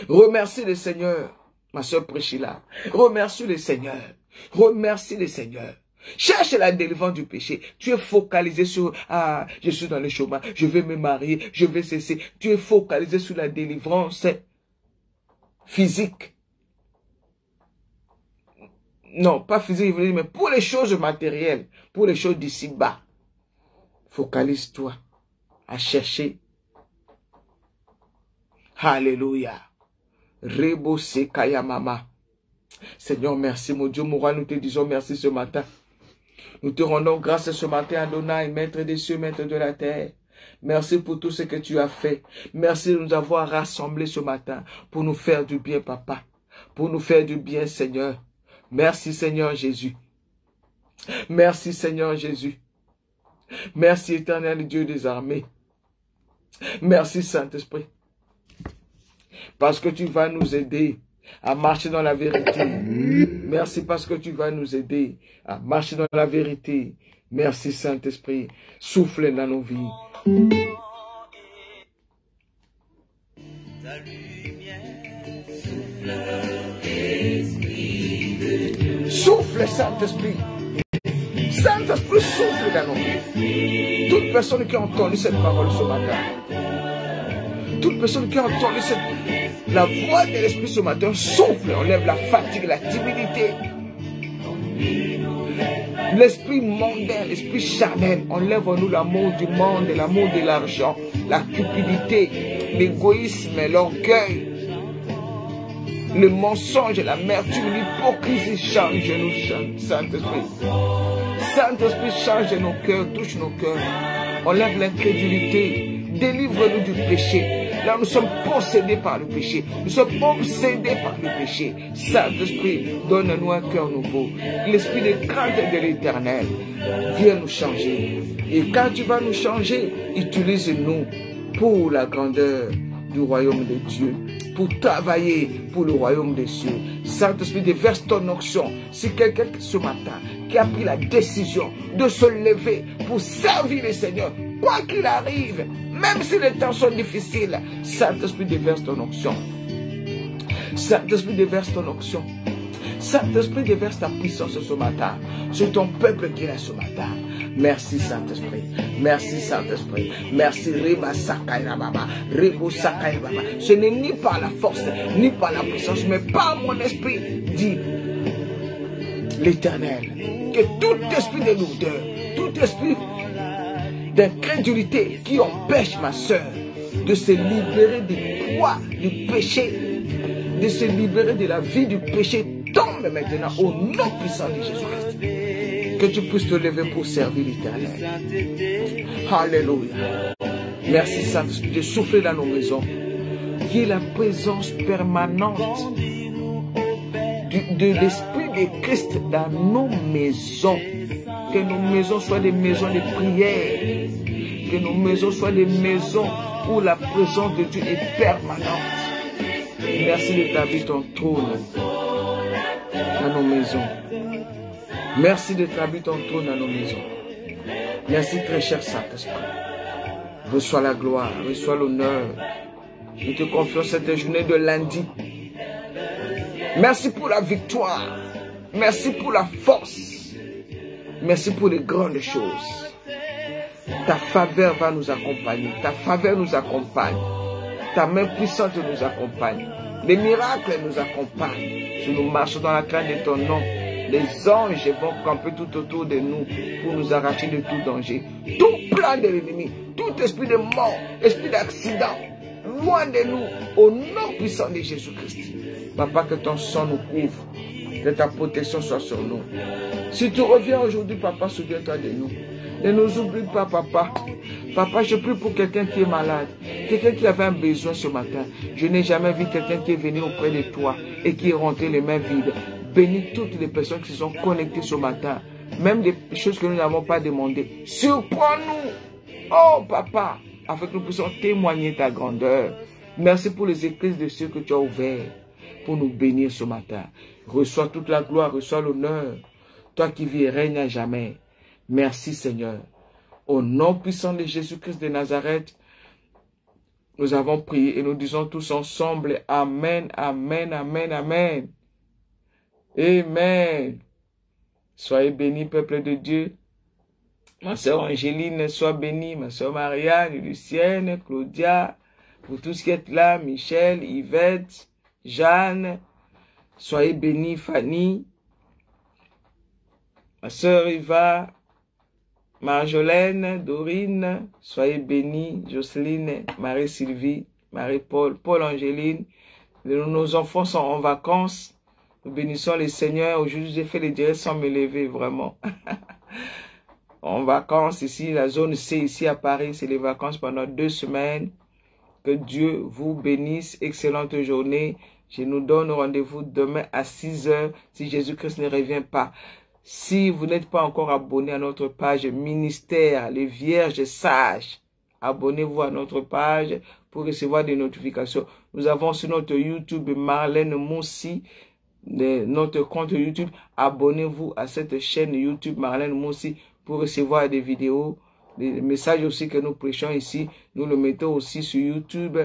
Remercie le Seigneur. Ma soeur Priscilla, remercie le Seigneur. Remercie le Seigneur. Cherche la délivrance du péché. Tu es focalisé sur, ah, je suis dans le chômage, je vais me marier, je vais cesser. Tu es focalisé sur la délivrance physique. Non, pas physique, mais pour les choses matérielles, pour les choses d'ici-bas. Focalise-toi à chercher. Alléluia. Rebo Sekaya Mama. Seigneur, merci mon Dieu, mon roi, nous te disons merci ce matin. Nous te rendons grâce ce matin, Adonai, maître des cieux, maître de la terre. Merci pour tout ce que tu as fait. Merci de nous avoir rassemblés ce matin pour nous faire du bien, Papa. Pour nous faire du bien, Seigneur. Merci, Seigneur Jésus. Merci, Seigneur Jésus. Merci, éternel Dieu des armées. Merci, Saint-Esprit. Parce que tu vas nous aider à marcher dans la vérité. Merci parce que tu vas nous aider à marcher dans la vérité. Merci Saint-Esprit. Souffle dans nos vies. Souffle Saint-Esprit. Saint-Esprit souffle dans nos vies. Toute personne qui a entendu cette parole ce matin. Toute personne qui a entendu la voix de l'Esprit ce matin souffle, enlève la fatigue, la timidité. L'esprit mondain, l'esprit charnel, enlève en nous l'amour du monde, l'amour de l'argent, la cupidité, l'égoïsme, l'orgueil, le mensonge, l'amertume, l'hypocrisie. Change-nous, Saint-Esprit. Saint-Esprit, change nos cœurs, touche nos cœurs. Enlève l'incrédulité. Délivre-nous du péché. Là, nous sommes possédés par le péché. Nous sommes obsédés par le péché. Saint-Esprit, donne-nous un cœur nouveau. L'esprit de crainte de l'Éternel. Viens nous changer. Et quand tu vas nous changer, utilise-nous pour la grandeur du royaume de Dieu, pour travailler pour le royaume des cieux. Saint-Esprit, déverse ton onction. Si quelqu'un ce matin qui a pris la décision de se lever pour servir le Seigneur, quoi qu'il arrive, même si les temps sont difficiles, Saint-Esprit, déverse ton onction. Saint-Esprit, déverse ton onction. Saint-Esprit, déverse ta puissance ce matin sur ton peuple qui est là ce matin. Merci Saint-Esprit. Merci Saint-Esprit. Merci Reba Sakaya Baba. Rebo Sakaya Baba. Ce n'est ni par la force, ni par la puissance, mais par mon esprit, dit l'Éternel. Que tout esprit de lourdeur, tout esprit d'incrédulité qui empêche ma soeur de se libérer du poids du péché, de se libérer de la vie du péché, tombe maintenant au nom puissant de Jésus-Christ. Que tu puisses te lever pour servir l'Éternel. Alléluia. Merci Saint-Esprit de souffler dans nos maisons. Qui est la présence permanente de l'Esprit de Christ dans nos maisons. Que nos maisons soient des maisons de prière. Que nos maisons soient des maisons où la présence de Dieu est permanente. Merci d'établir ton trône dans nos maisons. Merci d'établir ton trône dans nos maisons. Merci très cher Saint-Esprit. Reçois la gloire, reçois l'honneur. Je te confie cette journée de lundi. Merci pour la victoire. Merci pour la force. Merci pour les grandes choses. Ta faveur va nous accompagner. Ta faveur nous accompagne. Ta main puissante nous accompagne. Les miracles nous accompagnent. Si nous marchons dans la crainte de ton nom, les anges vont camper tout autour de nous pour nous arracher de tout danger. Tout plan de l'ennemi, tout esprit de mort, esprit d'accident, loin de nous, au nom puissant de Jésus-Christ. Papa, que ton sang nous couvre, que ta protection soit sur nous. Si tu reviens aujourd'hui, papa, souviens-toi de nous. Ne nous oublie pas, papa. Papa, je prie pour quelqu'un qui est malade, quelqu'un qui avait un besoin ce matin. Je n'ai jamais vu quelqu'un qui est venu auprès de toi et qui est rentré les mains vides. Bénis toutes les personnes qui se sont connectées ce matin, même des choses que nous n'avons pas demandées. Surprends-nous, oh papa, afin que nous puissions témoigner ta grandeur. Merci pour les églises de ceux que tu as ouverts pour nous bénir ce matin. Reçois toute la gloire, reçois l'honneur. Toi qui vis et règnes à jamais. Merci Seigneur. Au nom puissant de Jésus-Christ de Nazareth, nous avons prié et nous disons tous ensemble, Amen, Amen, Amen, Amen. Amen. Soyez bénis, peuple de Dieu. Ma soeur Angéline, sois bénie. Ma soeur Marianne, Lucienne, Claudia, vous tous qui êtes là, Michel, Yvette, Jeanne, soyez bénis, Fanny, ma soeur Eva, Marjolaine, Dorine, soyez bénis, Jocelyne, Marie-Sylvie, Marie-Paul, Paul-Angéline. Nos enfants sont en vacances. Nous bénissons le Seigneur. Aujourd'hui, j'ai fait les directs sans me lever, vraiment. En vacances ici, la zone C ici à Paris, c'est les vacances pendant 2 semaines. Que Dieu vous bénisse. Excellente journée. Je nous donne rendez-vous demain à 6 h si Jésus-Christ ne revient pas. Si vous n'êtes pas encore abonné à notre page Ministère, les Vierges Sages, abonnez-vous à notre page pour recevoir des notifications. Nous avons sur notre YouTube Marlène Moussi, notre compte YouTube. Abonnez-vous à cette chaîne YouTube Marlène Moussi pour recevoir des vidéos, des messages aussi que nous prêchons ici. Nous le mettons aussi sur YouTube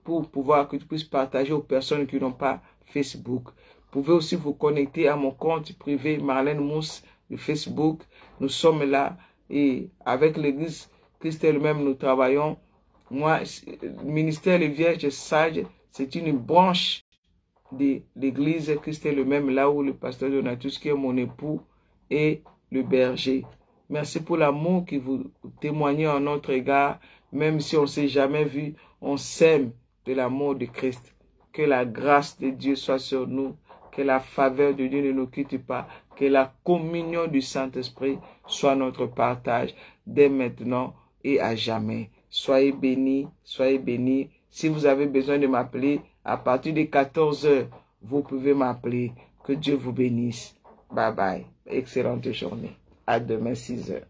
pour pouvoir que tu puisses partager aux personnes qui n'ont pas Facebook. Vous pouvez aussi vous connecter à mon compte privé Marlène Mousse de Facebook. Nous sommes là et avec l'église Christ elle-même nous travaillons. Moi, Ministère des Vierges Sages, c'est une branche de l'église Christ elle-même, là où le pasteur Donatus, qui est mon époux, et le berger. Merci pour l'amour que vous témoignez en notre égard. Même si on ne s'est jamais vu, on s'aime de l'amour de Christ. Que la grâce de Dieu soit sur nous. Que la faveur de Dieu ne nous quitte pas. Que la communion du Saint-Esprit soit notre partage dès maintenant et à jamais. Soyez bénis, soyez bénis. Si vous avez besoin de m'appeler, à partir de 14 h, vous pouvez m'appeler. Que Dieu vous bénisse. Bye bye. Excellente journée. À demain 6 h.